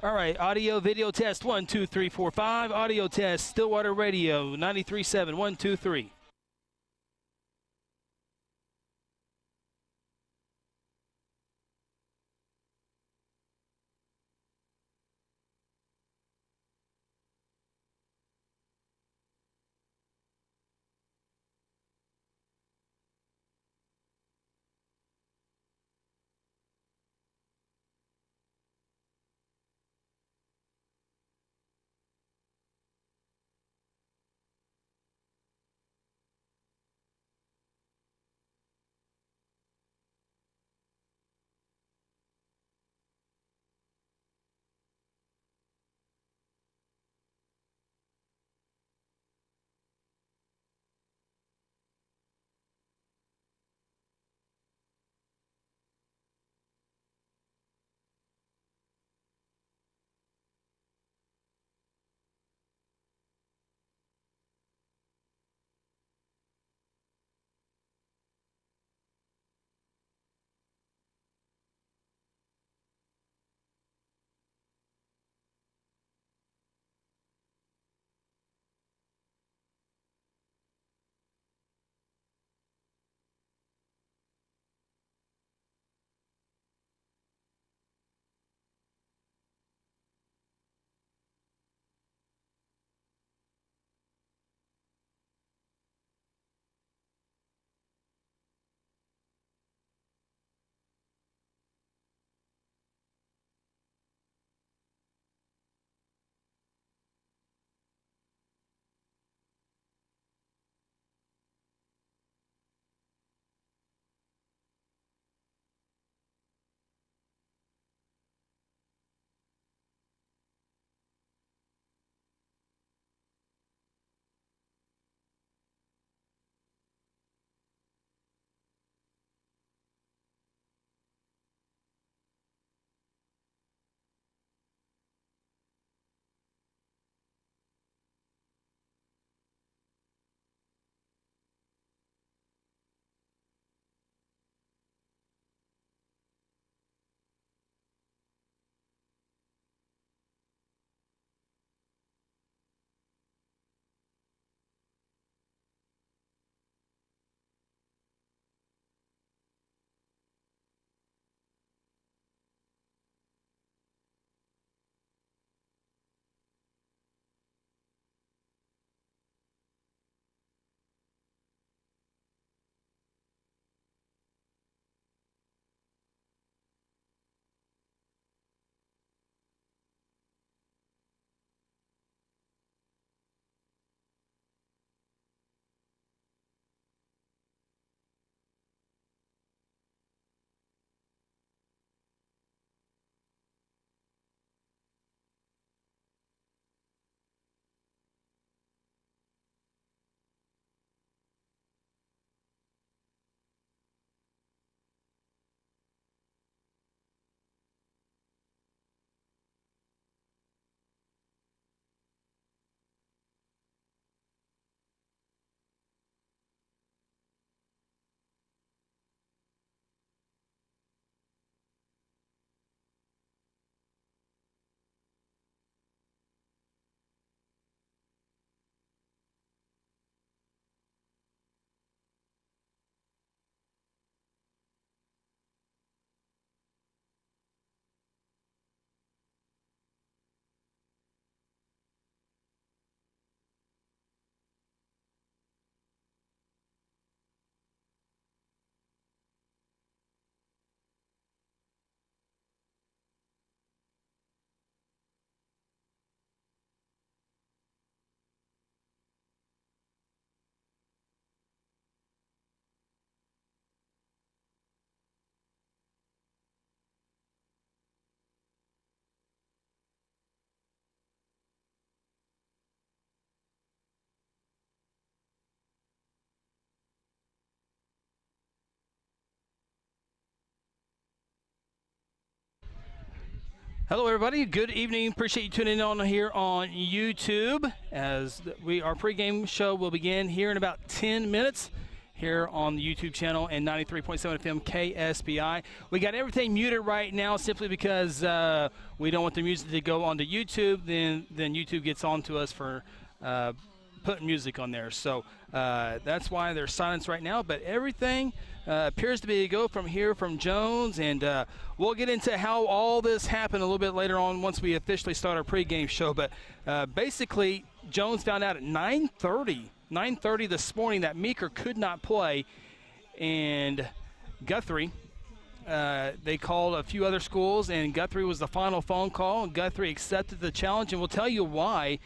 All right, audio, video test, 1, 2, 3, 4, 5. Audio test, Stillwater Radio, 93.7, 1, 2, 3. Hello, everybody. Good evening. Appreciate you tuning in on here on YouTube as our pregame show will begin here in about 10 minutes. here on the YouTube channel and 93.7 FM KSBI. We got everything muted right now simply because we don't want the music to go onto YouTube. Then YouTube gets onto us for putting music on there. So that's why there's silence right now. But everything appears to be a go from here from Jones, and we'll get into how all this happened a little bit later on once we officially start our pregame show. But basically, Jones found out at 9:30 this morning that Meeker could not play, and Guthrie, they called a few other schools, and Guthrie was the final phone call, and Guthrie accepted the challenge, and we'll tell you why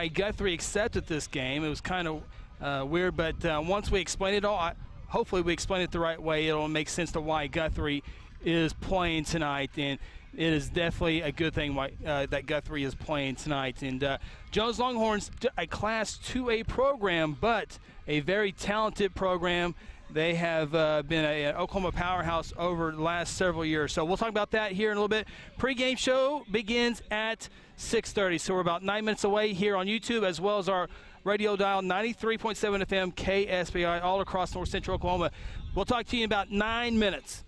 Guthrie accepted this game. It was kind of weird, but once we explain it all, hopefully we explain it the right way. It'll make sense to why Guthrie is playing tonight, and it is definitely a good thing that Guthrie is playing tonight. And Jones Longhorns, a Class 2A program, but a very talented program. They have been an Oklahoma powerhouse over the last several years. So we'll talk about that here in a little bit. Pre-game show begins at 6:30. So we're about 9 minutes away here on YouTube, as well as our radio dial 93.7 FM KSBI all across north central Oklahoma. We'll talk to you in about 9 minutes.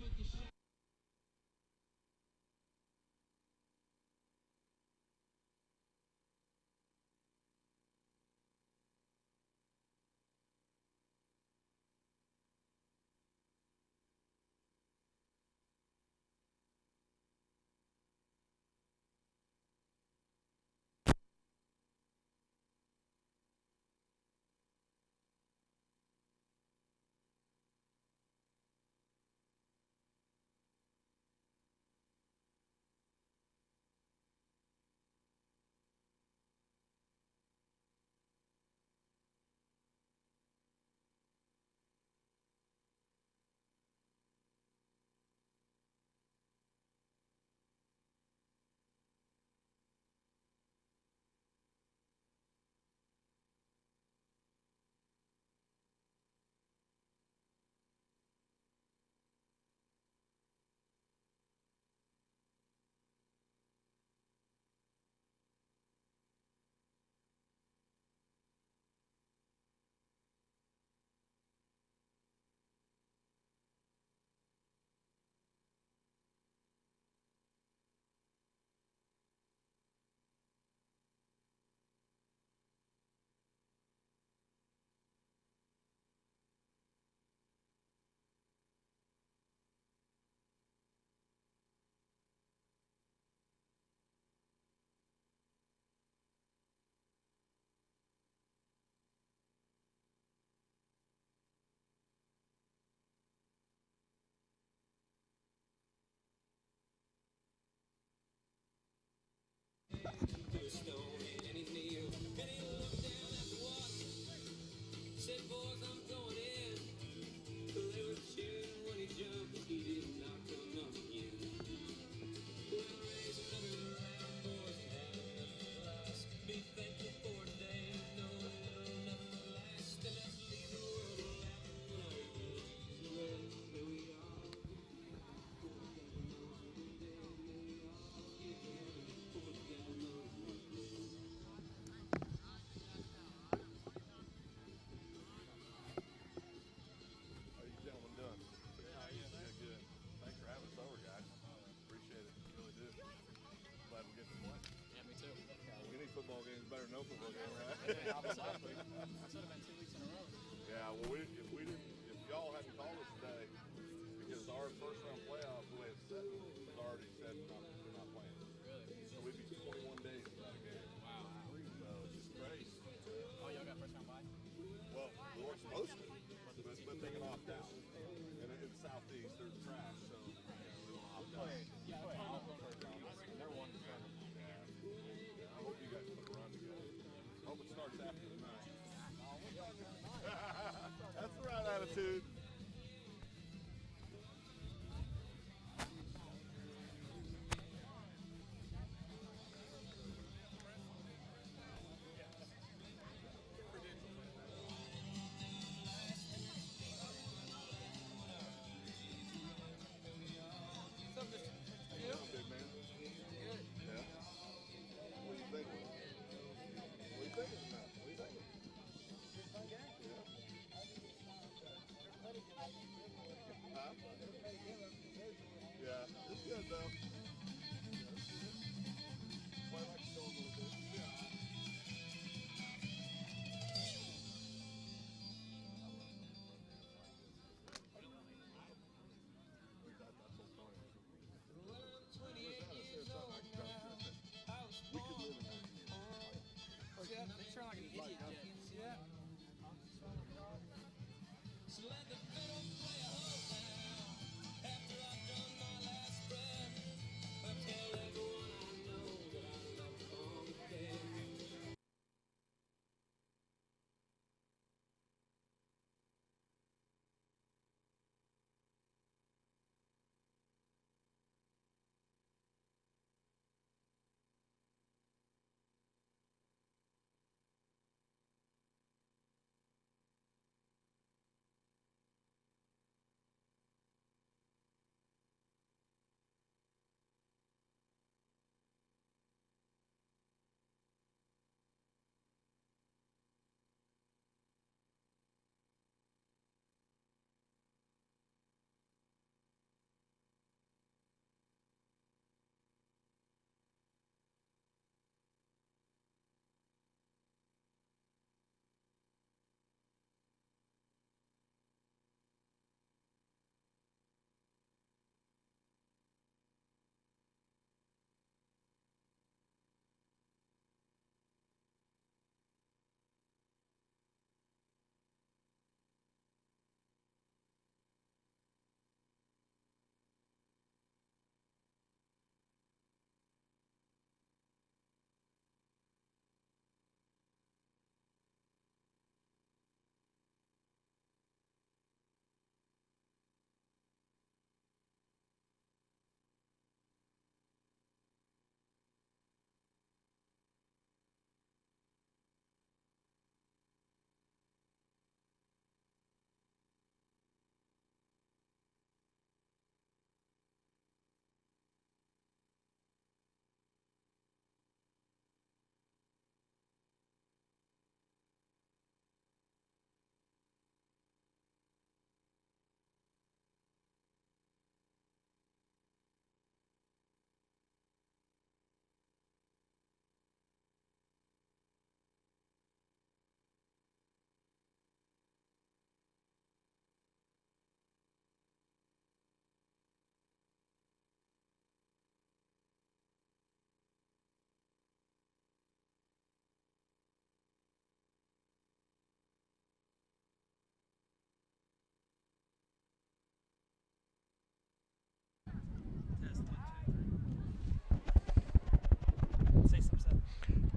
Yeah, well, if y'all hadn't called us today, because our first round playoff, the way it's set, was already said we're not playing. Really? So we'd be 21 days without a game. Wow. So it's just crazy. Oh, y'all got first round bye? Well, we weren't supposed to, but they can opt out. And in the Southeast, there's trash, so we don't opt out. They're 1-7. Yeah. I hope you guys put a run together. I hope it starts after tonight. That's the right attitude.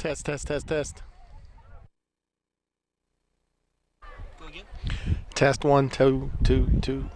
Test, test, test, test. Go again. Test 1, 2, 2, 2.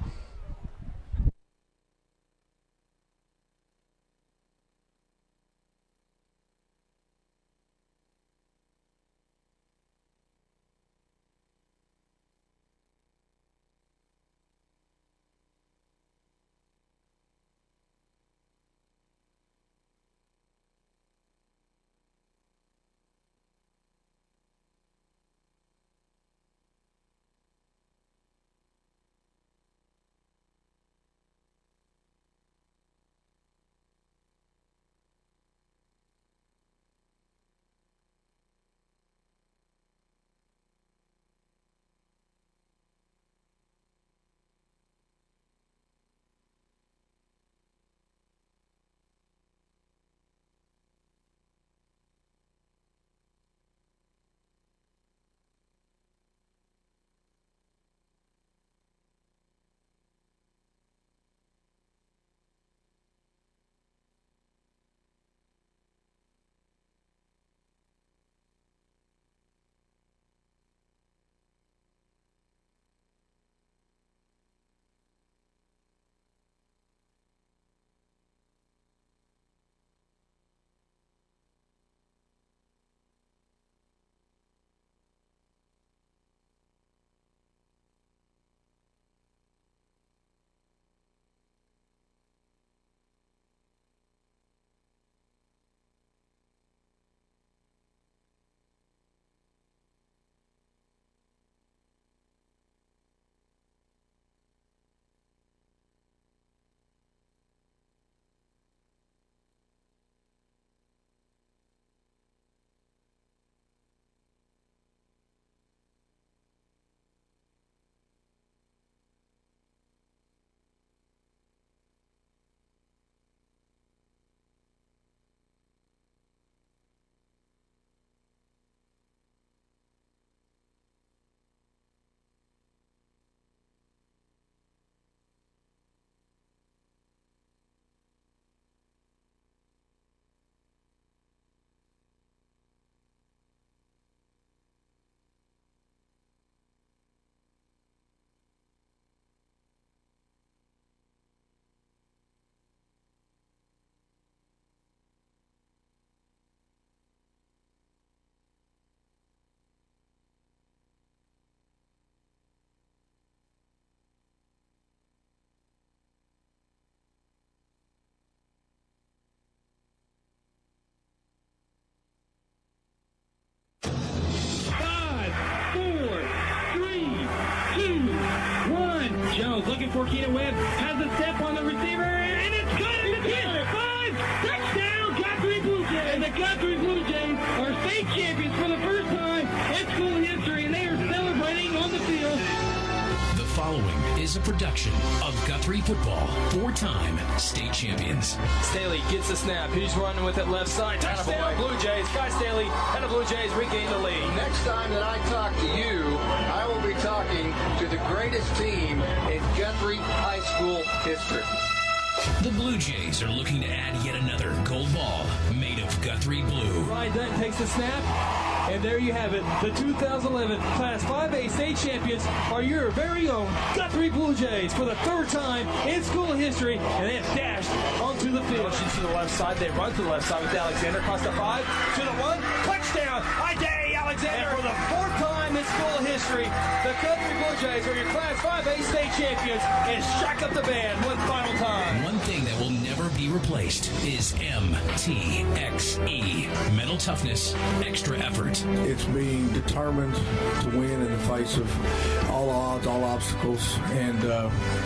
Jones looking for Keenan Webb, has a step on the receiver, and it's good, and it's hit. 5, touchdown, Guthrie Blue Jays. And the Guthrie Blue Jays are state champions for the first time in school history, and they are celebrating on the field. The following is a production of Guthrie Football, 4-time state champions. Staley gets the snap. He's running with it left side. Touchdown, Blue Jays. Guy Staley and the Blue Jays regain the lead. Next time that I talk to you, I will be talking to the greatest team in Guthrie High School history. The Blue Jays are looking to add yet another gold ball made of Guthrie blue. Ryan Dutton takes the snap, and there you have it. The 2011 Class 5A state champions are your very own Guthrie Blue Jays for the third time in school history, and they have dashed onto the field. Motion to the left side. They run to the left side with Alexander. Across the 5, to the 1. Touchdown! Ida Alexander. And for the fourth time in school history, the Guthrie Blue Jays are your Class 5A state champions, and strike up the band one final time. One thing that will never be replaced is MTXE. Mental toughness, extra effort. It's being determined to win in the face of all odds, all obstacles, and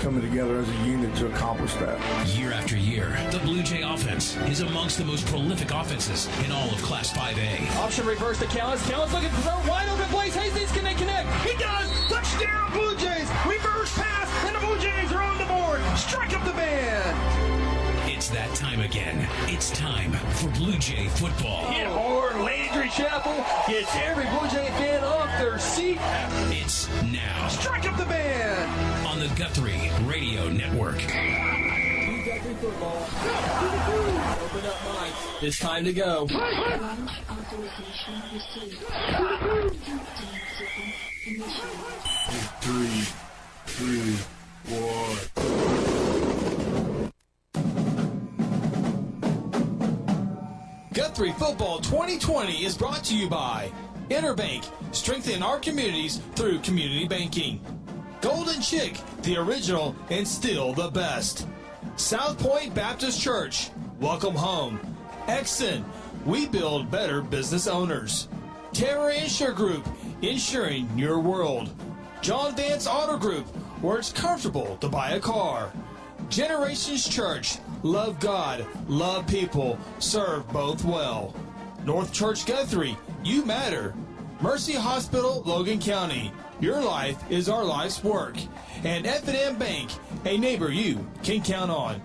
coming together as a unit to accomplish that. Year after year, the Blue Jay offense is amongst the most prolific offenses in all of Class 5A. Option reverse to Callis. Callis looking for a wide open place. Hastings, can they connect? He does! Touchdown, Blue Jays! Reverse pass, and the Blue Jays are on the board. Strike up the band! It's that time again. It's time for Blue Jay football. Hit hard, Landry Chapel gets every Blue Jay fan off their seat. It's now Strike up the band! on the Guthrie Radio Network. You've got Guthrie football. Open up minds. It's time to go. Launch authorization received. 15 seconds initiated. 3, 2, 1. Guthrie Football 2020 is brought to you by Interbank, strengthening our communities through community banking. Golden Chick, the original and still the best. South Point Baptist Church, welcome home. Exton, we build better business owners. Terra Insure Group, insuring your world. John Vance Auto Group, where it's comfortable to buy a car. Generations Church, love God, love people, serve both well. North Church Guthrie, you matter. Mercy Hospital, Logan County, your life is our life's work. And F&M Bank, a neighbor you can count on.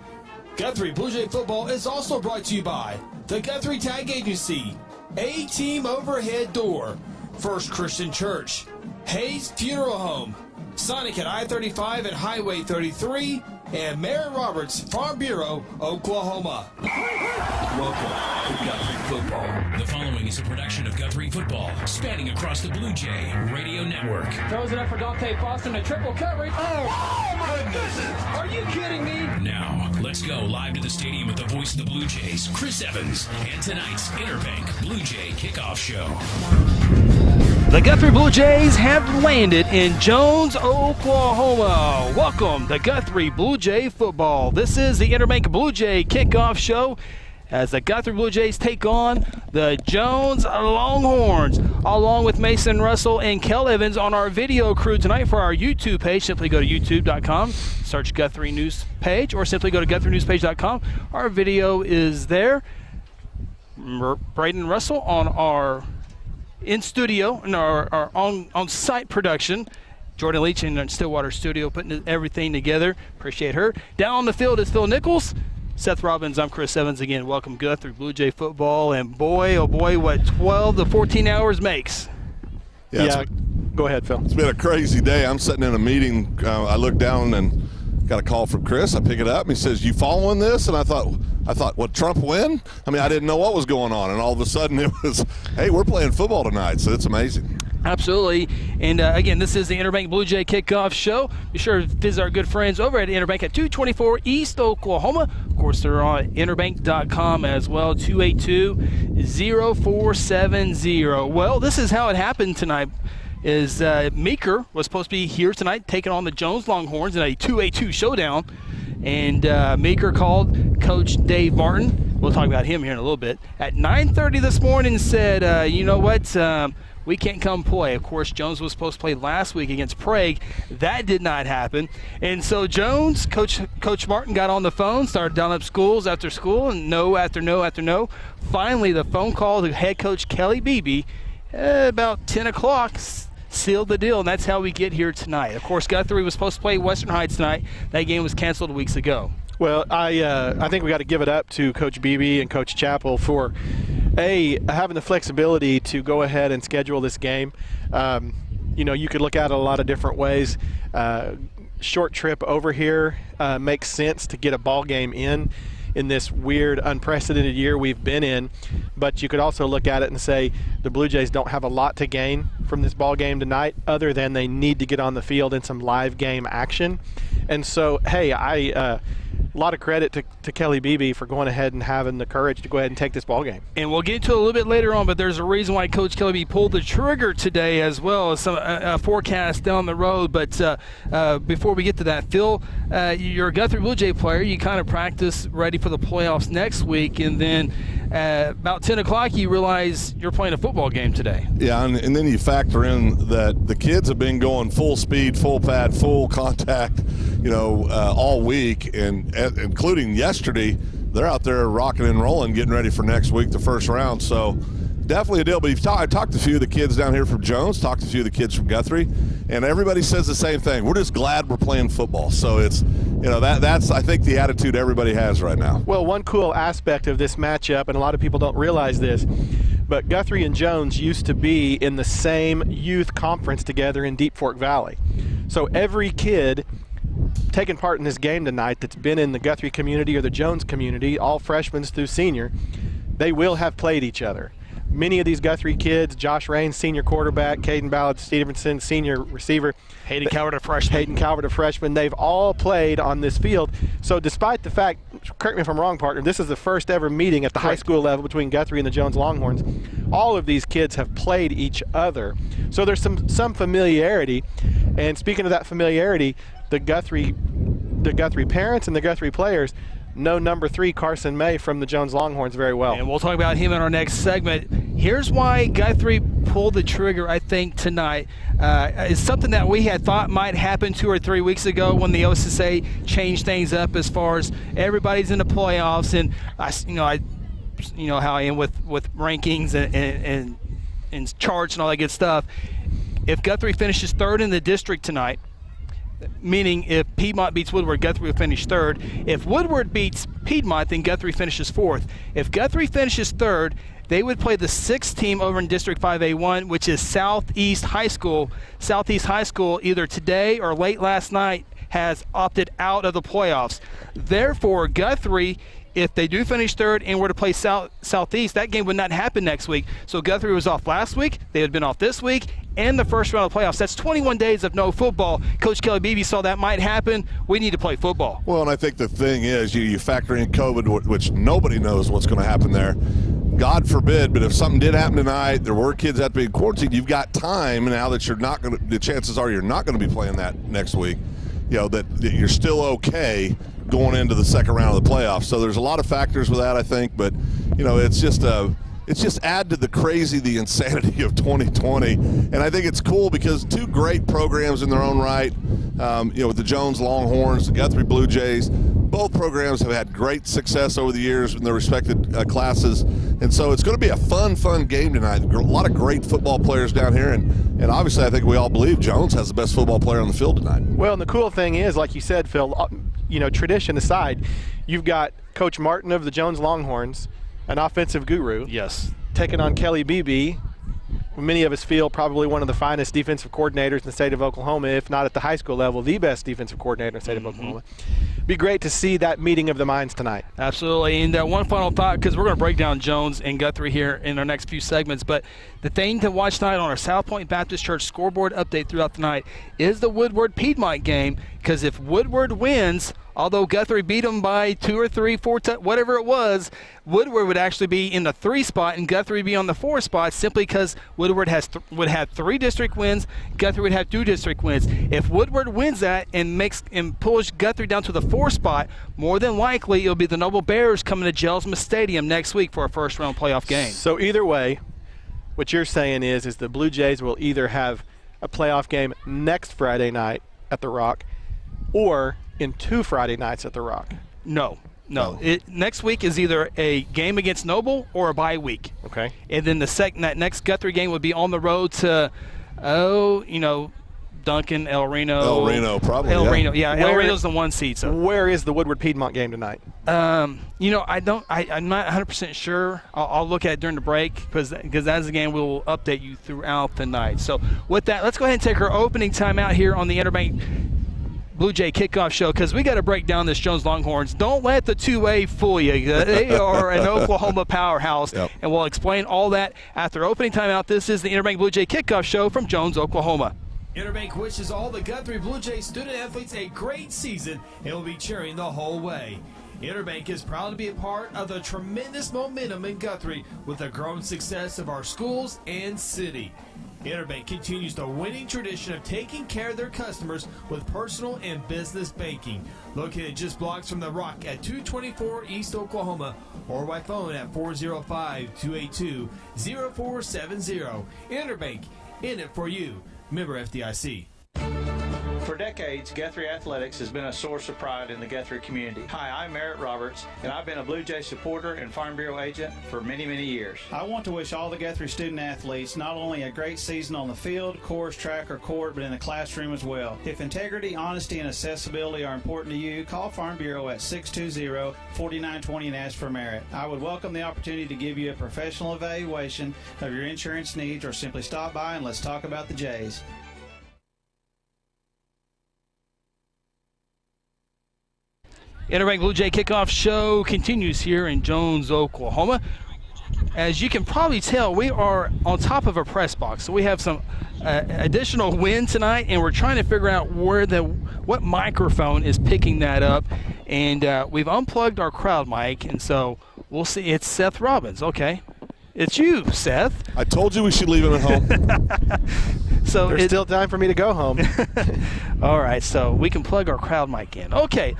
Guthrie Blue Jay Football is also brought to you by the Guthrie Tag Agency, A-Team Overhead Door, First Christian Church, Hayes Funeral Home, Sonic at I-35 and Highway 33, and Mary Roberts Farm Bureau, Oklahoma. Welcome to Guthrie Football. The following is a production of Guthrie Football, spanning across the Blue Jay Radio Network. Throws it up for Dante Foster in a triple coverage. Oh my goodness! Are you kidding me? Now, let's go live to the stadium with the voice of the Blue Jays, Chris Evans, and tonight's Interbank Blue Jay Kickoff Show. The Guthrie Blue Jays have landed in Jones, Oklahoma. Welcome to Guthrie Blue Jay Football. This is the Interbank Blue Jay Kickoff Show as the Guthrie Blue Jays take on the Jones Longhorns, along with Mason Russell and Kel Evans on our video crew tonight for our YouTube page. Simply go to youtube.com, search Guthrie News page, or simply go to GuthrieNewsPage.com. Our video is there. Braden Russell on our in studio, in our on-site production. Jordan Leach in Stillwater Studio putting everything together. Appreciate her. Down on the field is Phil Nichols. Seth Robbins, I'm Chris Evans again. Welcome Guthrie Blue Jay Football. And boy, oh boy, what 12 to 14 hours makes. Yeah, go ahead, Phil. It's been a crazy day. I'm sitting in a meeting. I look down and got a call from Chris. I pick it up and he says, "You following this?" And I thought, what, Trump win? I mean, I didn't know what was going on. And all of a sudden it was, hey, we're playing football tonight. So it's amazing. Absolutely. And again, this is the Interbank Blue Jay Kickoff Show. Be sure to visit our good friends over at Interbank at 224 East Oklahoma. Of course, they're on interbank.com as well, 282-0470. Well, this is how it happened tonight. Is Meeker was supposed to be here tonight taking on the Jones Longhorns in a 2-8-2 showdown. And Meeker called Coach Dave Martin. We'll talk about him here in a little bit. At 9:30 this morning said, you know what, we can't come play. Of course, Jones was supposed to play last week against Prague. That did not happen. And so Jones, Coach Martin got on the phone, started dialing up schools after school, and no after no after no. Finally, the phone call to head coach Kelly Beebe about 10 o'clock sealed the deal, and that's how we get here tonight. Of course, Guthrie was supposed to play Western Heights tonight. That game was canceled weeks ago. Well, I think we got to give it up to Coach Beebe and Coach Chappell for having the flexibility to go ahead and schedule this game. You know, you could look at it a lot of different ways. Short trip over here makes sense to get a ball game in this weird, unprecedented year we've been in. But you could also look at it and say the Blue Jays don't have a lot to gain from this ball game tonight other than they need to get on the field in some live game action. And so, hey, a lot of credit to Kelly Beebe for going ahead and having the courage to go ahead and take this ball game. And we'll get into it a little bit later on, but there's a reason why Coach Kelly Beebe pulled the trigger today as well as some forecast down the road. But before we get to that, Phil, you're a Guthrie Blue Jay player. You kind of practice ready for the playoffs next week, and then about 10 o'clock you realize you're playing a football game today. Yeah, and then you factor in that the kids have been going full speed, full pad, full contact, all week, and including yesterday, they're out there rocking and rolling, getting ready for next week, the first round. So definitely a deal. But I talked to a few of the kids down here from Jones, talked to a few of the kids from Guthrie, and everybody says the same thing. We're just glad we're playing football. So it's, that's I think the attitude everybody has right now. Well, one cool aspect of this matchup, and a lot of people don't realize this, but Guthrie and Jones used to be in the same youth conference together in Deep Fork Valley. So every kid taken part in this game tonight that's been in the Guthrie community or the Jones community, all freshmen through senior, they will have played each other. Many of these Guthrie kids, Josh Raines, senior quarterback, Caden Ballard Stevenson, senior receiver, Hayden Calvert, a freshman. They've all played on this field. So despite the fact, correct me if I'm wrong, partner, this is the first ever meeting at the high school level between Guthrie and the Jones Longhorns. All of these kids have played each other. So there's some familiarity. And speaking of that familiarity, the Guthrie parents and the Guthrie players know number 3 Carson May from the Jones Longhorns very well. And we'll talk about him in our next segment. Here's why Guthrie pulled the trigger, I think, tonight. It's something that we had thought might happen 2 or 3 weeks ago when the OSSA changed things up as far as everybody's in the playoffs. And you know how I am with rankings and charts and all that good stuff. If Guthrie finishes 3rd in the district tonight, meaning if Piedmont beats Woodward, Guthrie will finish 3rd. If Woodward beats Piedmont, then Guthrie finishes 4th. If Guthrie finishes 3rd, they would play the 6th team over in District 5A1, which is Southeast High School. Southeast High School, either today or late last night, has opted out of the playoffs. Therefore, Guthrie, if they do finish 3rd and were to play Southeast, that game would not happen next week. So Guthrie was off last week. They had been off this week and the first round of playoffs. That's 21 days of no football. Coach Kelly Beebe saw that might happen. We need to play football. Well, and I think the thing is you factor in COVID, which nobody knows what's going to happen there. God forbid, but if something did happen tonight, there were kids that have to be in quarantine, you've got time now that you're not going to, the chances are you're not going to be playing that next week, that you're still okay going into the second round of the playoffs. So there's a lot of factors with that, I think, but it's just add to the insanity of 2020. And I think it's cool because 2 great programs in their own right, with the Jones Longhorns, the Guthrie Blue Jays. Both programs have had great success over the years in their respected classes. And so it's going to be a fun game tonight. A lot of great football players down here. And obviously I think we all believe Jones has the best football player on the field tonight. Well, and the cool thing is, like you said, Phil, tradition aside, you've got Coach Martin of the Jones Longhorns, an offensive guru. Yes. Taking on Kelly Beebe, many of us feel probably one of the finest defensive coordinators in the state of Oklahoma, if not at the high school level, the best defensive coordinator in the state of Oklahoma. Be great to see that meeting of the minds tonight. Absolutely. And one final thought, because we're going to break down Jones and Guthrie here in our next few segments, but the thing to watch tonight on our South Point Baptist Church scoreboard update throughout the night is the Woodward-Piedmont game, because if Woodward wins, although Guthrie beat them by 2 or 3, 4, whatever it was, Woodward would actually be in the 3 spot and Guthrie would be on the 4 spot, simply because Woodward would have 3 district wins, Guthrie would have 2 district wins. If Woodward wins that and pulls Guthrie down to the 4 spot, more than likely it'll be the Noble Bears coming to Jelsma Stadium next week for a first round playoff game. So either way, what you're saying is the Blue Jays will either have a playoff game next Friday night at the Rock or in 2 Friday nights at the Rock. No. Next week is either a game against Noble or a bye week. Okay. And then that next Guthrie game would be on the road to, Duncan, El Reno. El Reno, probably. Reno, yeah. El Reno's the 1 seed. So where is the Woodward-Piedmont game tonight? I'm not 100% sure. I'll look at it during the break because that's the game we'll update you throughout the night. So with that, let's go ahead and take our opening time out here on the Interbank Blue Jay Kickoff Show, because we got to break down this Jones Longhorns. Don't let the 2A fool you. They are an Oklahoma powerhouse, and we'll explain all that after opening timeout. This is the Interbank Blue Jay Kickoff Show from Jones, Oklahoma. Interbank wishes all the Guthrie Blue Jay student athletes a great season and will be cheering the whole way. Interbank is proud to be a part of the tremendous momentum in Guthrie with the growing success of our schools and city. Interbank continues the winning tradition of taking care of their customers with personal and business banking. Located just blocks from the Rock at 224 East Oklahoma, or by phone at 405-282-0470. Interbank, in it for you. Member FDIC. For decades, Guthrie Athletics has been a source of pride in the Guthrie community. Hi, I'm Merritt Roberts, and I've been a Blue Jay supporter and Farm Bureau agent for many, many years. I want to wish all the Guthrie student athletes not only a great season on the field, course, track, or court, but in the classroom as well. If integrity, honesty, and accessibility are important to you, call Farm Bureau at 620-4920 and ask for Merritt. I would welcome the opportunity to give you a professional evaluation of your insurance needs, or simply stop by and let's talk about the Jays. Inter-Bank Blue Jay kickoff show continues here in Jones, Oklahoma. As you can probably tell, we are on top of a press box, so we have some additional wind tonight, and we're trying to figure out what microphone is picking that up. And we've unplugged our crowd mic, and so we'll see. It's Seth Robbins. Okay, it's you, Seth. I told you we should leave him at home. So there's still time for me to go home. All right, so we can plug our crowd mic in. Okay.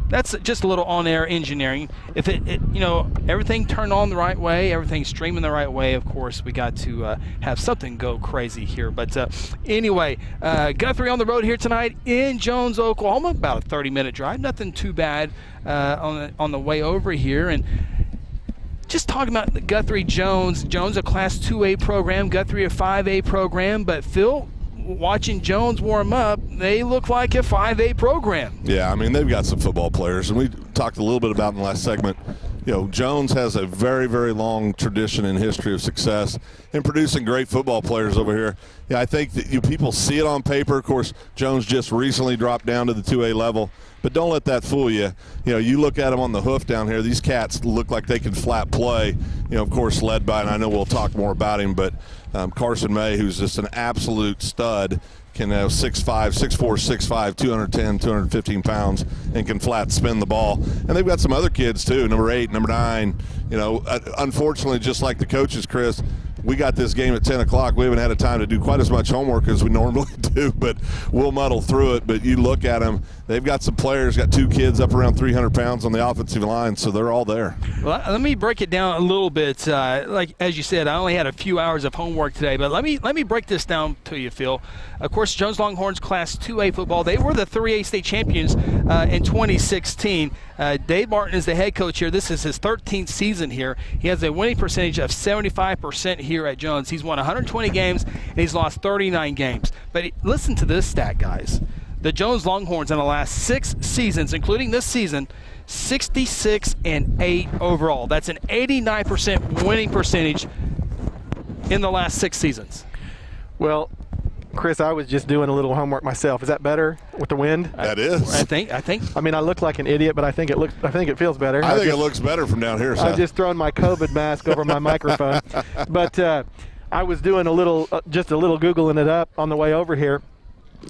That's just a little on-air engineering. If everything turned on the right way, everything streaming the right way, of course, we got to have something go crazy here. But anyway, Guthrie on the road here tonight in Jones, Oklahoma. About a 30-minute drive. Nothing too bad on the way over here. And just talking about the Guthrie Jones. Jones, a Class 2A program. Guthrie, a 5A program. But Phil, watching Jones warm up, they look like a 5A program. Yeah, I mean, they've got some football players, and we talked a little bit about in the last segment. Jones has a very, very long tradition and history of success in producing great football players over here. Yeah, I think that people see it on paper. Of course, Jones just recently dropped down to the 2A level, but don't let that fool you. You look at them on the hoof down here, these cats look like they can flat play, of course, led by, and I know we'll talk more about him, but Carson May, who's just an absolute stud, can have 6'5", 6'4", 6'5", 210, 215 pounds, and can flat spin the ball. And they've got some other kids, too, number 8, number 9. Unfortunately, just like the coaches, Chris, we got this game at 10 o'clock. We haven't had a time to do quite as much homework as we normally do, but we'll muddle through it. But you look at them, they've got some players, got 2 kids up around 300 pounds on the offensive line, so they're all there. Well, let me break it down a little bit. Like as you said, I only had a few hours of homework today, but let me break this down to you, Phil. Of course, Jones Longhorns Class 2A football, they were the 3A state champions in 2016. Dave Martin is the head coach here. This is his 13th season here. He has a winning percentage of 75% here at Jones. He's won 120 games, and he's lost 39 games. But listen to this stat, guys. The Jones Longhorns in the last 6 seasons, including this season, 66-8 overall. That's an 89% winning percentage in the last 6 seasons. Well, Chris, I was just doing a little homework myself. Is that better with the wind? That is. I think. I mean, I look like an idiot, but I think it feels better. I think it looks better from down here, Seth. I've just thrown my COVID mask over my microphone. But I was doing just a little Googling it up on the way over here.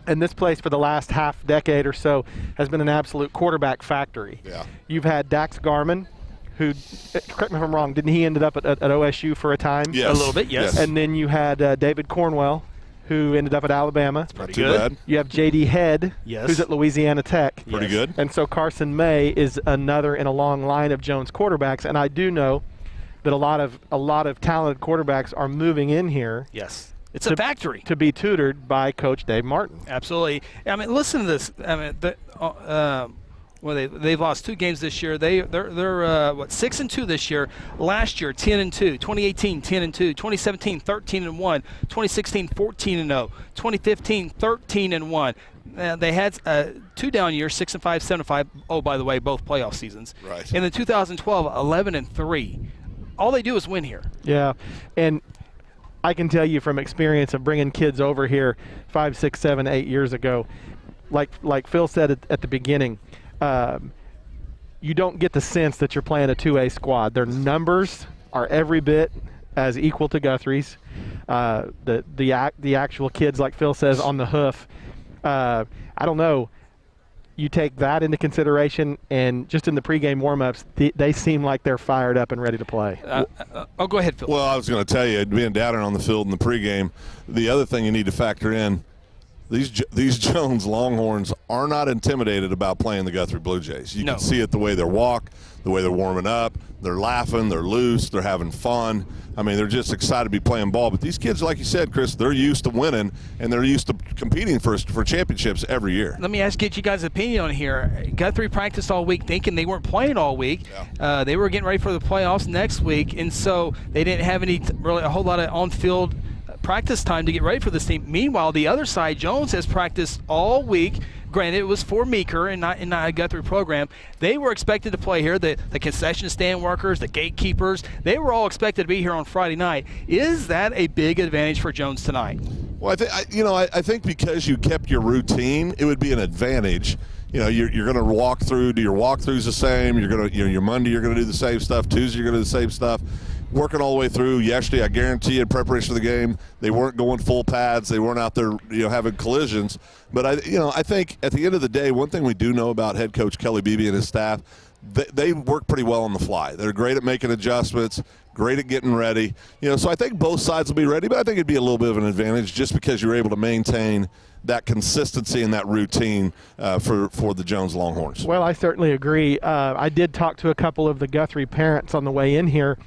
And this place for the last half decade or so has been an absolute quarterback factory. Yeah. You've had Dax Garman, who, correct me if I'm wrong, didn't he end up at OSU for a time? Yes. A little bit, yes. And then you had David Cornwell, who ended up at Alabama. That's pretty good. Bad. You have J.D. Head, yes, who's at Louisiana Tech. Pretty good. And so Carson May is another in a long line of Jones quarterbacks. And I do know that a lot of talented quarterbacks are moving in here. Yes. It's a factory. To be tutored by Coach Dave Martin. Absolutely. I mean, listen to this. I mean, they've lost 2 games this year. They're 6-2 this year. Last year 10-2. 2018 10-2. 2017 13-1. 2016 14-0. 2015 13-1. They had 2 down years, 6-5, 7-5. Oh, by the way, both playoff seasons. Right. In the 2012 11-3. All they do is win here. Yeah, and I can tell you from experience of bringing kids over here 5, 6, 7, 8 years ago, like Phil said at the beginning, you don't get the sense that you're playing a 2A squad. Their numbers are every bit as equal to Guthrie's. The actual kids, like Phil says, on the hoof. I don't know. You take that into consideration, and just in the pregame warm-ups, they seem like they're fired up and ready to play. Go ahead, Phil. Well, I was going to tell you, being down on the field in the pregame, the other thing you need to factor in, these Jones Longhorns are not intimidated about playing the Guthrie Blue Jays. You can see it the way they walk, the way they're warming up. They're laughing, they're loose, they're having fun. I mean, they're just excited to be playing ball. But these kids, like you said, Chris, they're used to winning, and they're used to competing for championships every year. Let me get you guys' opinion on here. Guthrie practiced all week thinking they weren't playing all week. Yeah. They were getting ready for the playoffs next week, and so they didn't have a whole lot of on-field practice time to get ready for this team. Meanwhile, the other side, Jones has practiced all week. Granted, it was for Meeker and not a Guthrie program. They were expected to play here. The concession stand workers, the gatekeepers, they were all expected to be here on Friday night. Is that a big advantage for Jones tonight? Well, I think because you kept your routine, it would be an advantage. you're going to walk through. Do your walkthroughs the same? You're going to, your Monday you're going to do the same stuff. Tuesday you're going to do the same stuff. Working all the way through. Yesterday, I guarantee you, in preparation for the game, they weren't going full pads. They weren't out there, having collisions. But I think at the end of the day, one thing we do know about head coach Kelly Beebe and his staff, they work pretty well on the fly. They're great at making adjustments, great at getting ready. So I think both sides will be ready, but I think it'd be a little bit of an advantage just because you're able to maintain that consistency and that routine for the Jones Longhorns. Well, I certainly agree. I did talk to a couple of the Guthrie parents on the way in here,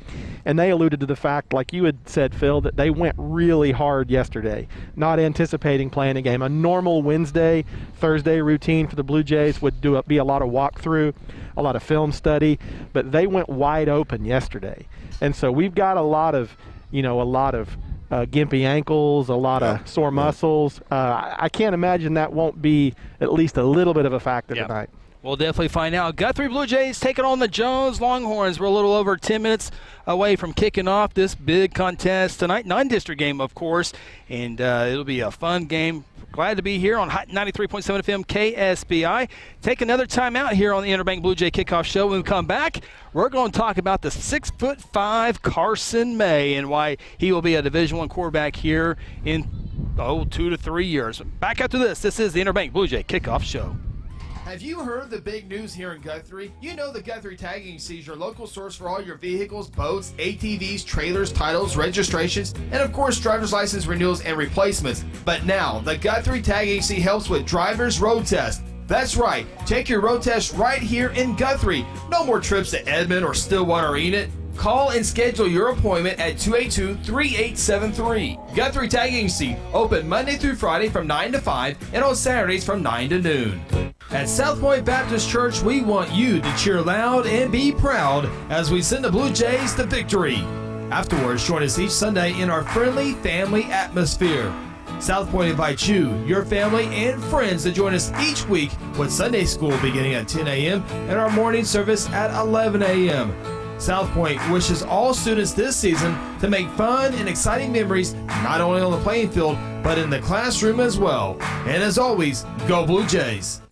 and they alluded to the fact, like you had said, Phil, that they went really hard yesterday, not anticipating playing a game. A normal Wednesday, Thursday routine for the Blue Jays would be a lot of walkthrough, a lot of film study, but they went wide open yesterday. And so we've got a lot of gimpy ankles, a lot of sore muscles. I can't imagine that won't be at least a little bit of a factor tonight. We'll definitely find out. Guthrie Blue Jays taking on the Jones Longhorns. We're a little over 10 minutes away from kicking off this big contest tonight. Non-district game, of course, and it'll be a fun game. Glad to be here on Hot 93.7 FM KSBI. Take another time out here on the Interbank Blue Jay Kickoff Show. When we come back, we're going to talk about the 6'5" Carson May and why he will be a Division I quarterback here in 2 to 3 years. Back after this. This is the Interbank Blue Jay Kickoff Show. Have you heard the big news here in Guthrie? You know the Guthrie Tagging Agency is your local source for all your vehicles, boats, ATVs, trailers, titles, registrations, and of course driver's license renewals and replacements. But now, the Guthrie Tagging Agency helps with driver's road tests. That's right, take your road test right here in Guthrie. No more trips to Edmond or Stillwater or Enid. Call and schedule your appointment at 282-3873. Guthrie Tagging Agency, open Monday through Friday from 9 to 5 and on Saturdays from 9 to noon. At South Point Baptist Church, we want you to cheer loud and be proud as we send the Blue Jays to victory. Afterwards, join us each Sunday in our friendly family atmosphere. South Point invites you, your family, and friends to join us each week with Sunday school beginning at 10 a.m. and our morning service at 11 a.m. South Point wishes all students this season to make fun and exciting memories not only on the playing field, but in the classroom as well. And as always, go Blue Jays!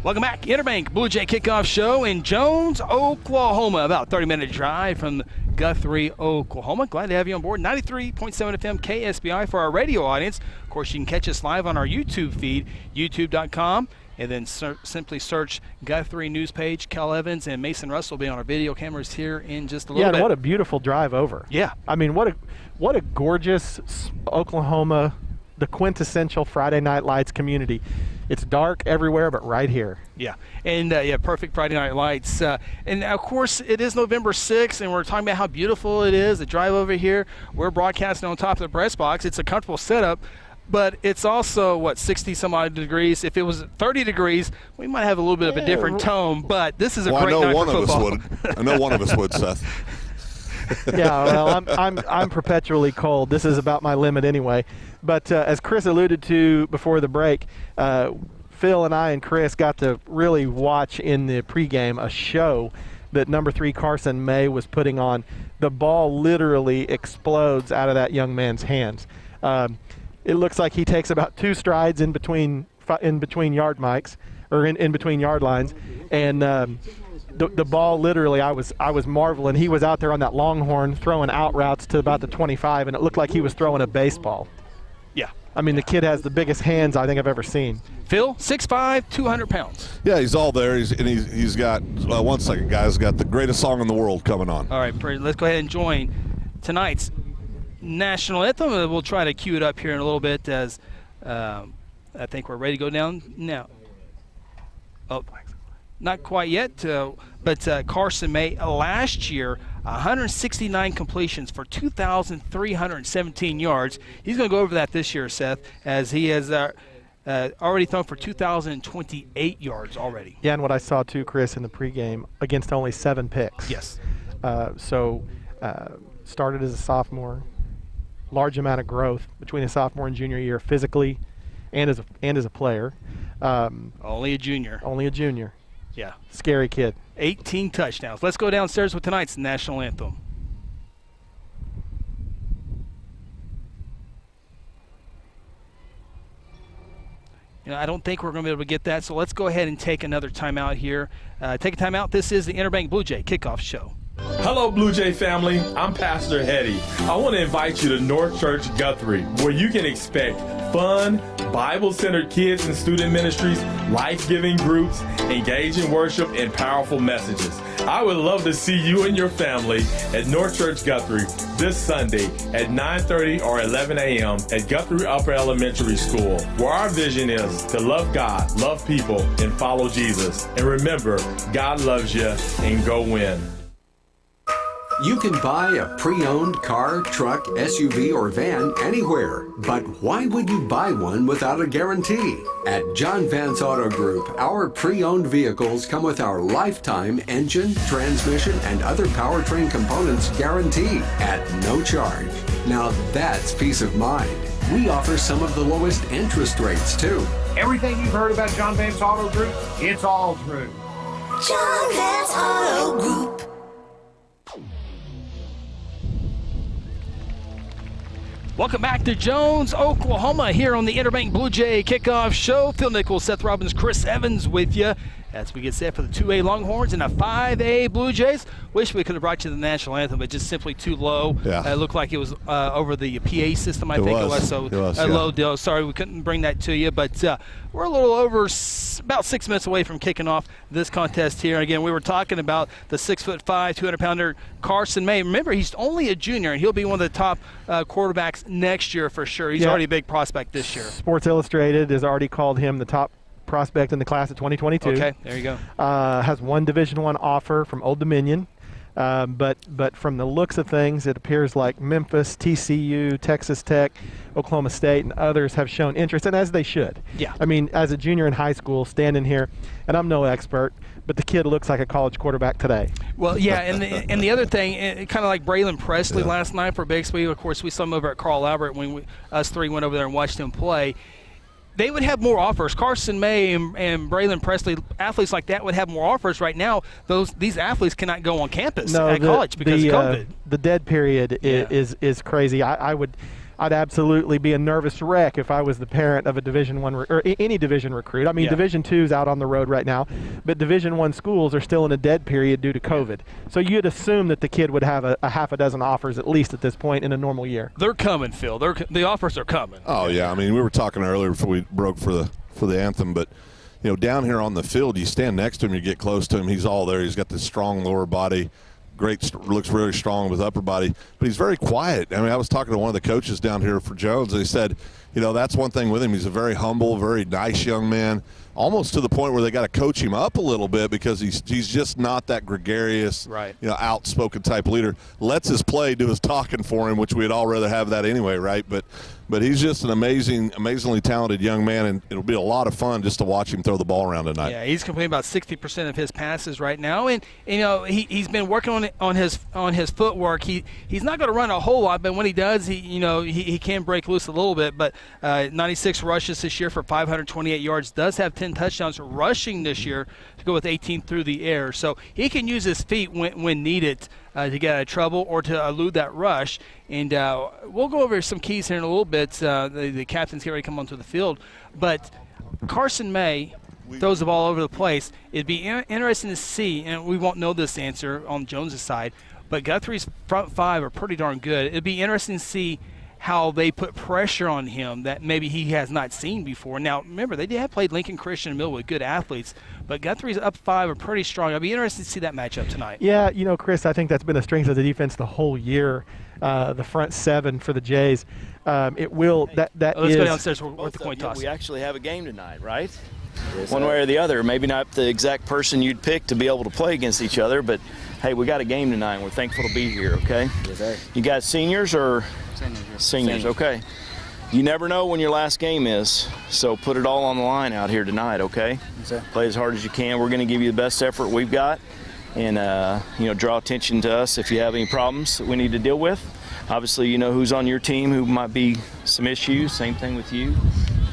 Welcome back. Interbank Blue Jay Kickoff Show in Jones, Oklahoma. About a 30-minute drive from Guthrie, Oklahoma. Glad to have you on board. 93.7 FM KSBI for our radio audience. Of course, you can catch us live on our YouTube feed, youtube.com, and then simply search Guthrie News Page. Cal Evans and Mason Russell will be on our video cameras here in just a little bit. Yeah, what a beautiful drive over. Yeah. I mean, what a gorgeous Oklahoma, the quintessential Friday Night Lights community. It's dark everywhere, but right here. Yeah, and perfect Friday Night Lights. And, of course, it is November 6th, and we're talking about how beautiful it is, the drive over here. We're broadcasting on top of the press box. It's a comfortable setup, but it's also, 60-some-odd degrees. If it was 30 degrees, we might have a little bit of a different tone, but this is a great night for football. I know one of us would, Seth. Yeah, well, I'm perpetually cold. This is about my limit anyway. But as Chris alluded to before the break, Phil and I and Chris got to really watch in the pregame a show that number 3 Carson May was putting on. The ball literally explodes out of that young man's hands. It looks like he takes about 2 strides in between yard mics or in between yard lines, and the ball literally, I was marveling. He was out there on that Longhorn throwing out routes to about the 25, and it looked like he was throwing a baseball. Yeah. I mean, the kid has the biggest hands I think I've ever seen. Phil, 6'5", 200 pounds. Yeah, he's all there. He's got, one second, guys, got the greatest song in the world coming on. All right, let's go ahead and join tonight's national anthem. We'll try to cue it up here in a little bit as I think we're ready to go down now. Oh, not quite yet, but Carson May last year, 169 completions for 2,317 yards. He's going to go over that this year, Seth, as he has already thrown for 2,028 yards already. Yeah, and what I saw too, Chris, in the pregame, against only 7 picks. Yes. Started as a sophomore, large amount of growth between a sophomore and junior year, physically and as a player. Only a junior. Only a junior. Yeah. Scary kid. 18 touchdowns. Let's go downstairs with tonight's national anthem. I don't think we're going to be able to get that. So let's go ahead and take another timeout here. Take a timeout. This is the Interbank Blue Jay Kickoff Show. Hello, Blue Jay family. I'm Pastor Hetty. I want to invite you to North Church Guthrie, where you can expect fun, Bible-centered kids and student ministries, life-giving groups, engaging worship, and powerful messages. I would love to see you and your family at North Church Guthrie this Sunday at 9:30 or 11 a.m. at Guthrie Upper Elementary School, where our vision is to love God, love people, and follow Jesus. And remember, God loves you, and go win. You can buy a pre-owned car, truck, SUV, or van anywhere. But why would you buy one without a guarantee? At John Vance Auto Group, our pre-owned vehicles come with our lifetime engine, transmission, and other powertrain components guarantee at no charge. Now that's peace of mind. We offer some of the lowest interest rates, too. Everything you've heard about John Vance Auto Group, it's all true. John Vance Auto Group. Welcome back to Jones, Oklahoma, here on the Interbank Blue Jay Kickoff Show. Phil Nichols, Seth Robbins, Chris Evans with you as we get set for the 2A Longhorns and the 5A Blue Jays. Wish we could have brought you the national anthem, but just simply too low. Yeah. It looked like it was over the PA system, I think it was. So a low deal. Sorry, we couldn't bring that to you, but we're a little over about 6 minutes away from kicking off this contest here. Again, we were talking about the 6'5", 200-pounder Carson May. Remember, he's only a junior, and he'll be one of the top quarterbacks next year for sure. He's already a big prospect this year. Sports Illustrated has already called him the top prospect in the class of 2022. Okay, there you go. Has one Division I offer from Old Dominion. But from the looks of things, it appears like Memphis, TCU, Texas Tech, Oklahoma State, and others have shown interest, and as they should. Yeah. I mean, as a junior in high school, standing here, and I'm no expert, but the kid looks like a college quarterback today. Well, yeah, and the other thing, kind of like Braylon Presley last night for Bixby. Of course, we saw him over at Carl Albert when us three went over there and watched him play. They would have more offers. Carson May and Braylon Presley, athletes like that would have more offers right now. These athletes cannot go on campus at college because of COVID. The dead period is crazy. I'd absolutely be a nervous wreck if I was the parent of a Division I or any Division recruit. I mean, Division II's out on the road right now, but Division I schools are still in a dead period due to COVID. So you'd assume that the kid would have a half a dozen offers at least at this point in a normal year. They're coming, Phil. The offers are coming. Oh yeah, I mean we were talking earlier before we broke for the anthem, but down here on the field, you stand next to him, you get close to him, he's all there. He's got this strong lower body. Great, looks really strong with upper body, but he's very quiet. I mean, I was talking to one of the coaches down here for Jones, and he said, that's one thing with him. He's a very humble, very nice young man, almost to the point where they got to coach him up a little bit because he's just not that gregarious, outspoken type leader. Lets his play do his talking for him, which we'd all rather have that anyway, right? But he's just an amazingly talented young man, and it'll be a lot of fun just to watch him throw the ball around tonight. Yeah, he's completing about 60% of his passes right now, and he's been working on his footwork. He's not going to run a whole lot, but when he does, he can break loose a little bit. But 96 rushes this year for 528 yards. Does have 10 touchdowns rushing this year to go with 18 through the air. So he can use his feet when needed to get out of trouble or to elude that rush. And we'll go over some keys here in a little bit. The captains get ready to come onto the field. But Carson May throws the ball over the place. It'd be interesting to see, and we won't know this answer on Jones' side, but Guthrie's front five are pretty darn good. It'd be interesting to see how they put pressure on him that maybe he has not seen before. Now, remember, they have played Lincoln Christian and Millwood, good athletes, but Guthrie's up five are pretty strong. I'd be interested to see that matchup tonight. Yeah, Chris, I think that's been a strength of the defense the whole year, the front seven for the Jays. It will – let's go downstairs with the coin toss. We actually have a game tonight, right? Yes, one way or the other. Maybe not the exact person you'd pick to be able to play against each other, but, hey, we got a game tonight, and we're thankful to be here, okay? Yes, sir. You guys seniors or – Seniors, okay. You never know when your last game is, so put it all on the line out here tonight, okay? Yes, sir. Play as hard as you can. We're going to give you the best effort we've got, and draw attention to us if you have any problems that we need to deal with. Obviously, you know who's on your team who might be some issues. Same thing with you,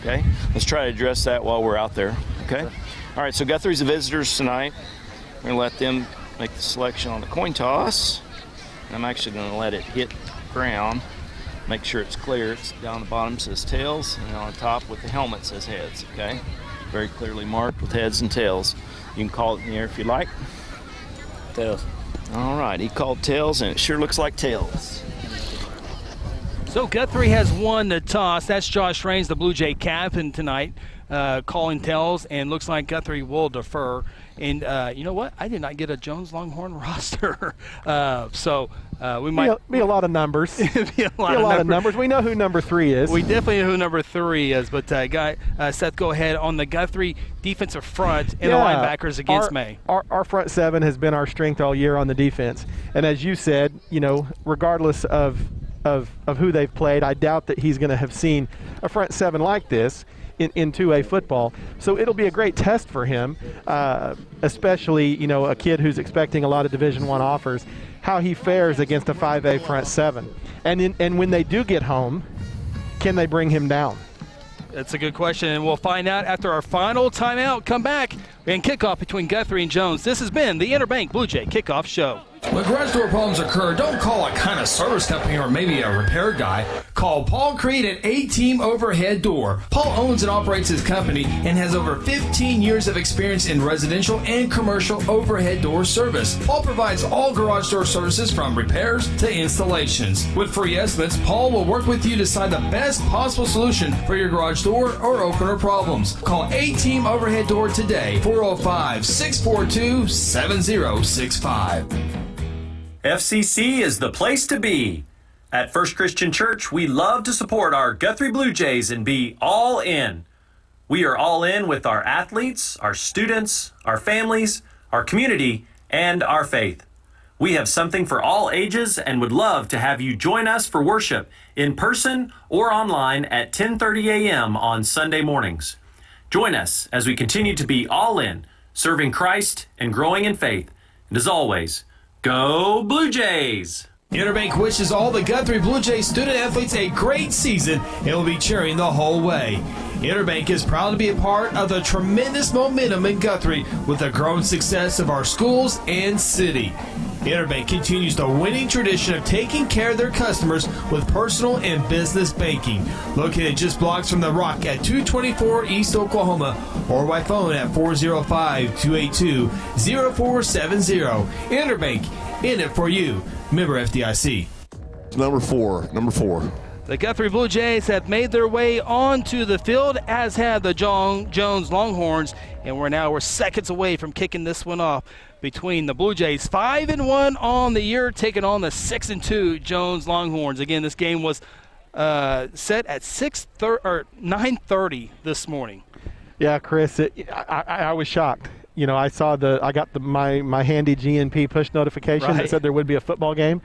okay? Let's try to address that while we're out there, okay? Yes, all right, so Guthrie's the visitors tonight. We're going to let them make the selection on the coin toss. I'm actually going to let it hit the ground. Make sure it's clear. It's down the bottom says tails, and on the top with the helmet says heads, okay? Very clearly marked with heads and tails. You can call it in the air if you like. Tails. All right, he called tails, and it sure looks like tails. So Guthrie has won the toss. That's Josh Raines, the Blue Jay captain tonight, calling tails, and looks like Guthrie will defer. And you know what? I did not get a Jones Longhorn roster. We might be a lot of numbers. be a lot of numbers. We know who number 3 is. We definitely know who number 3 is. But Seth, go ahead on the Guthrie defensive front and the linebackers against May. Our front 7 has been our strength all year on the defense. And as you said, regardless of who they've played, I doubt that he's going to have seen a front 7 like this in 2A football. So it'll be a great test for him, especially a kid who's expecting a lot of Division I offers, how he fares against a 5A front 7. And when they do get home, can they bring him down? That's a good question, and we'll find out after our final timeout. Come back and kickoff between Guthrie and Jones. This has been the Interbank Blue Jay Kickoff Show. When garage door problems occur, don't call a kind of service company or maybe a repair guy. Call Paul Creed at A-Team Overhead Door. Paul owns and operates his company and has over 15 years of experience in residential and commercial overhead door service. Paul provides all garage door services from repairs to installations. With free estimates, Paul will work with you to decide the best possible solution for your garage door or opener problems. Call A-Team Overhead Door today, 405-642-7065. FCC is the place to be. At First Christian Church, we love to support our Guthrie Blue Jays and be all in. We are all in with our athletes, our students, our families, our community, and our faith. We have something for all ages and would love to have you join us for worship in person or online at 10:30 a.m. on Sunday mornings. Join us as we continue to be all in, serving Christ and growing in faith. And as always, go Blue Jays! Interbank wishes all the Guthrie Blue Jays student athletes a great season and will be cheering the whole way. Interbank is proud to be a part of the tremendous momentum in Guthrie with the growing success of our schools and city. Interbank continues the winning tradition of taking care of their customers with personal and business banking. Located just blocks from the Rock at 224 East Oklahoma or by phone at 405-282-0470. Interbank, in it for you. Member FDIC. Number four. The Guthrie Blue Jays have made their way onto the field, as have the Jones Longhorns, and we're seconds away from kicking this one off between the Blue Jays 5-1 on the year, taking on the 6-2 Jones Longhorns. Again, this game was set at 9:30 this morning. Yeah, Chris, I was shocked. I saw I got my handy GNP push notification that said there would be a football game.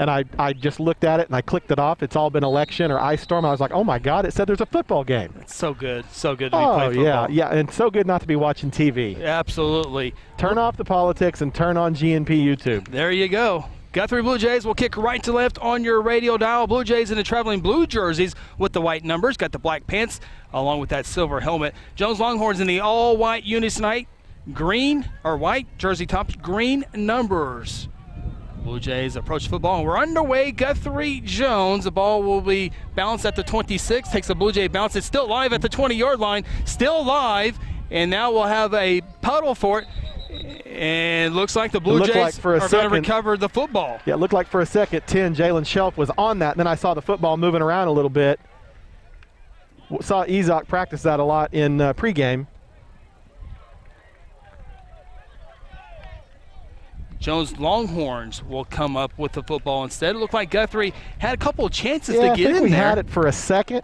And I just looked at it and I clicked it off. It's all been election or ice storm. I was like, oh my God, it said there's a football game. It's so good to be playing football. Yeah, and so good not to be watching TV. Absolutely. Turn off the politics and turn on GNP YouTube. There you go. Guthrie Blue Jays will kick right to left on your radio dial. Blue Jays in the traveling blue jerseys with the white numbers. Got the black pants along with that silver helmet. Jones Longhorns in the all-white unis tonight. Green or white jersey tops, green numbers. Blue Jays approach football, and we're underway. Guthrie Jones. The ball will be bounced at the 26. Takes the Blue Jay bounce. It's still live at the 20-yard line. Still live, and now we'll have a puddle for it. And looks like the Blue Jays are going to recover the football. Yeah, it looked like for a second, Jalen Shelf was on that, and then I saw the football moving around a little bit. Saw Ezok practice that a lot in pregame. Jones Longhorns will come up with the football instead. It looked like Guthrie had a couple of chances to get in there. We had it for a second.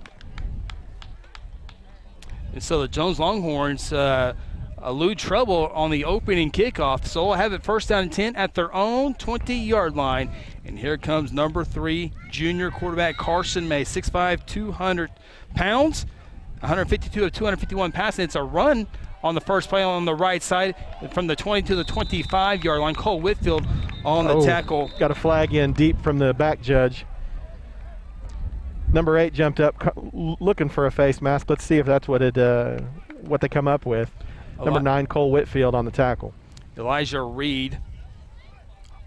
And so the Jones Longhorns elude trouble on the opening kickoff. So we'll have it first down and 10 at their own 20-yard line. And here comes number 3, junior quarterback Carson May, 6'5", 200 pounds, 152 of 251 passing. It's a run on the first play on the right side from the 20 to the 25-yard line. Cole Whitfield on the tackle. Got a flag in deep from the back judge. Number 8 jumped up looking for a face mask. Let's see if that's what they come up with. Number 9, Cole Whitfield on the tackle. Elijah Reed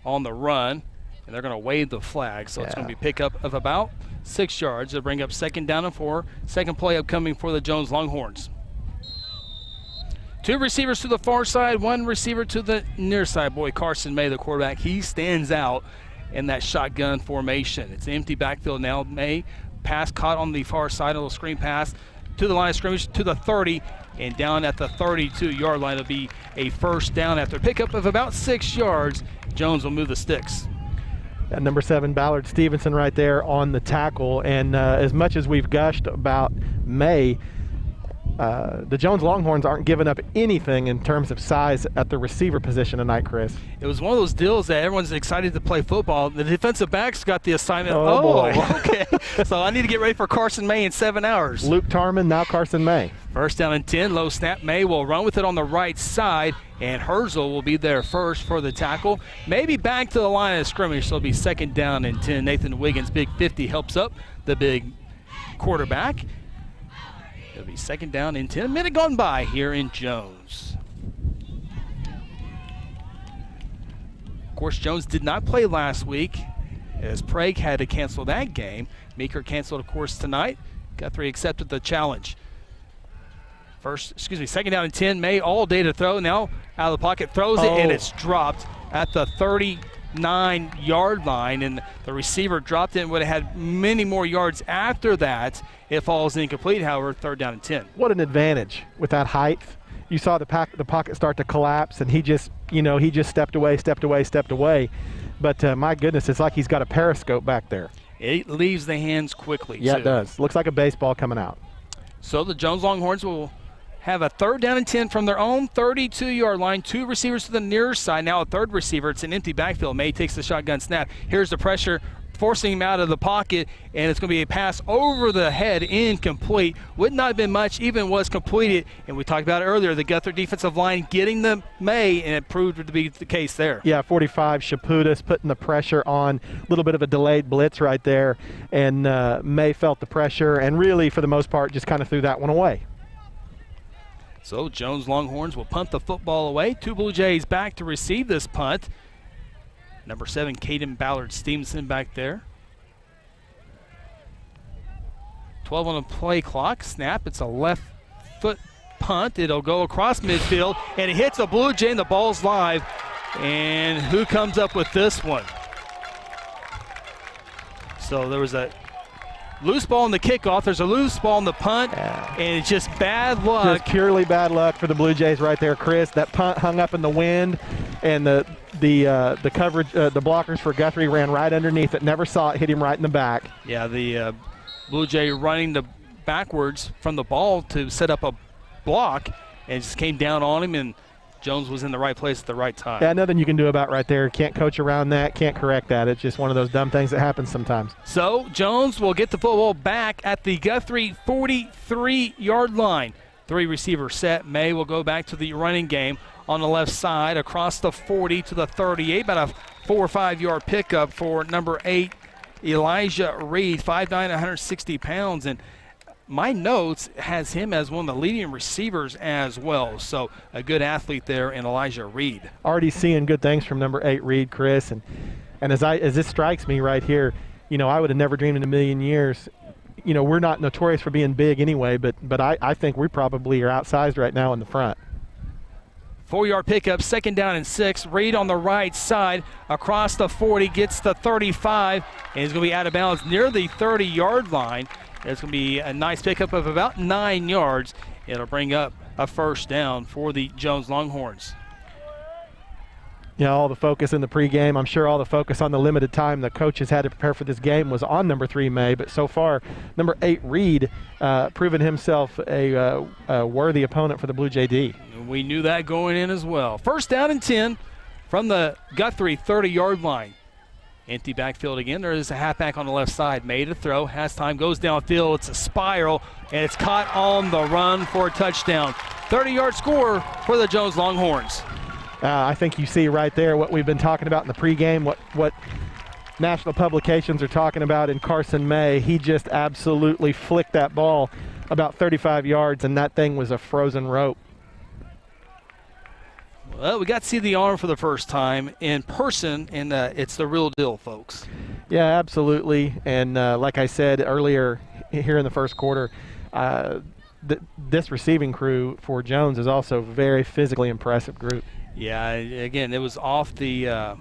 on the run, and they're going to wave the flag. So it's going to be pickup of about 6 yards. It'll bring up 2nd down and 4. Second play upcoming for the Jones Longhorns. 2 receivers to the far side, 1 receiver to the near side. Boy, Carson May, the quarterback, he stands out in that shotgun formation. It's an empty backfield now. May, pass caught on the far side, a little screen pass to the line of scrimmage to the 30, and down at the 32-yard line. It'll be a first down after a pickup of about 6 yards. Jones will move the sticks. And number 7, Ballard Stevenson right there on the tackle. And as much as we've gushed about May, the Jones Longhorns aren't giving up anything in terms of size at the receiver position tonight, Chris. It was one of those deals that everyone's excited to play football. The defensive backs got the assignment. Oh boy. Okay. So I need to get ready for Carson May in 7 hours. Luke Tarman, now Carson May. First down and 10, low snap. May will run with it on the right side, and Herzl will be there first for the tackle. Maybe back to the line of scrimmage, so it'll be 2nd down and 10. Nathan Wiggins, big 50, helps up the big quarterback. It'll be 2nd down and 10. A minute gone by here in Jones. Of course, Jones did not play last week as Prague had to cancel that game. Meeker canceled, of course, tonight. Guthrie accepted the challenge. 2nd down and 10. May all day to throw. Now out of the pocket, throws it, and it's dropped at the 39-yard line, and the receiver dropped it and would have had many more yards after that. It falls incomplete, however, 3rd down and 10. What an advantage with that height. You saw the pocket start to collapse, and he just stepped away. But my goodness, it's like he's got a periscope back there. It leaves the hands quickly, Yeah, too. It does. Looks like a baseball coming out. So the Jones Longhorns will have a 3rd down and 10 from their own 32-yard line. 2 receivers to the near side. Now a 3rd receiver. It's an empty backfield. May takes the shotgun snap. Here's the pressure, forcing him out of the pocket, and it's going to be a pass over the head, incomplete. Would not have been much, even was completed. And we talked about it earlier, the Guthrie defensive line getting the May, and it proved to be the case there. Yeah, 45, Shaputis putting the pressure on. A little bit of a delayed blitz right there, and May felt the pressure, and really, for the most part, just kind of threw that one away. So Jones Longhorns will punt the football away. 2 Blue Jays back to receive this punt. Number 7, Caden Ballard Stevenson back there. 12 on the play clock. Snap. It's a left foot punt. It'll go across midfield, and it hits a Blue Jay, and the ball's live. And who comes up with this one? So there was a loose ball in the kickoff. There's a loose ball in the punt, and it's just bad luck. Just purely bad luck for the Blue Jays right there, Chris. That punt hung up in the wind, and the coverage, the blockers for Guthrie ran right underneath it. Never saw it hit him right in the back. Yeah, the Blue Jay running backwards from the ball to set up a block, and it just came down on him, and Jones was in the right place at the right time. Yeah, nothing you can do about right there. Can't coach around that, can't correct that. It's just one of those dumb things that happens sometimes. So Jones will get the football back at the Guthrie 43-yard line. 3 receiver set. May will go back to the running game on the left side across the 40 to the 38. About a 4 or 5 yard pickup for number 8, Elijah Reed, 5'9", 160 pounds. And my notes has him as one of the leading receivers as well. So a good athlete there in Elijah Reed. Already seeing good things from number 8, Reed, Chris. And as this strikes me right here, I would have never dreamed in a million years. We're not notorious for being big anyway, but I think we probably are outsized right now in the front. 4-yard pickup, 2nd down and 6. Reed on the right side across the 40, gets the 35, and he's going to be out of bounds near the 30-yard line. It's going to be a nice pickup of about 9 yards. It'll bring up a first down for the Jones Longhorns. All the focus in the pregame, I'm sure all the focus on the limited time the coaches had to prepare for this game was on number 3, May, but so far, number 8, Reed, proven himself a worthy opponent for the Blue JD. We knew that going in as well. First down and 10 from the Guthrie 30-yard line. Empty backfield again. There is a halfback on the left side. Made a throw. Has time. Goes downfield. It's a spiral, and it's caught on the run for a touchdown. 30-yard score for the Jones Longhorns. I think you see right there what we've been talking about in the pregame, what national publications are talking about in Carson May. He just absolutely flicked that ball about 35 yards, and that thing was a frozen rope. Well, we got to see the arm for the first time in person, and it's the real deal, folks. Yeah, absolutely. And like I said earlier here in the first quarter, this receiving crew for Jones is also a very physically impressive group. Yeah, again, it was off the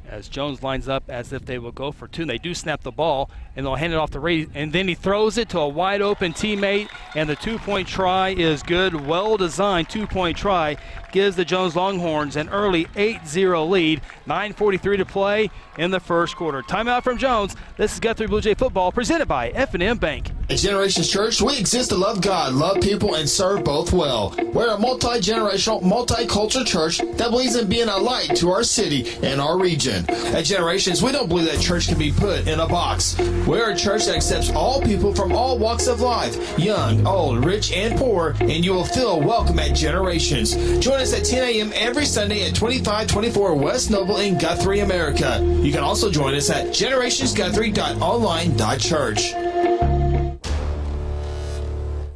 as Jones lines up as if they will go for two. And they do snap the ball, and they'll hand it off to Ray, and then he throws it to a wide-open teammate, and the two-point try is good. Well-designed two-point try gives the Jones Longhorns an early 8-0 lead. 9:43 to play in the first quarter. Timeout from Jones. This is Guthrie Blue Jay football presented by F&M Bank. At Generations Church, we exist to love God, love people, and serve both well. We're a multi-generational, multicultural church that believes in being a light to our city and our region. At Generations, we don't believe that church can be put in a box. We're a church that accepts all people from all walks of life, young, old, rich, and poor, and you will feel welcome at Generations. Join us at 10 a.m. every Sunday at 2524 West Noble in Guthrie, America. You can also join us at generationsguthrie.online.church.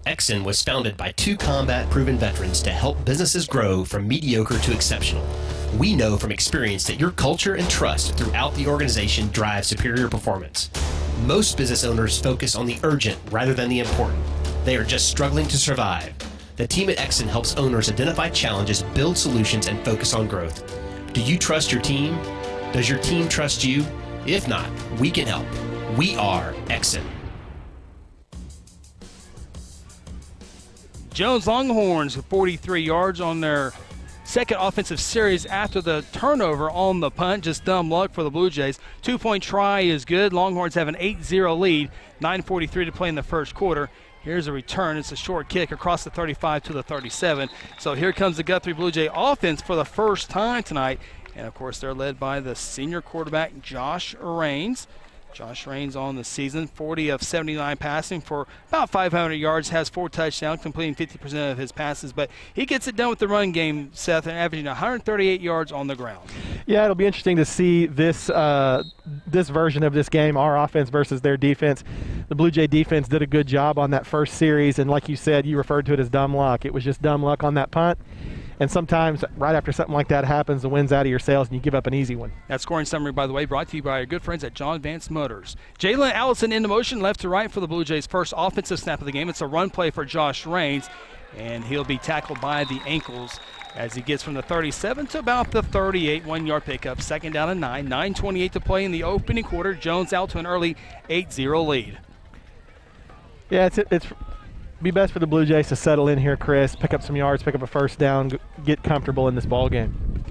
Exxon was founded by two combat-proven veterans to help businesses grow from mediocre to exceptional. We know from experience that your culture and trust throughout the organization drive superior performance. Most business owners focus on the urgent rather than the important. They are just struggling to survive. The team at Exxon helps owners identify challenges, build solutions, and focus on growth. Do you trust your team? Does your team trust you? If not, we can help. We are Exxon. Jones Longhorns with 43 yards on their second offensive series after the turnover on the punt. Just dumb luck for the Blue Jays. Two-point try is good. Longhorns have an 8-0 lead. 9:43 to play in the first quarter. Here's a return. It's a short kick across the 35 to the 37. So here comes the Guthrie Blue Jay offense for the first time tonight. And, of course, they're led by the senior quarterback, Josh Raines. Josh Raines on the season, 40 of 79 passing for about 500 yards, has 4 touchdowns, completing 50% of his passes. But he gets it done with the run game, Seth, and averaging 138 yards on the ground. Yeah, it'll be interesting to see this this version of this game, our offense versus their defense. The Blue Jay defense did a good job on that first series, and like you said, you referred to it as dumb luck. It was just dumb luck on that punt. And sometimes right after something like that happens, the wind's out of your sails and you give up an easy one. That scoring summary, by the way, brought to you by our good friends at John Vance Motors. Jalen Allison into motion, left to right for the Blue Jays' first offensive snap of the game. It's a run play for Josh Raines, and he'll be tackled by the ankles as he gets from the 37 to about the 38, 1-yard pickup. Second down and 9, 9:28 to play in the opening quarter. Jones out to an early 8-0 lead. Yeah, it's be best for the Blue Jays to settle in here, Chris, pick up some yards, pick up a first down, get comfortable in this ball game.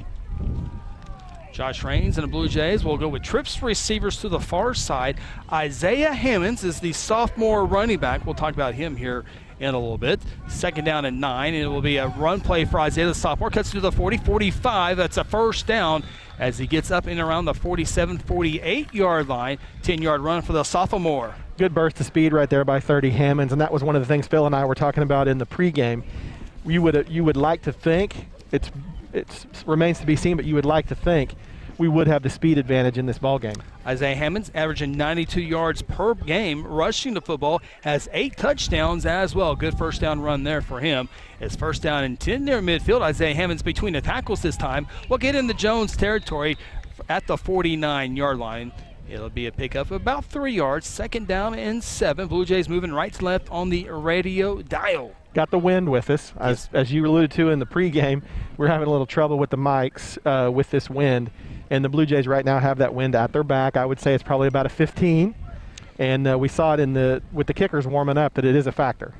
Josh Raines and the Blue Jays will go with trips receivers to the far side. Isaiah Hammonds is the sophomore running back. We'll talk about him here in a little bit. Second down and 9, and it will be a run play for Isaiah, the sophomore. Cuts to the 40, 45. That's a first down as he gets up and around the 47, 48-yard line. 10-yard run for the sophomore. Good burst of speed right there by 30 Hammonds, and that was one of the things Phil and I were talking about in the pregame. You would like to think, it remains to be seen, but you would like to think we would have the speed advantage in this ball game. Isaiah Hammonds averaging 92 yards per game, rushing the football, has 8 touchdowns as well. Good first down run there for him. It's first down and 10 near midfield. Isaiah Hammonds between the tackles this time. We'll get into Jones territory at the 49-yard line. It'll be a pickup of about 3 yards. Second down and 7. Blue Jays moving right to left on the radio dial. Got the wind with us. As you alluded to in the pregame, we're having a little trouble with the mics with this wind. And the Blue Jays right now have that wind at their back. I would say it's probably about a 15. And we saw it with the kickers warming up that it is a factor.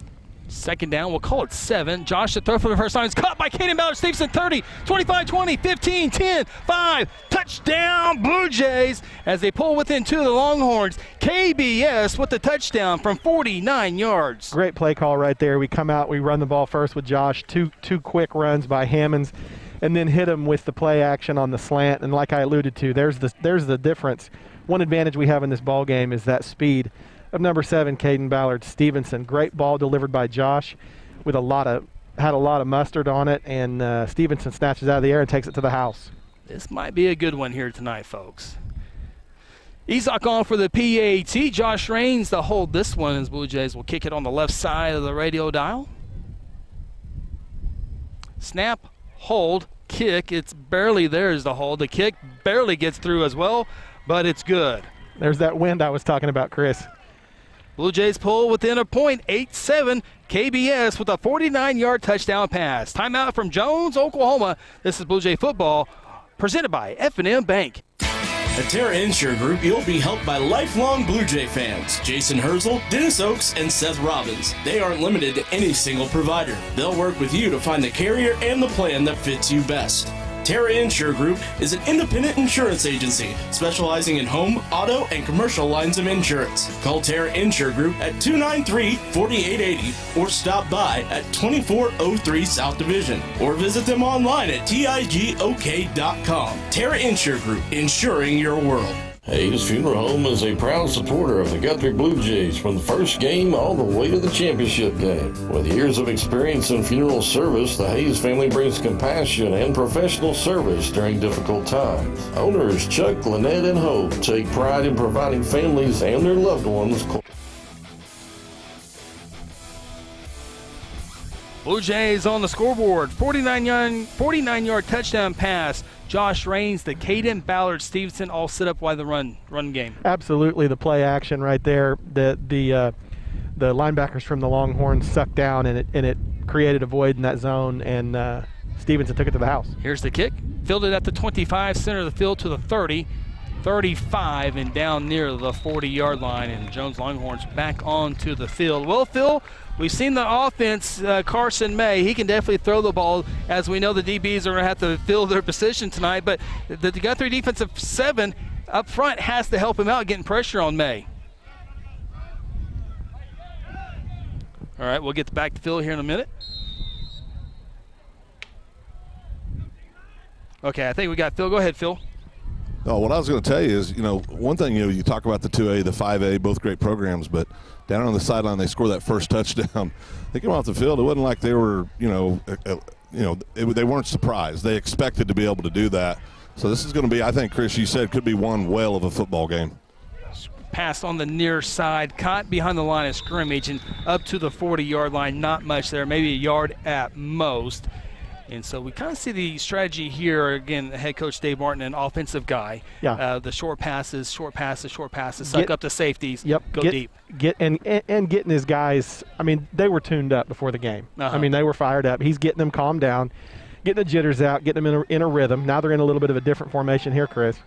Second down, we'll call it 7. Josh to throw for the first time. It's caught by Caden Ballard-Stevenson. 30, 25, 20, 15, 10, 5. Touchdown, Blue Jays, as they pull within 2 of the Longhorns. KBS with the touchdown from 49 yards. Great play call right there. We come out, we run the ball first with Josh. Two quick runs by Hammonds, and then hit him with the play action on the slant. And like I alluded to, there's the difference. One advantage we have in this ball game is that speed of number 7, Caden Ballard-Stevenson. Great ball delivered by Josh with had a lot of mustard on it, and Stevenson snatches out of the air and takes it to the house. This might be a good one here tonight, folks. Izak on for the PAT. Josh Raines to hold this one as Blue Jays will kick it on the left side of the radio dial. Snap, hold, kick. It's barely there is the hold. The kick barely gets through as well, but it's good. There's that wind I was talking about, Chris. Blue Jays pull within a point, 8-7. KBS with a 49-yard touchdown pass. Timeout from Jones, Oklahoma. This is Blue Jay football presented by F&M Bank. At Terra Insure Group, you'll be helped by lifelong Blue Jay fans, Jason Herzl, Dennis Oaks, and Seth Robbins. They aren't limited to any single provider. They'll work with you to find the carrier and the plan that fits you best. Terra Insure Group is an independent insurance agency specializing in home, auto, and commercial lines of insurance. Call Terra Insure Group at 293-4880 or stop by at 2403 South Division or visit them online at tigok.com. Terra Insure Group, insuring your world. Hayes Funeral Home is a proud supporter of the Guthrie Blue Jays from the first game all the way to the championship game. With years of experience in funeral service, the Hayes family brings compassion and professional service during difficult times. Owners Chuck, Lynette, and Hope take pride in providing families and their loved ones. Blue Jays on the scoreboard, 49-yard touchdown pass. Josh Raines, the Caden, Ballard, Stevenson all sit up while the run game. Absolutely, the play action right there. The linebackers from the Longhorns sucked down, and it created a void in that zone, and Stevenson took it to the house. Here's the kick. Fielded at the 25, center of the field to the 30, 35, and down near the 40-yard line, and Jones Longhorns back onto the field. Well, Phil, we've seen the offense, Carson May. He can definitely throw the ball. As we know, the DBs are going to have to fill their position tonight, but the Guthrie defensive 7 up front has to help him out getting pressure on May. All right, we'll get back to Phil here in a minute. Okay, I think we got Phil. Go ahead, Phil. Oh, what I was going to tell you is, one thing, you talk about the 2A, the 5A, both great programs, but down on the sideline, they scored that first touchdown. They came off the field. It wasn't like they were, they weren't surprised. They expected to be able to do that. So this is going to be, I think, Chris, you said, could be one whale of a football game. Pass on the near side, caught behind the line of scrimmage and up to the 40-yard line. Not much there, maybe a yard at most. And so we kind of see the strategy here. Again, head coach Dave Martin, an offensive guy. Yeah. The short passes, suck up the safeties, go deep. And getting his guys, they were tuned up before the game. They were fired up. He's getting them calmed down, getting the jitters out, getting them in a rhythm. Now they're in a little bit of a different formation here, Chris.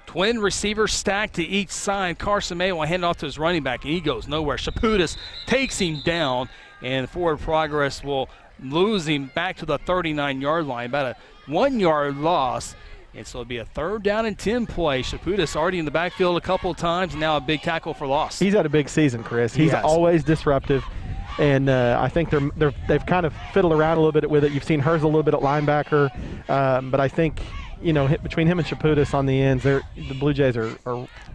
Twin receivers stacked to each side. Carson May will hand it off to his running back, and he goes nowhere. Shaputis takes him down, and forward progress will lose him back to the 39-yard line, about a 1-yard loss. And so it'll be a 3rd down and 10 play. Shaputis already in the backfield a couple of times, and now a big tackle for loss. He's had a big season, Chris. He's always disruptive, and I think they've kind of fiddled around a little bit with it. You've seen Herzl a little bit at linebacker, but I think between him and Shaputis on the ends, the Blue Jays are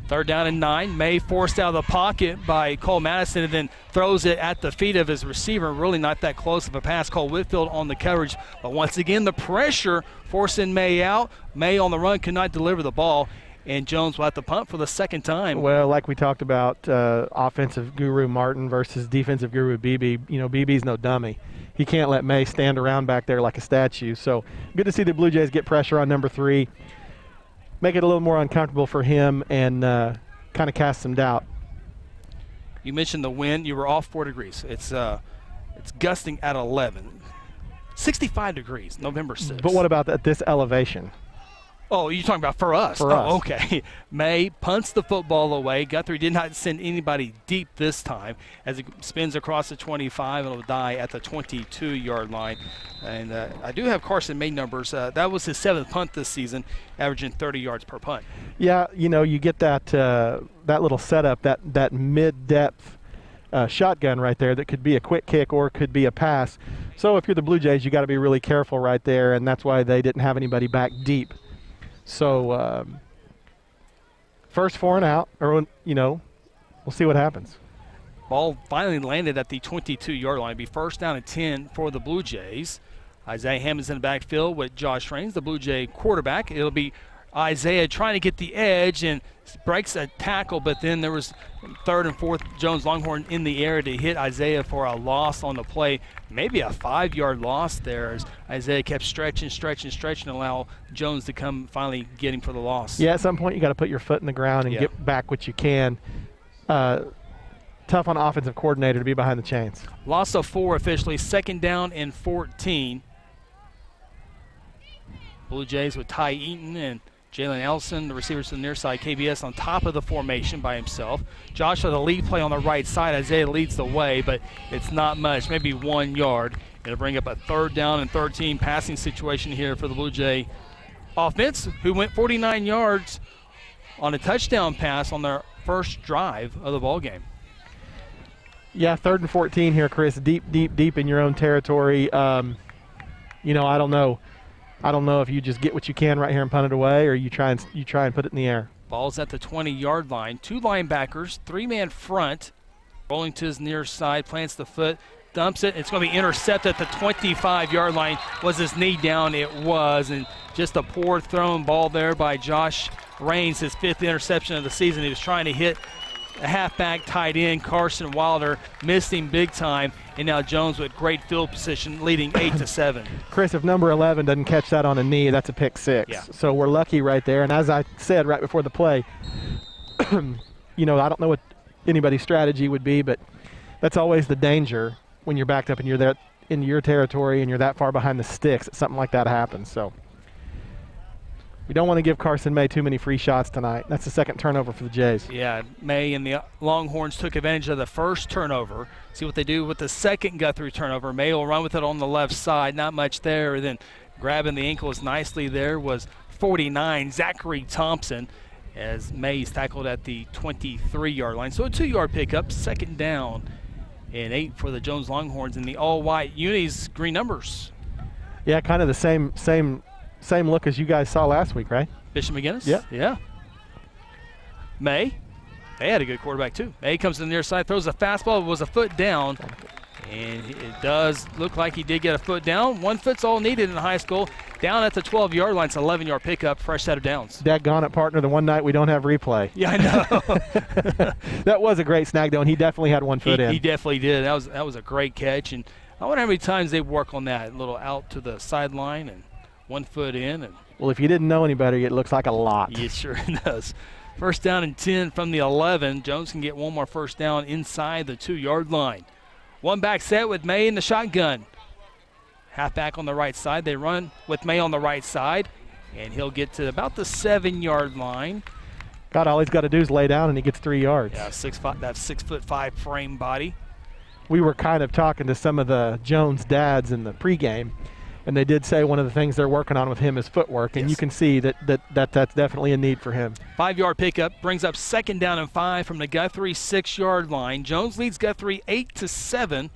3rd down and 9. May forced out of the pocket by Cole Madison and then throws it at the feet of his receiver. Really not that close of a pass. Cole Whitfield on the coverage. But once again, the pressure forcing May out. May on the run could not deliver the ball. And Jones will have to punt for the 2nd time. Well, like we talked about, offensive guru Martin versus defensive guru BB. BB's no dummy. He can't let May stand around back there like a statue. So good to see the Blue Jays get pressure on number 3. Make it a little more uncomfortable for him and kind of cast some doubt. You mentioned the wind. You were off 4 degrees. It's gusting at 11. 65 degrees, November 6th. But what about at this elevation? Oh, you're talking about for us. For us. Okay. May punts the football away. Guthrie did not send anybody deep this time. As it spins across the 25, it'll die at the 22-yard line. And I do have Carson May numbers. That was his 7th punt this season, averaging 30 yards per punt. Yeah, you get that little setup, that mid-depth shotgun right there that could be a quick kick or could be a pass. So if you're the Blue Jays, you got to be really careful right there, and that's why they didn't have anybody back deep. So first 4 and out, or we'll see what happens. Ball finally landed at the 22-yard line. It'll be 1st down and 10 for the Blue Jays. Isaiah Hammond's in the backfield with Josh Raines, the Blue Jay quarterback. It'll be Isaiah trying to get the edge, and breaks a tackle, but then there was third and fourth Jones Longhorn in the air to hit Isaiah for a loss on the play, maybe a 5-yard loss there as Isaiah kept stretching, and allow Jones to come finally get him for the loss. Yeah, at some point you got to put your foot in the ground and get back what you can. Tough on offensive coordinator to be behind the chains. Loss of 4 officially, 2nd down and 14. Blue Jays with Ty Eaton and Jalen Ellison, the receivers to the near side. KBS on top of the formation by himself. Joshua, the lead play on the right side. Isaiah leads the way, but it's not much, maybe 1 yard. It'll bring up a 3rd down and 13 passing situation here for the Blue Jay offense, who went 49 yards on a touchdown pass on their first drive of the ball game. Yeah, 3rd and 14 here, Chris. Deep in your own territory. You know, I don't know if you just get what you can right here and punt it away, or you try and put it in the air. Ball's at the 20-yard line. 2 linebackers, 3-man front. Rolling to his near side, plants the foot, dumps it. It's going to be intercepted at the 25-yard line. Was his knee down? It was, and just a poor thrown ball there by Josh Raines, his 5th interception of the season. He was trying to hit a halfback tight end, Carson Wilder, missed him big time, and now Jones with great field position, leading 8-7. Chris, if number 11 doesn't catch that on a knee, that's a pick 6. Yeah. So we're lucky right there. And as I said right before the play, you know, I don't know what anybody's strategy would be, but that's always the danger when you're backed up and you're there in your territory and you're that far behind the sticks that something like that happens. So we don't want to give Carson May too many free shots tonight. That's the 2nd turnover for the Jays. Yeah, May and the Longhorns took advantage of the first turnover. See what they do with the 2nd Guthrie turnover. May will run with it on the left side. Not much there. Then grabbing the ankles nicely there was 49, Zachary Thompson, as May's tackled at the 23-yard line. So a 2-yard pickup, 2nd down and 8 for the Jones Longhorns in the all-white unis, green numbers. Yeah, kind of the same look as you guys saw last week, right? Bishop McGinnis? Yeah. Yeah. May, they had a good quarterback too. May comes to the near side, throws a fastball, was a foot down, and it does look like he did get a foot down. 1 foot's all needed in high school. Down at the 12-yard line, it's an 11-yard pickup, fresh set of downs. Daggone it, partner, the one night we don't have replay. Yeah, I know. That was a great snag, though, and he definitely had 1 foot in. He definitely did. That was a great catch, and I wonder how many times they work on that, a little out to the sideline and 1 foot in. And well, if you didn't know any better, it looks like a lot. It sure does. 1st down and 10 from the 11. Jones can get 1 more 1st down inside the 2-yard line. 1 back set with May in the shotgun. Halfback on the right side. They run with May on the right side, and he'll get to about the 7-yard line. God, all he's got to do is lay down, and he gets 3 yards. Yeah, 6'5" frame body. We were kind of talking to some of the Jones dads in the pregame, and they did say one of the things they're working on with him is footwork, and you can see that's definitely a need for him. 5-yard pickup brings up 2nd down and 5 from the Guthrie 6-yard line. Jones leads Guthrie 8-7.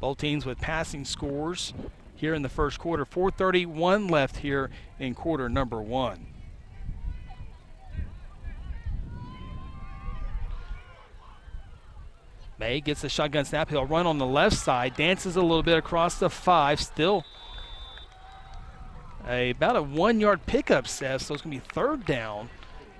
Both teams with passing scores here in the first quarter. 4:31 left here in quarter number 1. May gets the shotgun snap. He'll run on the left side, dances a little bit across the 5, still about a 1-yard pickup, Seth, so it's going to be 3rd down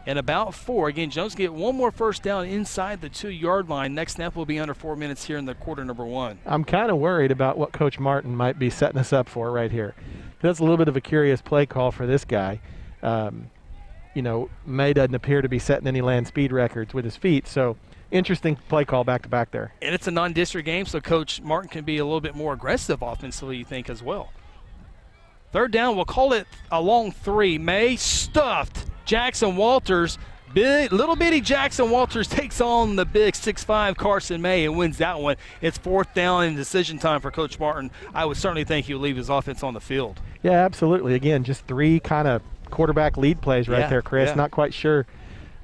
and about 4. Again, Jones can get 1 more 1st down inside the 2-yard line. Next snap will be under 4 minutes here in the quarter number 1. I'm kind of worried about what Coach Martin might be setting us up for right here. That's a little bit of a curious play call for this guy. You know, May doesn't appear to be setting any land speed records with his feet, so interesting play call back-to-back there. And it's a non-district game, so Coach Martin can be a little bit more aggressive offensively, you think, as well. 3rd down, we'll call it a long 3. May stuffed Jackson Walters. Little bitty Jackson Walters takes on the big 6'5" Carson May and wins that one. It's 4th down and decision time for Coach Martin. I would certainly think he'll leave his offense on the field. Yeah, absolutely. Again, just 3 kind of quarterback lead plays right there, Chris. Yeah. Not quite sure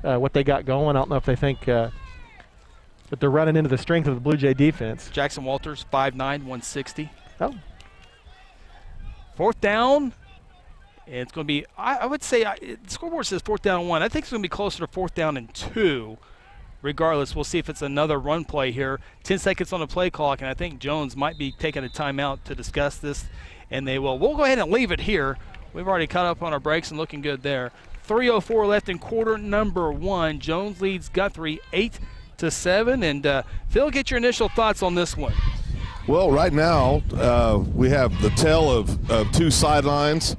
what they got going. I don't know if they think that they're running into the strength of the Blue Jay defense. Jackson Walters, 5'9", 160. Oh. 4th down, and it's going to be, I would say, the scoreboard says 4th down and 1. I think it's going to be closer to 4th down and 2. Regardless, we'll see if it's another run play here. 10 seconds on the play clock, and I think Jones might be taking a timeout to discuss this, and they will. We'll go ahead and leave it here. We've already caught up on our breaks and looking good there. 3:04 left in quarter number 1. Jones leads Guthrie 8-7. And Phil, get your initial thoughts on this one. Well, right now we have the tale of two sidelines.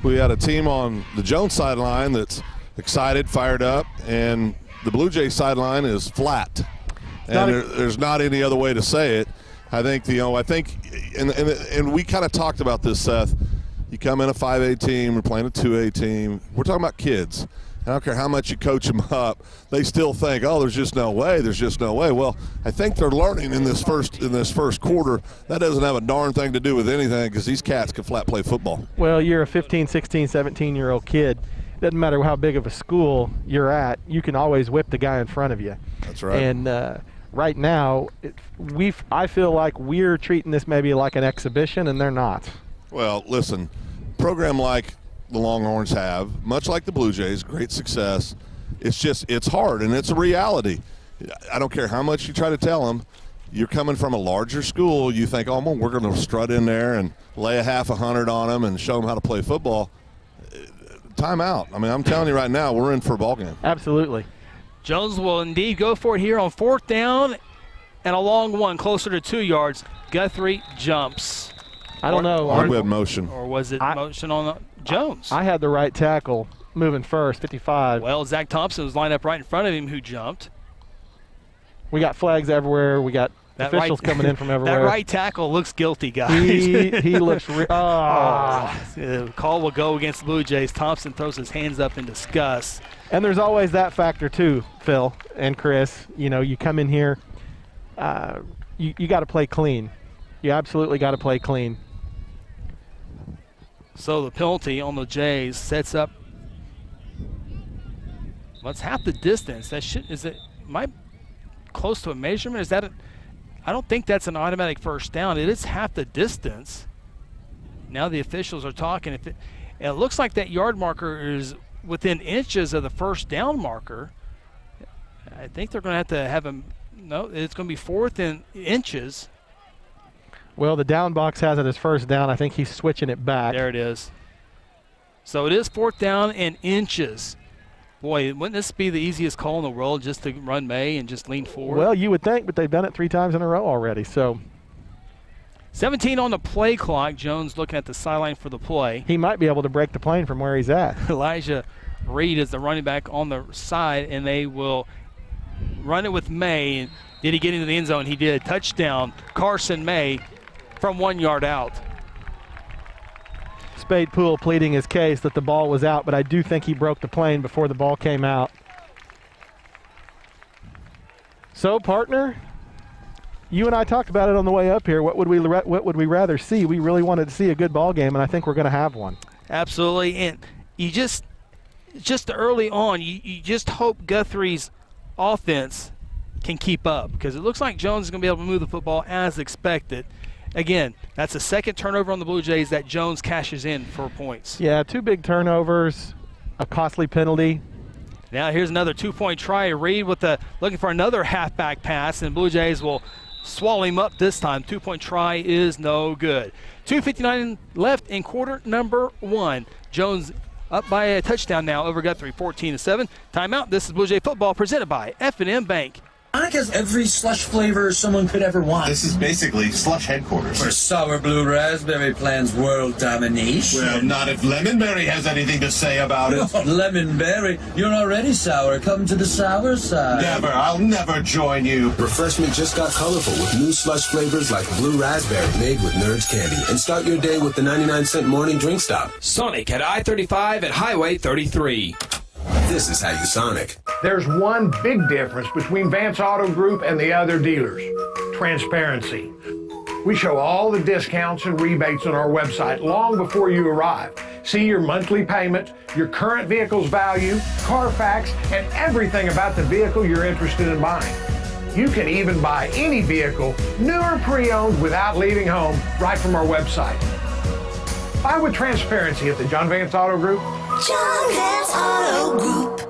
We had a team on the Jones sideline that's excited, fired up, and the Blue Jays sideline is flat. And there's not any other way to say it. I think, and we kind of talked about this, Seth. You come in a 5A team, we're playing a 2A team. We're talking about kids. I don't care how much you coach them up, they still think, oh, there's just no way, there's just no way. Well, I think they're learning in this first quarter. That doesn't have a darn thing to do with anything because these cats can flat play football. Well, you're a 15, 16, 17-year-old kid. It doesn't matter how big of a school you're at, you can always whip the guy in front of you. That's right. And right now, I feel like we're treating this maybe like an exhibition, and they're not. Well, listen, program like the Longhorns have, much like the Blue Jays, great success. It's hard, and it's a reality. I don't care how much you try to tell them. You're coming from a larger school, you think, oh, we're going to strut in there and lay a half 100 on them and show them how to play football. Time out. I mean, I'm telling you right now, we're in for a ball game. Absolutely. Jones will indeed go for it here on 4th down and a long one closer to 2 yards. Guthrie jumps. I don't know. We had motion. Or was it motion on Jones? I had the right tackle moving first, 55. Well, Zach Thompson was lined up right in front of him who jumped. We got flags everywhere. We got officials coming in from everywhere. That right tackle looks guilty, guys. He looks call will go against the Blue Jays. Thompson throws his hands up in disgust. And there's always that factor too, Phil and Chris. You know, you come in here, you got to play clean. You absolutely got to play clean. So the penalty on the Jays sets up. Well, it's half the distance. Might close to a measurement? Is that I don't think that's an automatic first down. It is half the distance. Now the officials are talking. It looks like that yard marker is within inches of the first down marker. I think they're going to have him. No, it's going to be 4th in inches. Well, the down box has it as first down. I think he's switching it back. There it is. So it is 4th down and inches. Boy, wouldn't this be the easiest call in the world, just to run May and just lean forward? Well, you would think, but they've done it 3 times in a row already. So 17 on the play clock. Jones looking at the sideline for the play. He might be able to break the plane from where he's at. Elijah Reed is the running back on the side, and they will run it with May. Did he get into the end zone? He did. Touchdown, Carson May from 1 yard out. Spade Poole pleading his case that the ball was out, but I do think he broke the plane before the ball came out. So, partner, you and I talked about it on the way up here. What would we rather see? We really wanted to see a good ball game, and I think we're going to have one. Absolutely, and you just early on, you just hope Guthrie's offense can keep up, because it looks like Jones is going to be able to move the football as expected. Again, that's the second turnover on the Blue Jays that Jones cashes in for points. Yeah, 2 big turnovers, a costly penalty. Now here's another 2-point try. Reed looking for another halfback pass, and Blue Jays will swallow him up this time. 2-point try is no good. 2:59 left in quarter number 1. Jones up by a touchdown now over Guthrie, 14-7. Timeout. This is Blue Jay football presented by F&M Bank. Sonic has every slush flavor someone could ever want. This is basically slush headquarters. Where sour blue raspberry plans world domination. Well, not if Lemonberry has anything to say about it. Lemonberry? You're already sour. Come to the sour side. Never. I'll never join you. Refreshment just got colorful with new slush flavors like blue raspberry made with Nerds candy. And start your day with the 99-cent morning drink stop. Sonic at I-35 and Highway 33. This is how you Sonic. There's one big difference between Vance Auto Group and the other dealers: transparency. We show all the discounts and rebates on our website long before you arrive. See your monthly payment, your current vehicle's value, Carfax, and everything about the vehicle you're interested in buying. You can even buy any vehicle, new or pre-owned, without leaving home, right from our website. Buy with transparency at the John Vance Auto Group. John Vance Auto Group.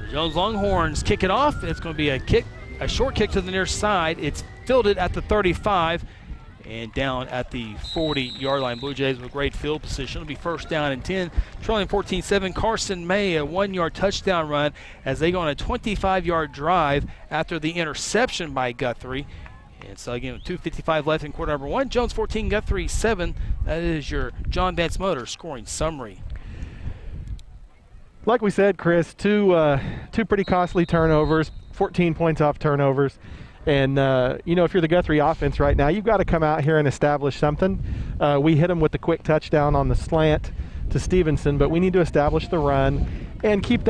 The Jones Longhorns kick it off. It's going to be a short kick to the near side. It's fielded at the 35, and down at the 40-yard line. Blue Jays with great field position. It'll be first down and 10, trailing 14-7. Carson May, a 1-yard touchdown run as they go on a 25-yard drive after the interception by Guthrie. And so again, with 2:55 left in quarter number 1. Jones 14, Guthrie 7. That is your John Vance Motors scoring summary. Like we said, Chris, two pretty costly turnovers, 14 points off turnovers. And, if you're the Guthrie offense right now, you've got to come out here and establish something. We hit them with the quick touchdown on the slant to Stevenson, but we need to establish the run and keep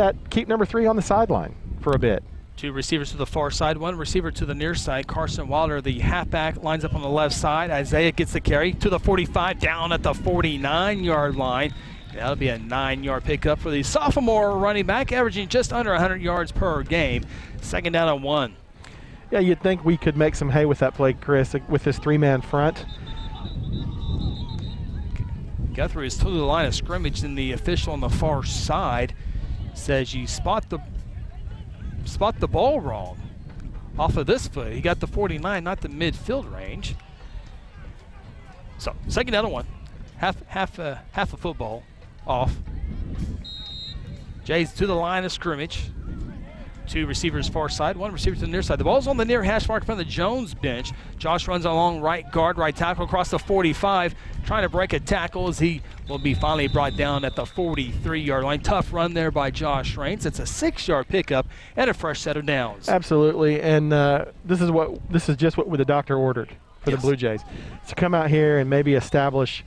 number 3 on the sideline for a bit. 2 receivers to the far side, 1 receiver to the near side. Carson Wilder, the halfback, lines up on the left side. Isaiah gets the carry to the 45, down at the 49-yard line. That'll be a 9-yard pickup for the sophomore running back, averaging just under 100 yards per game. Second down and 1. Yeah, you'd think we could make some hay with that play, Chris, with this 3-man front. Guthrie is to the line of scrimmage, and the official on the far side says you spot the ball wrong off of this foot. He got the 49, not the midfield range. So second down and 1, half a football off. Jays to the line of scrimmage. 2 receivers far side, 1 receiver to the near side. The ball's on the near hash mark from the Jones bench. Josh runs along right guard, right tackle across the 45, trying to break a tackle as he will be finally brought down at the 43-yard line. Tough run there by Josh Raines. It's a 6-yard pickup and a fresh set of downs. Absolutely, and this is just what the doctor ordered for the Blue Jays. To come out here and maybe establish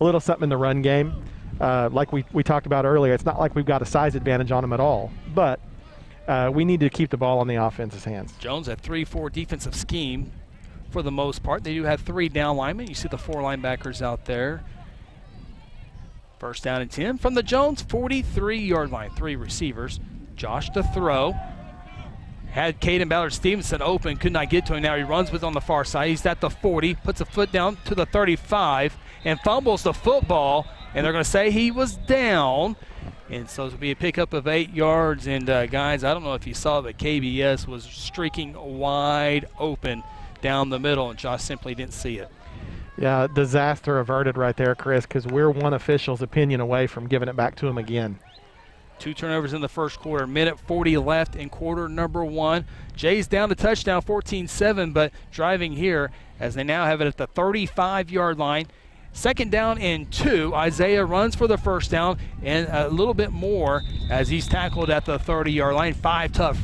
a little something in the run game. Like we talked about earlier, it's not like we've got a size advantage on them at all, but we need to keep the ball in the offense's hands. Jones at 3-4 defensive scheme for the most part. They do have 3 down linemen. You see the 4 linebackers out there. First down and 10 from the Jones 43-yard line. 3 receivers. Josh to throw. Had Caden Ballard-Stevenson open, could not get to him. Now he runs with on the far side. He's at the 40, puts a foot down to the 35, and fumbles the football. And they're going to say he was down. And so it'll be a pickup of 8 yards. And, guys, I don't know if you saw, but KBS was streaking wide open down the middle, and Josh simply didn't see it. Yeah, disaster averted right there, Chris, because we're one official's opinion away from giving it back to him again. 2 turnovers in the first quarter. Minute 40 left in quarter number 1. Jays down to touchdown, 14-7, but driving here as they now have it at the 35-yard line. Second down and 2. Isaiah runs for the first down and a little bit more as he's tackled at the 30-yard line. 5 tough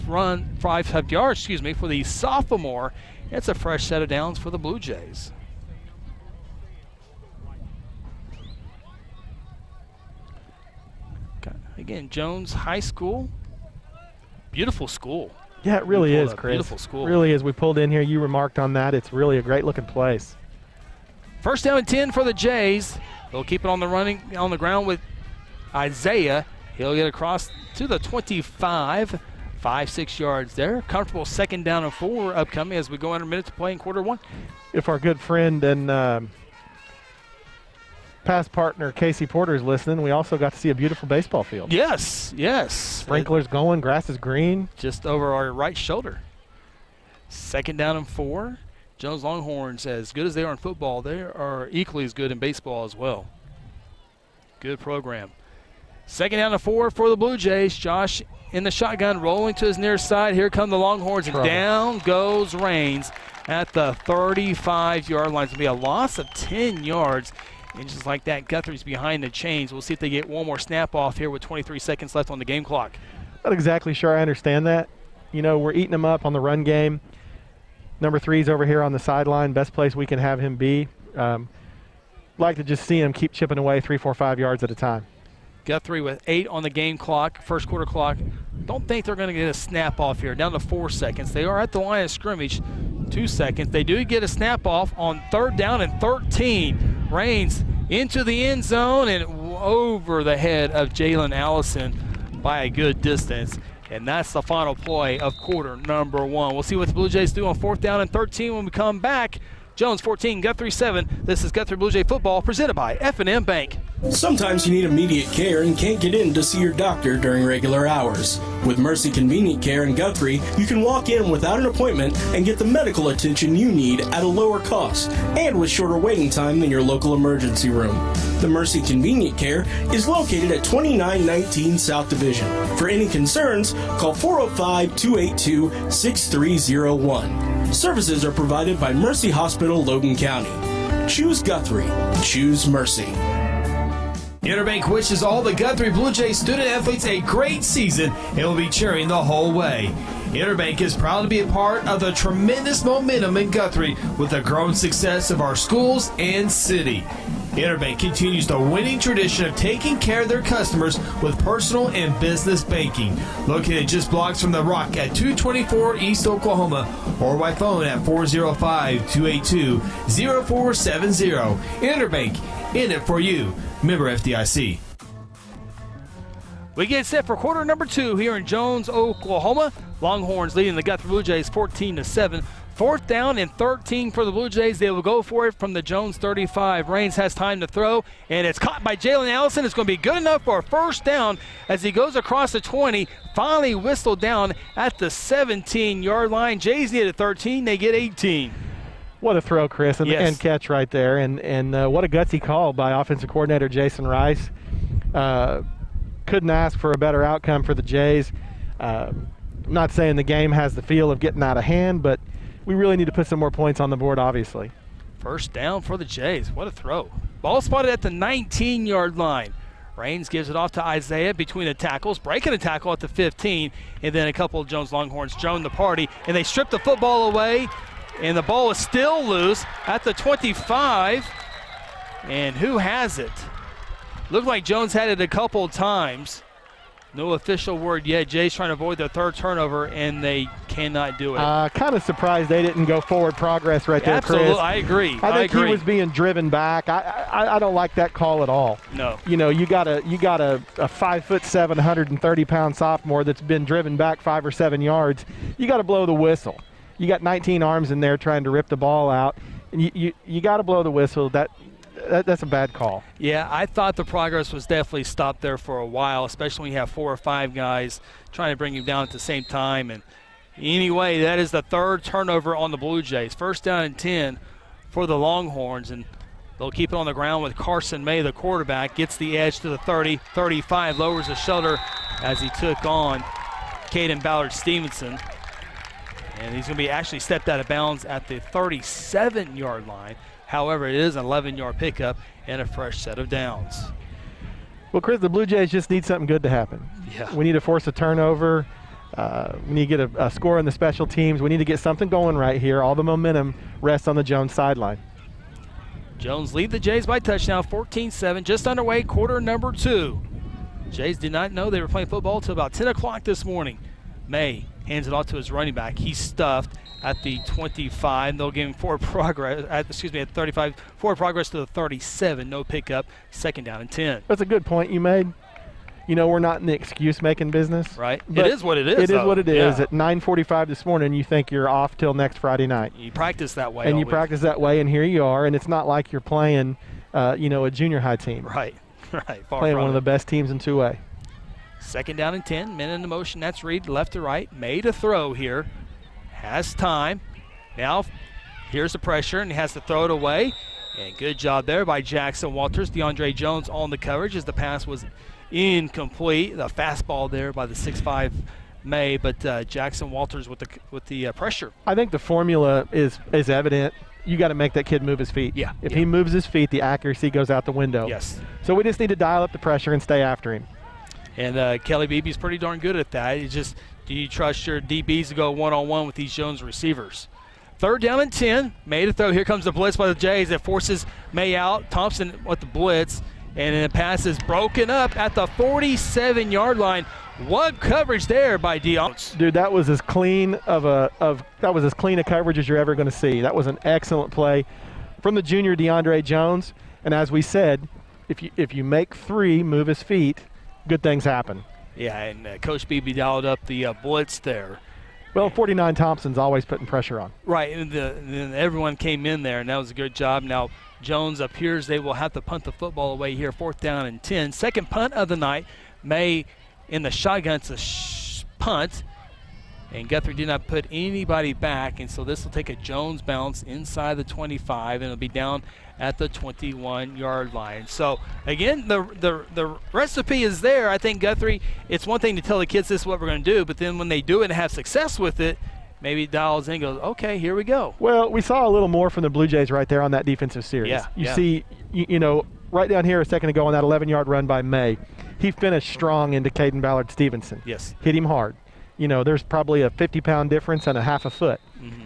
yards, for the sophomore. It's a fresh set of downs for the Blue Jays. Okay. Again, Jones High School. Beautiful school. Yeah, it really is, Chris. Beautiful school. It really is. We pulled in here. You remarked on that. It's really a great-looking place. First down and 10 for the Jays. They'll keep it on the ground with Isaiah. He'll get across to the 25, 5-6 yards there. Comfortable second down and 4 upcoming as we go under a minute to play in quarter 1. If our good friend and past partner Casey Porter is listening, we also got to see a beautiful baseball field. Yes. Sprinklers going, grass is green. Just over our right shoulder. Second down and 4. Jones Longhorns, as good as they are in football, they are equally as good in baseball as well. Good program. Second down and 4 for the Blue Jays. Josh in the shotgun, rolling to his near side. Here come the Longhorns, and down goes Raines at the 35-yard line. It's going to be a loss of 10 yards. And just like that, Guthrie's behind the chains. We'll see if they get one more snap off here with 23 seconds left on the game clock. Not exactly sure I understand that. We're eating them up on the run game. Number 3's over here on the sideline. Best place we can have him be. Like to just see him keep chipping away 3, 4, 5 yards at a time. Guthrie with 8 on the game clock, first quarter clock. Don't think they're going to get a snap off here. Down to 4 seconds. They are at the line of scrimmage. 2 seconds. They do get a snap off on third down and 13. Raines into the end zone and over the head of Jalen Allison by a good distance. And that's the final play of quarter number 1. We'll see what the Blue Jays do on 4th down and 13 when we come back. Jones 14, Guthrie 7. This is Guthrie Blue Jay football presented by F&M Bank. Sometimes you need immediate care and can't get in to see your doctor during regular hours. With Mercy Convenient Care in Guthrie, you can walk in without an appointment and get the medical attention you need at a lower cost and with shorter waiting time than your local emergency room. The Mercy Convenient Care is located at 2919 South Division. For any concerns, call 405-282-6301. Services are provided by Mercy Hospital, Logan County. Choose Guthrie. Choose Mercy. Interbank wishes all the Guthrie Blue Jays student athletes a great season and will be cheering the whole way. Interbank is proud to be a part of the tremendous momentum in Guthrie with the growing success of our schools and city. Interbank continues the winning tradition of taking care of their customers with personal and business banking. Located just blocks from the Rock at 224 East Oklahoma or by phone at 405-282-0470. Interbank, in it for you. Member FDIC. We get set for quarter number 2 here in Jones, Oklahoma. Longhorns leading the Guthrie Blue Jays 14-7. 4th down and 13 for the Blue Jays. They will go for it from the Jones 35. Raines has time to throw, and it's caught by Jalen Allison. It's going to be good enough for a first down as he goes across the 20, finally whistled down at the 17-yard line. Jays needed 13. They get 18. What a throw, Chris, and catch right there. And what a gutsy call by offensive coordinator Jason Rice. Couldn't ask for a better outcome for the Jays. I'm not saying the game has the feel of getting out of hand, but we really need to put some more points on the board, obviously. First down for the Jays. What a throw. Ball spotted at the 19-yard line. Raines gives it off to Isaiah between the tackles, breaking a tackle at the 15, and then a couple of Jones Longhorns join the party, and they strip the football away. And the ball is still loose at the 25. And who has it? Looked like Jones had it a couple times. No official word yet. Jay's trying to avoid their third turnover, and they cannot do it. Kind of surprised they didn't go forward progress right there, Absolutely, Chris. I agree. I think he was being driven back. I don't like that call at all. No. You know, you got a 5'7", 130-pound sophomore that's been driven back 5 or 7 yards. You got to blow the whistle. You got 19 arms in there trying to rip the ball out, and you got to blow the whistle. That's a bad call. Yeah, I thought the progress was definitely stopped there for a while, especially when you have 4 or 5 guys trying to bring you down at the same time. And anyway, that is the third turnover on the Blue Jays. First down and 10 for the Longhorns, and they'll keep it on the ground with Carson May, the quarterback, gets the edge to the 30, 35, lowers the shoulder as he took on Caden Ballard-Stevenson. And he's going to be actually stepped out of bounds at the 37-yard line. However, it is an 11-yard pickup and a fresh set of downs. Well, Chris, the Blue Jays just need something good to happen. Yeah. We need to force a turnover. We need to get a score in the special teams. We need to get something going right here. All the momentum rests on the Jones sideline. Jones lead the Jays by touchdown, 14-7, just underway, quarter number 2. Jays did not know they were playing football until about 10 o'clock this morning. May hands it off to his running back. He's stuffed at the 25. They'll give him forward progress at the 35. Forward progress to the 37. No pickup. Second down and 10. That's a good point you made. You know, we're not in the excuse-making business. Right. It is what it is. It is what it is. Yeah. At 9:45 this morning, you think you're off till next Friday night. You practice that way. And you practice that way, and here you are. And it's not like you're playing, a junior high team. Right. Right. Far playing from one of the best teams in 2A. Second down and 10. Men in the motion. That's Reed, left to right. Made a throw here. Has time. Now, here's the pressure, and he has to throw it away. And good job there by Jackson Walters. DeAndre Jones on the coverage as the pass was incomplete. The fastball there by the 6'5" May, but Jackson Walters with the pressure. I think the formula is evident. You got to make that kid move his feet. Yeah. If he moves his feet, the accuracy goes out the window. Yes. So we just need to dial up the pressure and stay after him. And Kelly Beebe's pretty darn good at that. It's just, do you trust your DBs to go one-on-one with these Jones receivers? Third down and 10. Made a throw. Here comes the blitz by the Jays. It forces May out. Thompson with the blitz. And then the pass is broken up at the 47-yard line. What coverage there by Dion. Dude, that was as clean a coverage as you're ever going to see. That was an excellent play from the junior DeAndre Jones. And as we said, if you make 3 move his feet, good things happen. Yeah, and Coach Beebe dialed up the blitz there. Well, 49 Thompson's always putting pressure on. Right, and everyone came in there, and that was a good job. Now, Jones appears they will have to punt the football away here, 4th down and 10. Second punt of the night. May in the shotgun, it's a punt, and Guthrie did not put anybody back, and so this will take a Jones bounce inside the 25, and it'll be down at the 21-yard line. So, again, the recipe is there. I think Guthrie, it's one thing to tell the kids this is what we're going to do, but then when they do it and have success with it, maybe dials in and goes, okay, here we go. Well, we saw a little more from the Blue Jays right there on that defensive series. Yeah, you see, you know, right down here a second ago on that 11-yard run by May, he finished strong into Caden Ballard Stevenson. Yes. Hit him hard. You know, there's probably a 50-pound difference and a half a foot. Mm-hmm.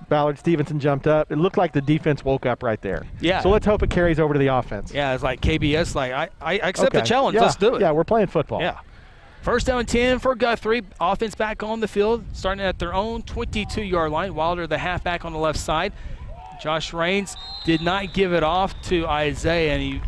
Ballard Stevenson jumped up. It looked like the defense woke up right there. Yeah. So let's hope it carries over to the offense. Yeah, it's like KBS, like, I accept the challenge. Yeah. Let's do it. Yeah, we're playing football. Yeah. 1st down and 10 for Guthrie. Offense back on the field, starting at their own 22-yard line. Wilder, the halfback on the left side. Josh Raines did not give it off to Isaiah,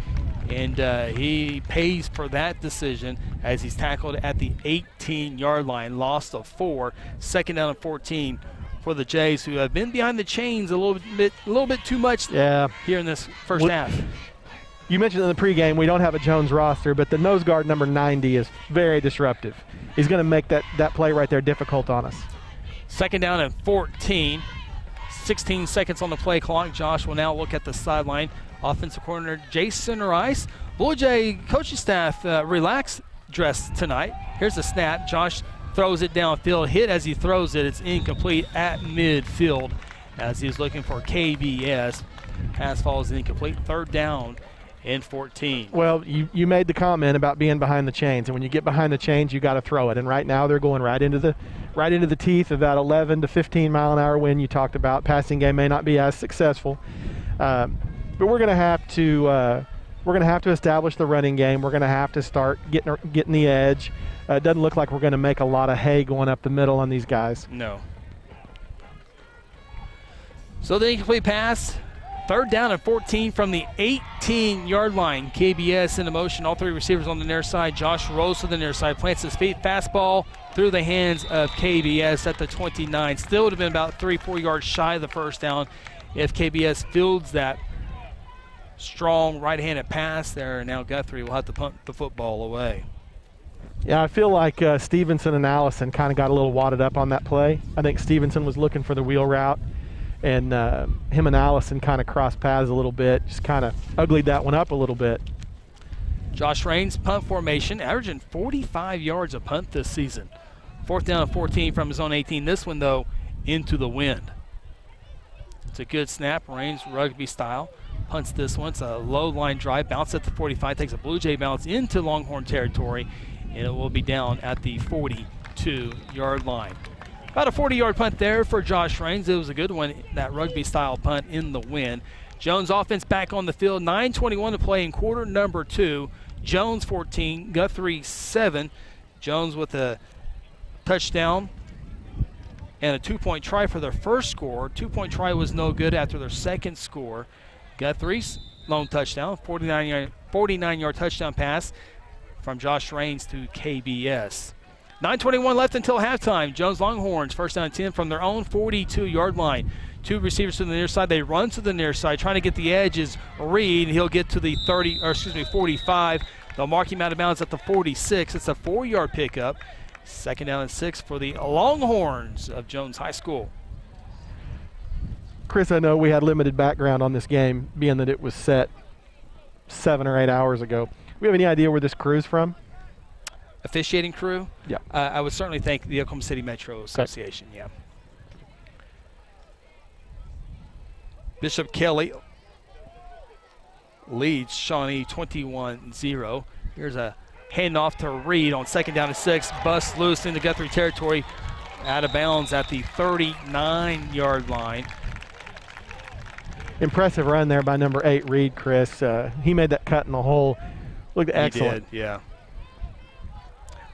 and he pays for that decision as he's tackled at the 18-yard line. Loss of 4. 2nd down and 14 for the Jays, who have been behind the chains a little bit too much here in this first half. You mentioned in the pregame we don't have a Jones roster, but the nose guard number 90 is very disruptive. He's going to make that play right there difficult on us. 2nd down and 14. 16 seconds on the play clock. Josh will now look at the sideline. Offensive coordinator Jason Rice. Blue Jay coaching staff relaxed dressed tonight. Here's the snap. Josh throws it downfield. Hit as he throws it. It's incomplete at midfield as he's looking for KBS. Pass falls incomplete. 3rd down and 14. Well, you made the comment about being behind the chains, and when you get behind the chains, you got to throw it. And right now, they're going right into the teeth of that 11 to 15 mile an hour wind you talked about. Passing game may not be as successful, but we're going to have to establish the running game. We're going to have to start getting the edge. It doesn't look like we're going to make a lot of hay going up the middle on these guys. No. So the incomplete pass. 3rd down and 14 from the 18-yard line. KBS in motion. All 3 receivers on the near side. Josh rolls to the near side, plants his feet. Fastball through the hands of KBS at the 29. Still would have been about 3-4 yards shy of the 1st down if KBS fields that strong right-handed pass there. Now Guthrie will have to punt the football away. Yeah, I feel like Stevenson and Allison kind of got a little wadded up on that play. I think Stevenson was looking for the wheel route, and him and Allison kind of crossed paths a little bit, just kind of uglied that one up a little bit. Josh Raines, punt formation, averaging 45 yards a punt this season. 4th down and 14 from his own 18. This one, though, into the wind. It's a good snap, Raines rugby style. Punts this one. It's a low line drive, bounce at the 45, takes a Blue Jay bounce into Longhorn territory, and it will be down at the 42-yard line. About a 40-yard punt there for Josh Raines. It was a good one, that rugby-style punt in the wind. Jones offense back on the field. 9:21 to play in quarter number 2. Jones 14, Guthrie 7. Jones with a touchdown and a 2-point try for their first score. 2-point try was no good after their second score. Guthrie's lone touchdown, 49-yard touchdown pass from Josh Raines to KBS. 9:21 left until halftime. Jones Longhorns, 1st down and 10 from their own 42-yard line. 2 receivers to the near side. They run to the near side, trying to get the edge is Reed. He'll get to the 45. They'll mark him out of bounds at the 46. It's a 4-yard pickup. 2nd down and 6 for the Longhorns of Jones High School. Chris, I know we had limited background on this game, being that it was set 7 or 8 hours ago. Do we have any idea where this crew's from? Officiating crew? Yeah. I would certainly thank the Oklahoma City Metro Association, yeah. Bishop Kelly leads Shawnee 21-0. Here's a handoff to Reed on 2nd down and 6. Bust loose into Guthrie territory, out of bounds at the 39-yard line. Impressive run there by number 8, Reed, Chris. He made that cut in the hole. Looked excellent. He did, yeah.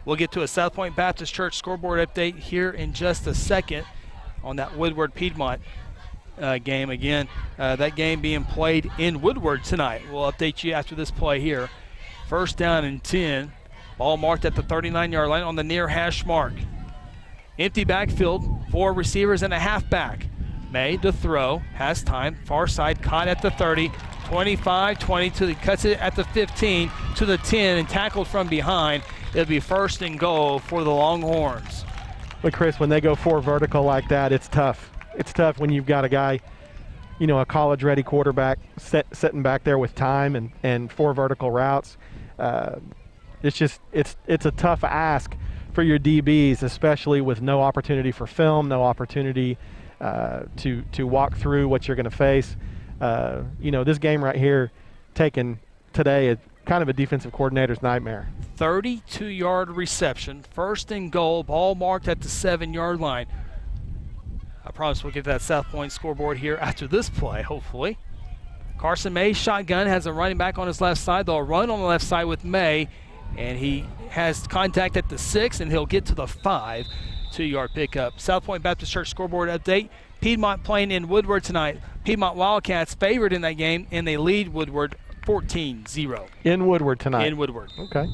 We'll get to a South Point Baptist Church scoreboard update here in just a second on that Woodward-Piedmont game. Again, that game being played in Woodward tonight. We'll update you after this play here. 1st down and 10. Ball marked at the 39-yard line on the near hash mark. Empty backfield, 4 receivers and a halfback. May to throw, has time, far side, caught at the 30, 25, 22, he cuts it at the 15 to the 10 and tackled from behind. It'll be 1st and goal for the Longhorns. But Chris, when they go 4 vertical like that, it's tough. It's tough when you've got a guy, a college-ready quarterback sitting back there with time and 4 vertical routes. It's a tough ask for your DBs, especially with no opportunity for film, no opportunity to walk through what you're going to face. This game right here, taken today, is kind of a defensive coordinator's nightmare. 32-yard reception, 1st and goal, ball marked at the 7-yard line. I promise we'll get that South Point scoreboard here after this play, hopefully. Carson May, shotgun, has a running back on his left side. They'll run on the left side with May, and he has contact at the 6, and he'll get to the 5. 2-yard pickup. South Point Baptist Church scoreboard update. Piedmont playing in Woodward tonight. Piedmont Wildcats favored in that game, and they lead Woodward 14-0. In Woodward tonight? In Woodward. Okay.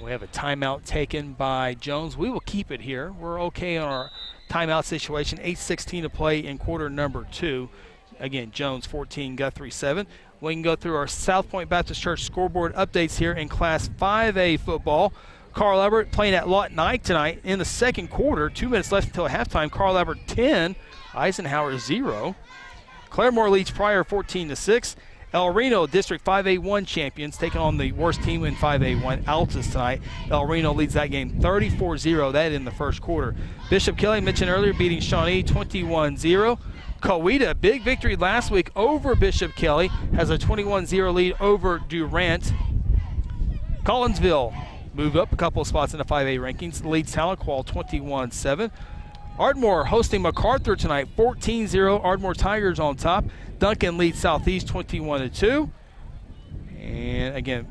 We have a timeout taken by Jones. We will keep it here. We're okay on our timeout situation. 8:16 to play in quarter number 2. Again, Jones 14, Guthrie 7. We can go through our South Point Baptist Church scoreboard updates here in Class 5A football. Carl Everett playing at Lawton Ike tonight in the 2nd quarter. 2 minutes left until halftime. Carl Everett 10, Eisenhower 0. Claremore leads Pryor 14-6. El Reno, District 5A1 champions, taking on the worst team in 5A1, Altus tonight. El Reno leads that game 34-0, that in the 1st quarter. Bishop Kelly, mentioned earlier, beating Shawnee 21-0. Coweta, big victory last week over Bishop Kelly, has a 21-0 lead over Durant. Collinsville moved up a couple of spots in the 5A rankings, leads Tahlequah 21-7. Ardmore hosting MacArthur tonight, 14-0. Ardmore Tigers on top. Duncan leads Southeast 21-2. And again,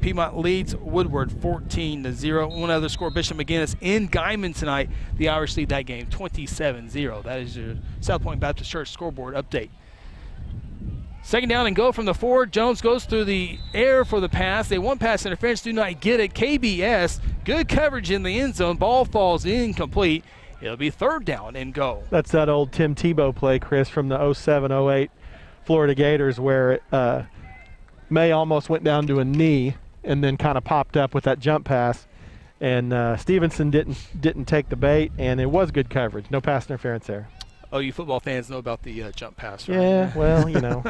Piedmont leads Woodward 14-0. One other score, Bishop McGinnis in Guyman tonight. The Irish lead that game 27-0. That is your South Point Baptist Church scoreboard update. 2nd down and go from the 4. Jones goes through the air for the pass. They want pass interference, do not get it. KBS, good coverage in the end zone. Ball falls incomplete. It'll be 3rd down and go. That's that old Tim Tebow play, Chris, from the 07-08 Florida Gators, where May almost went down to a knee and then kind of popped up with that jump pass. And Stevenson didn't take the bait, and it was good coverage. No pass interference there. Oh, you football fans know about the jump pass, right? Yeah, well,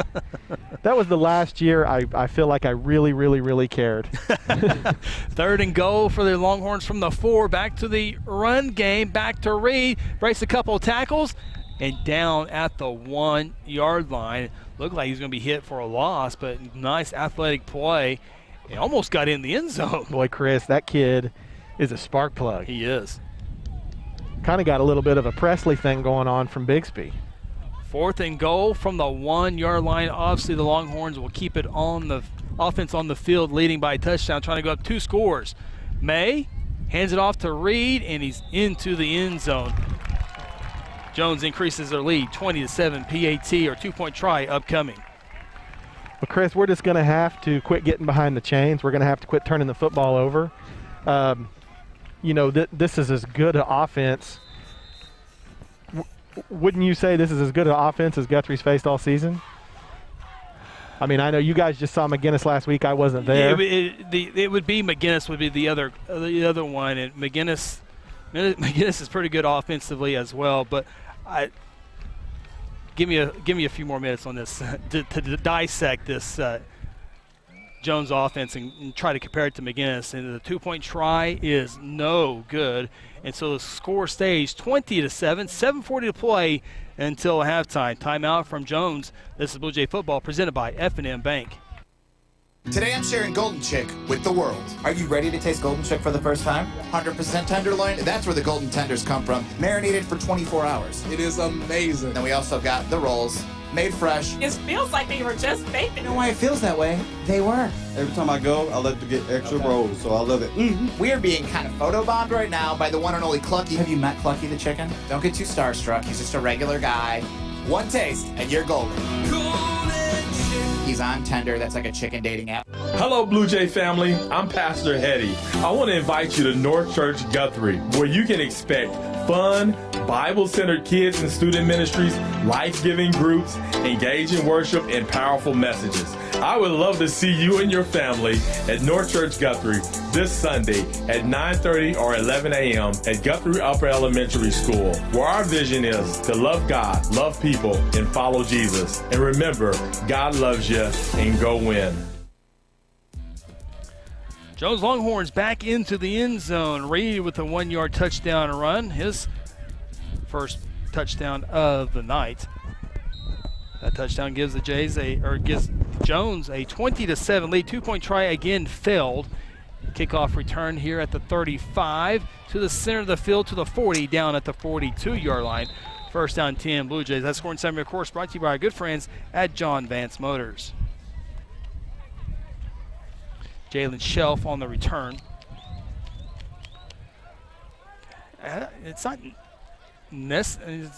that was the last year I feel like I really, really, really cared. 3rd and goal for the Longhorns from the 4. Back to the run game, back to Reed. Breaks a couple of tackles and down at the 1-yard line. Looked like he was going to be hit for a loss, but nice athletic play. He almost got in the end zone. Boy, Chris, that kid is a spark plug. He is. Kind of got a little bit of a Presley thing going on from Bixby. 4th and goal from the 1-yard line. Obviously, the Longhorns will keep it on the offense on the field, leading by a touchdown, trying to go up 2 scores. May hands it off to Reed, and he's into the end zone. Jones increases their lead, 20-7. PAT or 2-point try upcoming. Well, Chris, we're just going to have to quit getting behind the chains. We're going to have to quit turning the football over. This is as good an offense. Wouldn't you say this is as good an offense as Guthrie's faced all season? I mean, I know you guys just saw McGinnis last week. I wasn't there. It would be McGinnis would be the other one, and McGinnis is pretty good offensively as well. But give me a few more minutes on this to dissect this Jones offense and try to compare it to McGinnis. And the 2-point try is no good. And so the score stays 20-7, 7:40 to play until halftime. Timeout from Jones. This is Blue Jay Football presented by F&M Bank. Today I'm sharing Golden Chick with the world. Are you ready to taste Golden Chick for the first time? 100% tenderloin, that's where the golden tenders come from. Marinated for 24 hours. It is amazing. Then we also got the rolls, made fresh. It feels like they were just baked. You know why it feels that way? They were. Every time I go, I like to get extra rolls, so I love it. We are being kind of photobombed right now by the one and only Clucky. Have you met Clucky the chicken? Don't get too starstruck. He's just a regular guy. One taste, and you're golden. Golden Chick. He's on Tender. That's like a chicken dating app. Hello, Blue Jay family. I'm Pastor Hetty. I want to invite you to North Church Guthrie, where you can expect fun, Bible-centered kids and student ministries, life-giving groups, engaging worship, and powerful messages. I would love to see you and your family at North Church Guthrie this Sunday at 9:30 or 11 a.m. at Guthrie Upper Elementary School, where our vision is to love God, love people, and follow Jesus. And remember, God loves you, and go win. Jones Longhorns back into the end zone. Reed with a 1-yard touchdown run. His first touchdown of the night. That touchdown gives the gives Jones a 20-7 lead. 2-point try again failed. Kickoff return here at the 35 to the center of the field to the 40, down at the 42-yard line. First down 10 Blue Jays. That scoring segment, of course, brought to you by our good friends at John Vance Motors. Jalen Shelf on the return. It's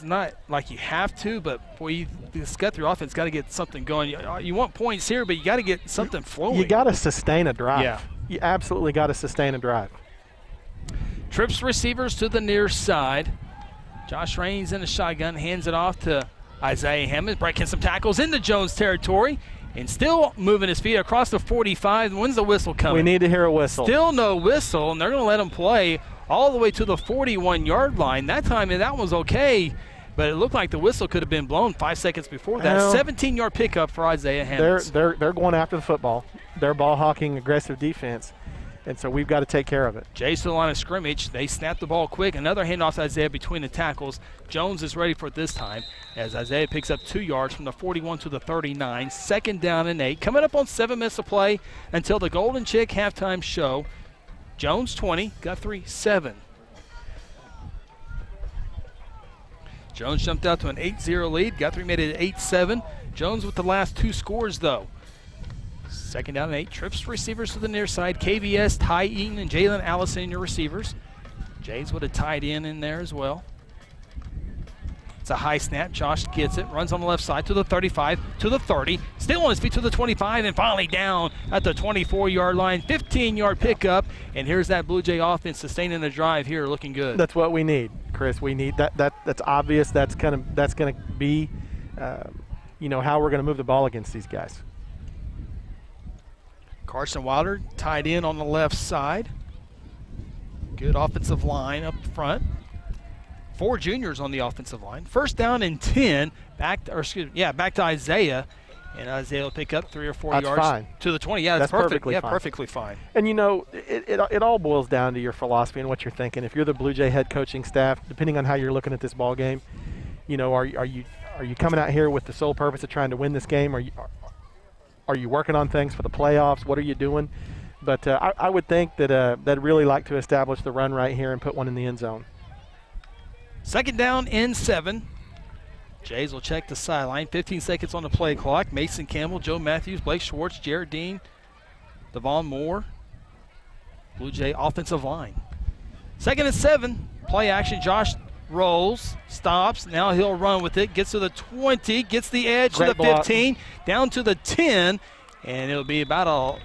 not like you have to, but boy, this Guthrie offense got to get something going. You want points here, but you got to get something flowing. You got to sustain a drive. Yeah. You absolutely got to sustain a drive. Trips receivers to the near side. Josh Raines in the shotgun, hands it off to Isaiah Hammond, breaking some tackles into Jones territory. And still moving his feet across the 45. When's the whistle coming? We need to hear a whistle. Still no whistle, and they're going to let him play all the way to the 41-yard line. That time, that was okay, but it looked like the whistle could have been blown 5 seconds before that. 17-yard pickup for Isaiah Hammond. They're going after the football. They're ball-hawking aggressive defense, and so we've got to take care of it. Jay's to the line of scrimmage. They snap the ball quick. Another handoff to Isaiah between the tackles. Jones is ready for it this time as Isaiah picks up 2 yards from the 41 to the 39. Second down and 8. Coming up on 7 minutes of play until the Golden Chick halftime show. Jones 20, Guthrie 7. Jones jumped out to an 8-0 lead. Guthrie made it 8-7. Jones with the last 2 scores, though. Second down and 8. Trips receivers to the near side. KVS, Ty Eaton, and Jalen Allison, your receivers. Jays would have tied in there as well. It's a high snap. Josh gets it. Runs on the left side to the 35, to the 30. Still on his feet to the 25, and finally down at the 24-yard line. 15-yard pickup. And here's that Blue Jay offense sustaining the drive here, looking good. That's what we need, Chris. We need that. That's obvious. That's gonna be, how we're gonna move the ball against these guys. Carson Wilder tied in on the left side. Good offensive line up front. 4 juniors on the offensive line. First down and 10. Back to Isaiah. And Isaiah will pick up 3 or 4 yards fine. To the 20. Yeah, that's perfect. Perfectly fine. Perfectly fine. And it all boils down to your philosophy and what you're thinking. If you're the Blue Jay head coaching staff, depending on how you're looking at this ball game, are you coming out here with the sole purpose of trying to win this game? Are you working on things for the playoffs? What are you doing? But I would think that they'd really like to establish the run right here and put one in the end zone. Second down and 7. Jays will check the sideline. 15 seconds on the play clock. Mason Campbell, Joe Matthews, Blake Schwartz, Jared Dean, Devon Moore. Blue Jay offensive line. Second and 7. Play action. Josh rolls, stops. Now he'll run with it. Gets to the 20. Gets the edge to the 15. Down to the 10. And it'll be about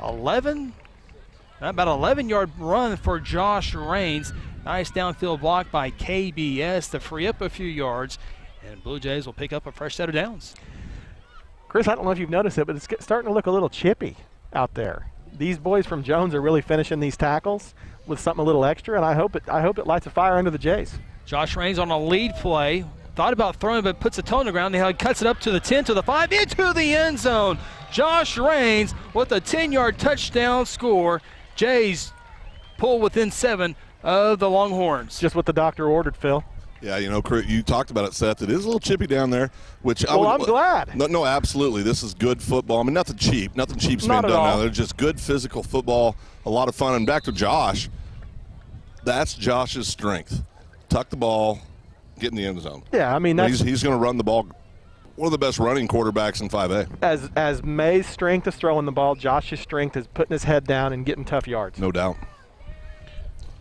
11-yard run for Josh Raines. Nice downfield block by KBS to free up a few yards. And Blue Jays will pick up a fresh set of downs. Chris, I don't know if you've noticed it, but it's starting to look a little chippy out there. These boys from Jones are really finishing these tackles with something a little extra, and I hope it lights a fire under the Jays. Josh Raines on a lead play. Thought about throwing, but puts a toe on the ground. He cuts it up to the 10, to the 5, into the end zone. Josh Raines with a 10-yard touchdown score. Jays pull within 7 of the Longhorns. Just what the doctor ordered, Phil. Yeah, you talked about it, Seth. It is a little chippy down there, which I'm glad. No, absolutely. This is good football. I mean, nothing cheap. Nothing cheap's Not been at done all. now. They're just good physical football, a lot of fun. And back to Josh, that's Josh's strength. Tuck the ball, get in the end zone. Yeah, I mean, he's going to run the ball. One of the best running quarterbacks in 5A. As May's strength is throwing the ball, Josh's strength is putting his head down and getting tough yards. No doubt.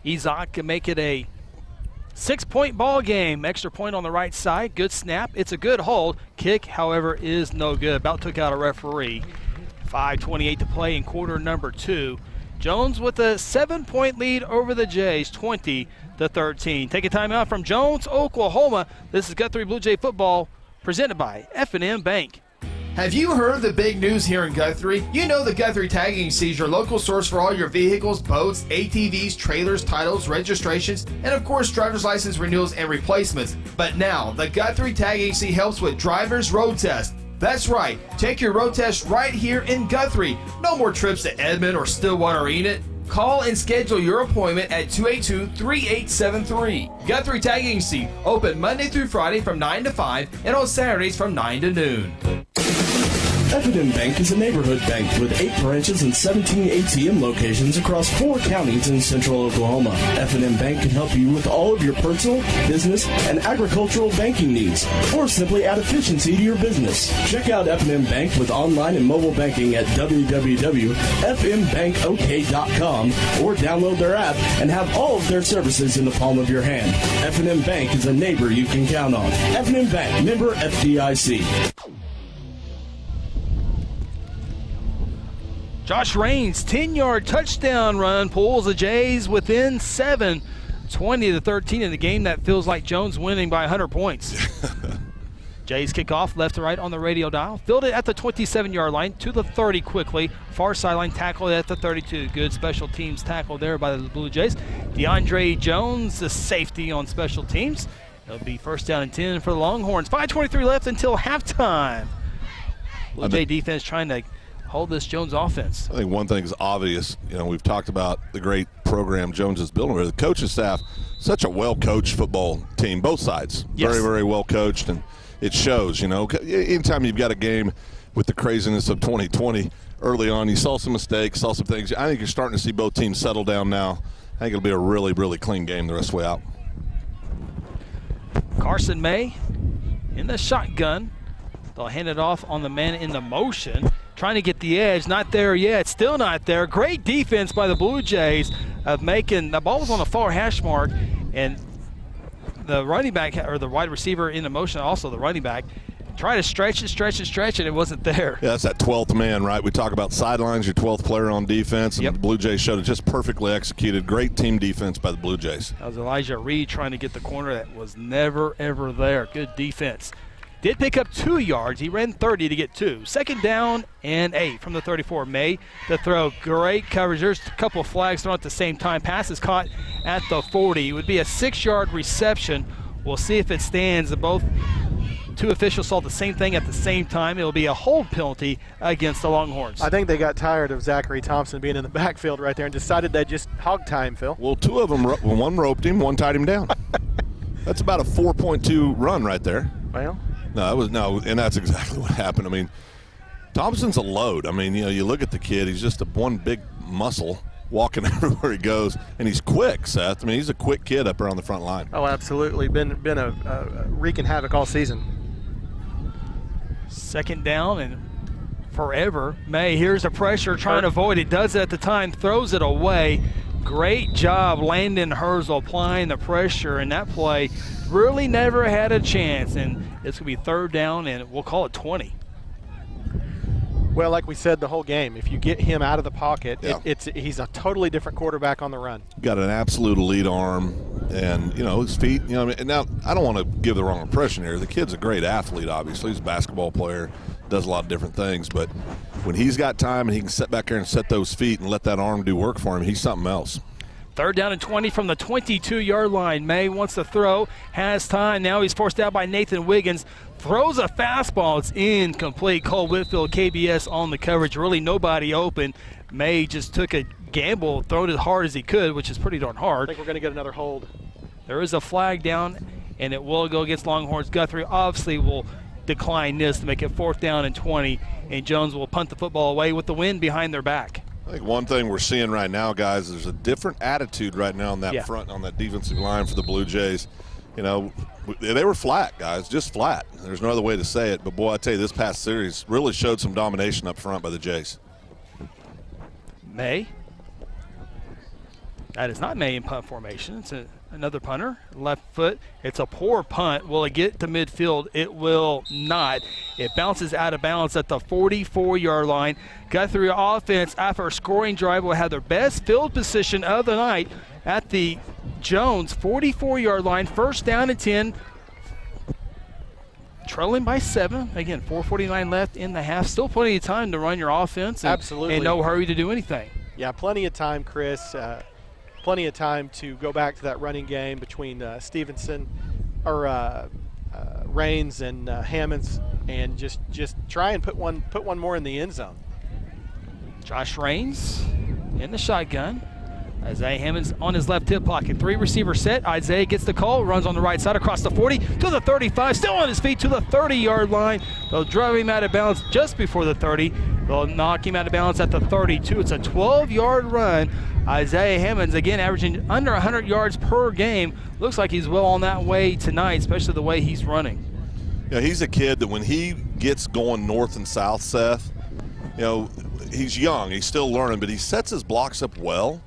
Izak can make it a 6-point ball game. Extra point on the right side. Good snap. It's a good hold. Kick, however, is no good. About took out a referee. 5:28 to play in quarter number 2. Jones with a 7-point lead over the Jays, 20-13. Take a timeout from Jones, Oklahoma. This is Guthrie Blue Jay football presented by F&M Bank. Have you heard the big news here in Guthrie? You know the Guthrie Tagging Agency is your local source for all your vehicles, boats, ATVs, trailers, titles, registrations, and of course driver's license renewals and replacements. But now, the Guthrie Tagging Agency helps with driver's road tests. That's right, take your road test right here in Guthrie. No more trips to Edmond or Stillwater or Enid. Call and schedule your appointment at 282-3873. Guthrie Tagging Agency, open Monday through Friday from 9 to 5 and on Saturdays from 9 to noon. F&M Bank is a neighborhood bank with 8 branches and 17 ATM locations across 4 counties in central Oklahoma. F&M Bank can help you with all of your personal, business, and agricultural banking needs, or simply add efficiency to your business. Check out F&M Bank with online and mobile banking at www.fmbankok.com or download their app and have all of their services in the palm of your hand. F&M Bank is a neighbor you can count on. F&M Bank, member FDIC. Josh Raines' 10-yard touchdown run pulls the Jays within 7, 20-13 in the game that feels like Jones winning by 100 points. Jays kick off left to right on the radio dial. Fielded at the 27-yard line to the 30 quickly. Far sideline tackle at the 32. Good special teams tackle there by the Blue Jays. DeAndre Jones, the safety on special teams. It'll be first down and 10 for the Longhorns. 5:23 left until halftime. Blue Jay defense trying to hold this Jones offense. I think one thing is obvious. You know, we've talked about the great program Jones is building. The coaching staff, such a well-coached football team, both sides. Yes. Very, very well-coached, and it shows, you know. Anytime you've got a game with the craziness of 2020 early on, you saw some mistakes, saw some things. I think you're starting to see both teams settle down now. I think it'll be a really, really clean game the rest of the way out. Carson May in the shotgun. They'll hand it off on the man in the motion. Trying to get the edge, not there yet, still not there. Great defense by the Blue Jays of making, the ball was on the far hash mark, and the running back, or the wide receiver in the motion, also the running back, tried to stretch it, and it wasn't there. Yeah, that's that 12th man, right? We talk about sidelines, your 12th player on defense, and the Blue Jays showed it just perfectly executed. Great team defense by the Blue Jays. That was Elijah Reed trying to get the corner that was never, ever there. Good defense. Did pick up 2 yards. He ran 30 to get 2. Second down and 8 from the 34. May the throw. Great coverage. There's a couple of flags thrown at the same time. Pass is caught at the 40. It would be a 6-yard reception. We'll see if it stands. Both two officials saw the same thing at the same time. It'll be a hold penalty against the Longhorns. I think they got tired of Zachary Thompson being in the backfield right there and decided they'd just hog time, Phil. Well, 2 of them, one roped him, one tied him down. That's about a 4.2 run right there. Well. No, and that's exactly what happened. I mean, Thompson's a load. I mean, you know, you look at the kid, he's just one big muscle walking everywhere he goes, and he's quick, Seth. I mean, he's a quick kid up there on the front line. Oh, absolutely. Been a wreaking havoc all season. Second down and forever. May, here's the pressure, trying to avoid it. Does it at the time, throws it away. Great job, Landon Herzl applying the pressure, and that play really never had a chance. And it's going to be third down, and we'll call it 20. Well, like we said the whole game, if you get him out of the pocket, he's a totally different quarterback on the run. Got an absolute elite arm, and, you know, his feet, you know, and now I don't want to give the wrong impression here. The kid's a great athlete, obviously. He's a basketball player, does a lot of different things, but when he's got time and he can sit back there and set those feet and let that arm do work for him, he's something else. Third down and 20 from the 22-yard line. May wants to throw, has time. Now he's forced out by Nathan Wiggins. Throws a fastball. It's incomplete. Cole Whitfield, KBS on the coverage. Really nobody open. May just took a gamble, thrown it as hard as he could, which is pretty darn hard. I think we're going to get another hold. There is a flag down, and it will go against Longhorns. Guthrie obviously will decline this to make it 4th down and 20, and Jones will punt the football away with the wind behind their back. I think one thing we're seeing right now, guys, there's a different attitude right now on that front, on that defensive line for the Blue Jays. You know, they were flat, guys, just flat. There's no other way to say it. But, boy, I tell you, this past series really showed some domination up front by the Jays. May. That is not May in punt formation. Another punter, left foot. It's a poor punt. Will it get to midfield? It will not. It bounces out of bounds at the 44-yard line. Guthrie offense, after a scoring drive, will have their best field position of the night at the Jones 44-yard line. First down and 10. Trailing by 7. Again, 4:49 left in the half. Still plenty of time to run your offense. Absolutely. And no hurry to do anything. Yeah, plenty of time, Chris. Plenty of time to go back to that running game between Stevenson or Raines and Hammonds, and just try and put one more in the end zone. Josh Raines in the shotgun. Isaiah Hammonds on his left hip pocket. 3 receiver set. Isaiah gets the call, runs on the right side across the 40 to the 35, still on his feet to the 30-yard line. They'll drive him out of bounds just before the 30. They'll knock him out of bounds at the 32. It's a 12-yard run. Isaiah Hammonds, again, averaging under 100 yards per game. Looks like he's well on that way tonight, especially the way he's running. Yeah, he's a kid that when he gets going north and south, Seth, he's young, he's still learning, but he sets his blocks up well.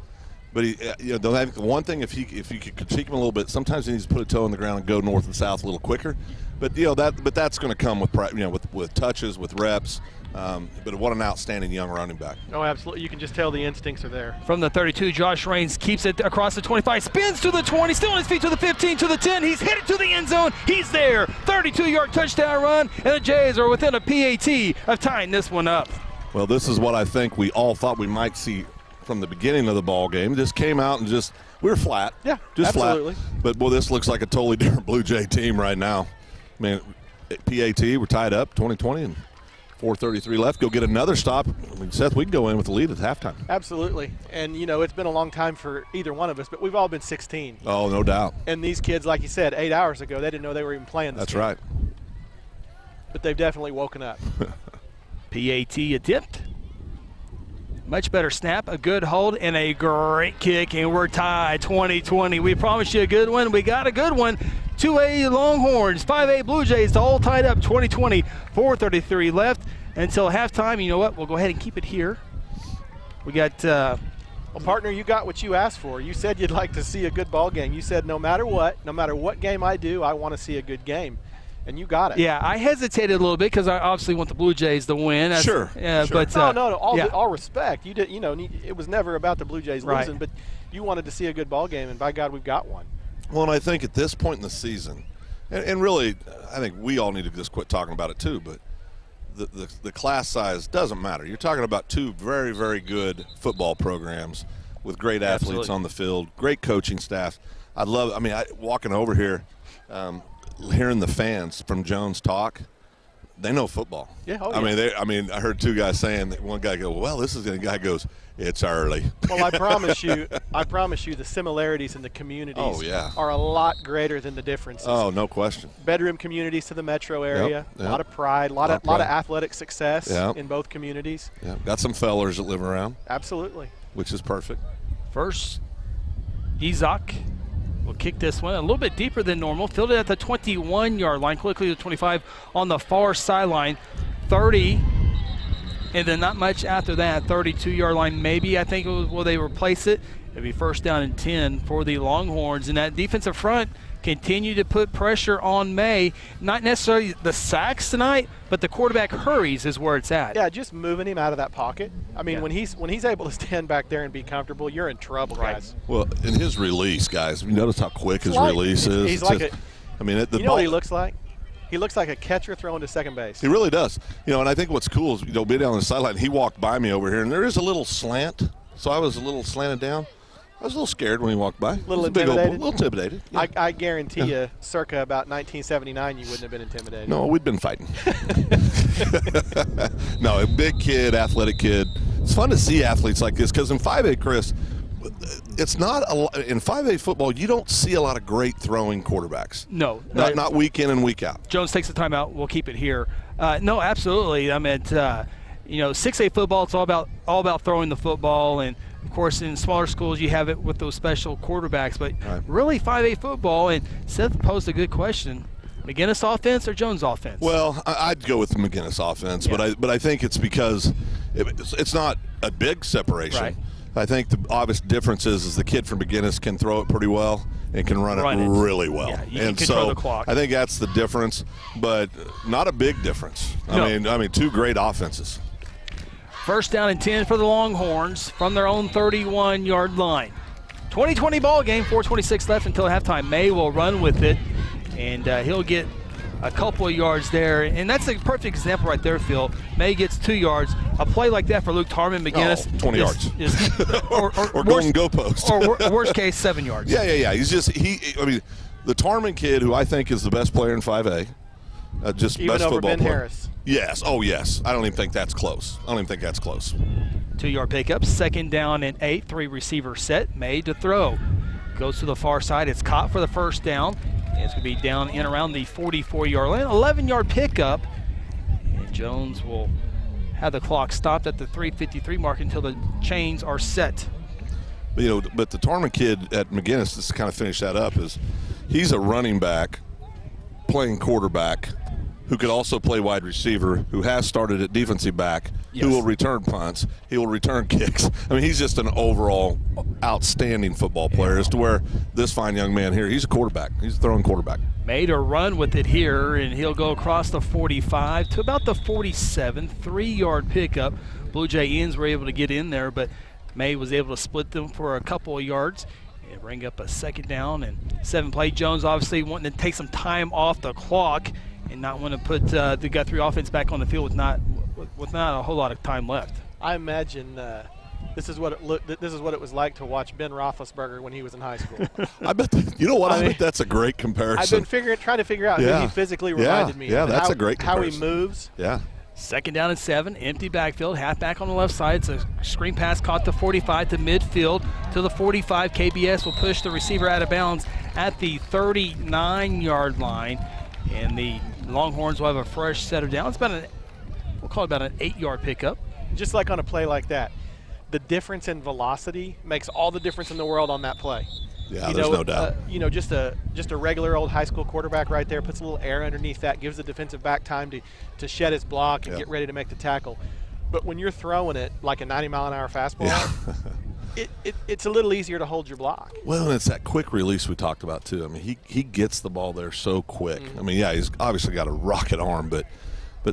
But the one thing, if you could critique him a little bit, sometimes he needs to put a toe in the ground and go north and south a little quicker. But that's going to come with touches, with reps. But what an outstanding young running back. Oh, absolutely. You can just tell the instincts are there. From the 32, Josh Raines keeps it across the 25, spins to the 20, still on his feet to the 15, to the 10. He's headed to the end zone. He's there. 32-yard touchdown run, and the Jays are within a PAT of tying this one up. Well, this is what I think we all thought we might see from the beginning of the ball game. Just came out and we were flat. Yeah, just absolutely. Flat. But, boy, this looks like a totally different Blue Jay team right now. I mean, PAT, we're tied up 20-20 and 4:33 left. Go get another stop. I mean, Seth, we can go in with the lead at halftime. Absolutely. And, it's been a long time for either one of us, but we've all been 16. Oh, no doubt. And these kids, like you said, 8 hours ago, they didn't know they were even playing this That's game. right. But they've definitely woken up. PAT attempt. Much better snap, a good hold, and a great kick, and we're tied 20-20. We promised you a good one. We got a good one. 2A Longhorns, 5A Blue Jays, all tied up 20-20, 4:33 left until halftime. You know what? We'll go ahead and keep it here. We got well, partner, you got what you asked for. You said you'd like to see a good ball game. You said no matter what game I do, I want to see a good game. And you got it. Yeah, I hesitated a little bit because I obviously want the Blue Jays to win. Sure. Yeah, sure. But no. All respect. You did. It was never about the Blue Jays losing, but you wanted to see a good ball game, and by God, we've got one. Well, and I think at this point in the season, and really, I think we all need to just quit talking about it too. But the class size doesn't matter. You're talking about 2 very, very good football programs with great athletes on the field, great coaching staff. I love it. I mean, walking over here. Hearing the fans from Jones talk, they know football. Yeah, I mean, I heard 2 guys saying that. One guy go, "Well, this is." The guy goes, "It's early." Well, I promise you, the similarities in the communities are a lot greater than the differences. Oh, no question. Bedroom communities to the metro area, yep. a lot of pride, a lot of athletic success in both communities. Yeah, got some fellers that live around. Absolutely. Which is perfect. First, Isaac will kick this one a little bit deeper than normal. Fielded at the 21-yard line, quickly to 25 on the far sideline. 30, and then not much after that. 32-yard line, maybe I think it was where they replace it. It'll be first down and 10 for the Longhorns. And that defensive front continue to put pressure on May. Not necessarily the sacks tonight, but the quarterback hurries is where it's at. Yeah, just moving him out of that pocket. I mean, when he's able to stand back there and be comfortable, you're in trouble, guys. Well, in his release, guys, you notice how quick his release is. He's like the you know what he looks like? He looks like a catcher throwing to second base. He really does. And I think what's cool is, being down on the sideline, he walked by me over here, and there is a little slant, so I was a little slanted down. I was a little scared when he walked by. A little intimidated? A little intimidated. Yeah. I guarantee you, circa about 1979, you wouldn't have been intimidated. No, we'd been fighting. No, a big kid, athletic kid. It's fun to see athletes like this because in 5A, Chris, it's not in 5A football. You don't see a lot of great throwing quarterbacks. No, not week in and week out. Jones takes the timeout. We'll keep it here. No, absolutely. I mean, 6A football. It's all about throwing the football, and of course in smaller schools you have it with those special quarterbacks. But really, 5A football. And Seth posed a good question. McGinnis offense or Jones offense? Well, I'd go with the McGinnis offense, but I think it's because it's not a big separation. Right. I think the obvious difference is the kid from McGinnis can throw it pretty well, and can run it really well. Yeah, you and can control so the clock. I think that's the difference, but not a big difference. I mean, two great offenses. First down and 10 for the Longhorns from their own 31-yard line. 20-20 ball game, 4:26 left until halftime. May will run with it, and he'll get a couple of yards there. And that's a perfect example right there, Phil. May gets 2 yards. A play like that for Luke Tarman McGinnis. 20 yards. Or worst, golden goalpost. or worst case, 7 yards. Yeah. I mean, the Tarman kid, who I think is the best player in 5A, just even best over football Ben player. Harris. Yes. Oh, yes. I don't even think that's close. 2-yard pickup, 2nd down and 8, 3-receiver set, made to throw. Goes to the far side, it's caught for the first down. It's going to be down in around the 44-yard line. 11-yard pickup, and Jones will have the clock stopped at the 3:53 mark until the chains are set. But the Tarman kid at McGinnis, just to kind of finish that up, is he's a running back playing quarterback who could also play wide receiver, who has started at defensive back, who will return punts, he will return kicks. I mean, he's just an overall outstanding football player, as to where this fine young man here, he's a quarterback. He's a throwing quarterback. Made a run with it here, and he'll go across the 45 to about the 47, 3-yard pickup. Blue Jay ends were able to get in there, but May was able to split them for a couple of yards and bring up a 2nd down and 7 play. Jones obviously wanting to take some time off the clock and not want to put the Guthrie offense back on the field with not a whole lot of time left. I imagine this is what it was like to watch Ben Roethlisberger when he was in high school. I bet. I bet that's a great comparison. I've been trying to figure out who he physically reminded me of. Yeah, that's a great comparison. How he moves. Yeah. 2nd down and 7, empty backfield, halfback on the left side. It's a screen pass caught to 45 to midfield to the 45. KBS will push the receiver out of bounds at the 39-yard line, and the Longhorns will have a fresh set of downs. We'll call it about an 8-yard pickup. Just like on a play like that, the difference in velocity makes all the difference in the world on that play. Yeah, there's no doubt. Just a regular old high school quarterback right there puts a little air underneath that, gives the defensive back time to shed his block and get ready to make the tackle. But when you're throwing it like a 90-mile-an-hour fastball, it's a little easier to hold your block. Well, and it's that quick release we talked about too. I mean, he gets the ball there so quick. I mean, he's obviously got a rocket arm, but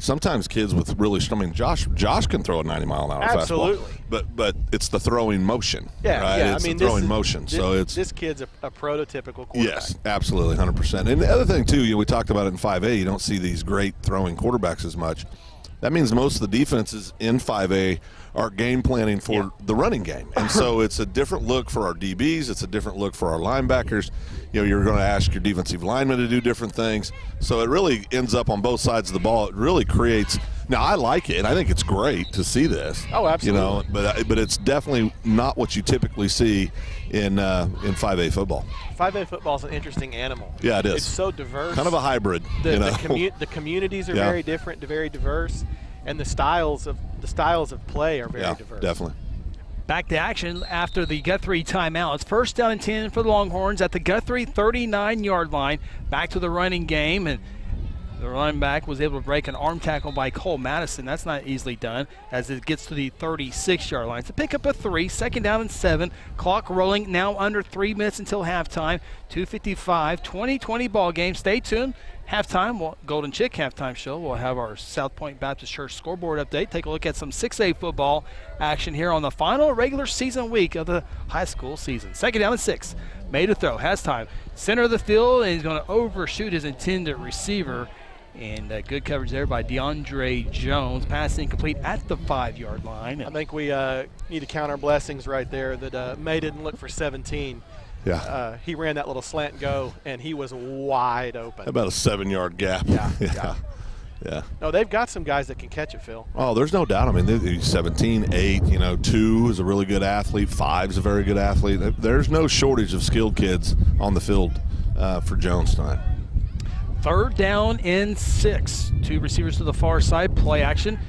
sometimes kids with really, Josh can throw a 90-mile-an-hour fastball. But it's the throwing motion. Yeah, right? yeah. It's the throwing motion. This kid's a prototypical quarterback. Yes, absolutely, 100%. And the other thing too, we talked about it in 5A. You don't see these great throwing quarterbacks as much. That means most of the defenses in 5A are game planning for the running game. And so it's a different look for our DBs. It's a different look for our linebackers. You're going to ask your defensive linemen to do different things. So it really ends up on both sides of the ball. It really creates – now, I like it. I think it's great to see this. Oh, absolutely. But it's definitely not what you typically see in 5A football. 5A football is an interesting animal. Yeah, it is. It's so diverse. Kind of a hybrid. The communities are very different, very diverse, and the styles of play are very diverse. Definitely. Back to action after the Guthrie timeout. It's 1st down and 10 for the Longhorns at the Guthrie 39-yard line. Back to the running game, and the running back was able to break an arm tackle by Cole Madison. That's not easily done as it gets to the 36-yard line. So pick up a 3, 2nd down and 7. Clock rolling now under 3 minutes until halftime. 2:55, 20-20 ball game. Stay tuned. Halftime, Golden Chick halftime show. We'll have our South Point Baptist Church scoreboard update. Take a look at some 6A football action here on the final regular season week of the high school season. 2nd down and 6. Made to throw. Has time. Center of the field, and he's going to overshoot his intended receiver. And good coverage there by DeAndre Jones. Pass incomplete at the 5-yard line. I think we need to count our blessings right there that May didn't look for 17. Yeah. He ran that little slant go, and he was wide open. About a 7-yard gap. Yeah. No, they've got some guys that can catch it, Phil. Oh, there's no doubt. I mean, they're 17, 8, 2 is a really good athlete, 5 is a very good athlete. There's no shortage of skilled kids on the field for Jones tonight. 3rd down and 6. 2 receivers to the far side. Play action.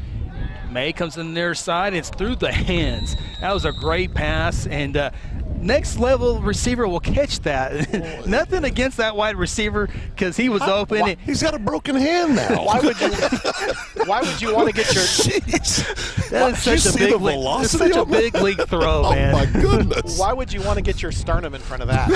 May comes in the near side. It's through the hands. That was a great pass, and next level receiver will catch that. Nothing against that wide receiver because he was open. He's got a broken hand now. Why would you want to get your? That is such a big league. It's such a big league throw, man. Oh my goodness! Why would you want to get your sternum in front of that?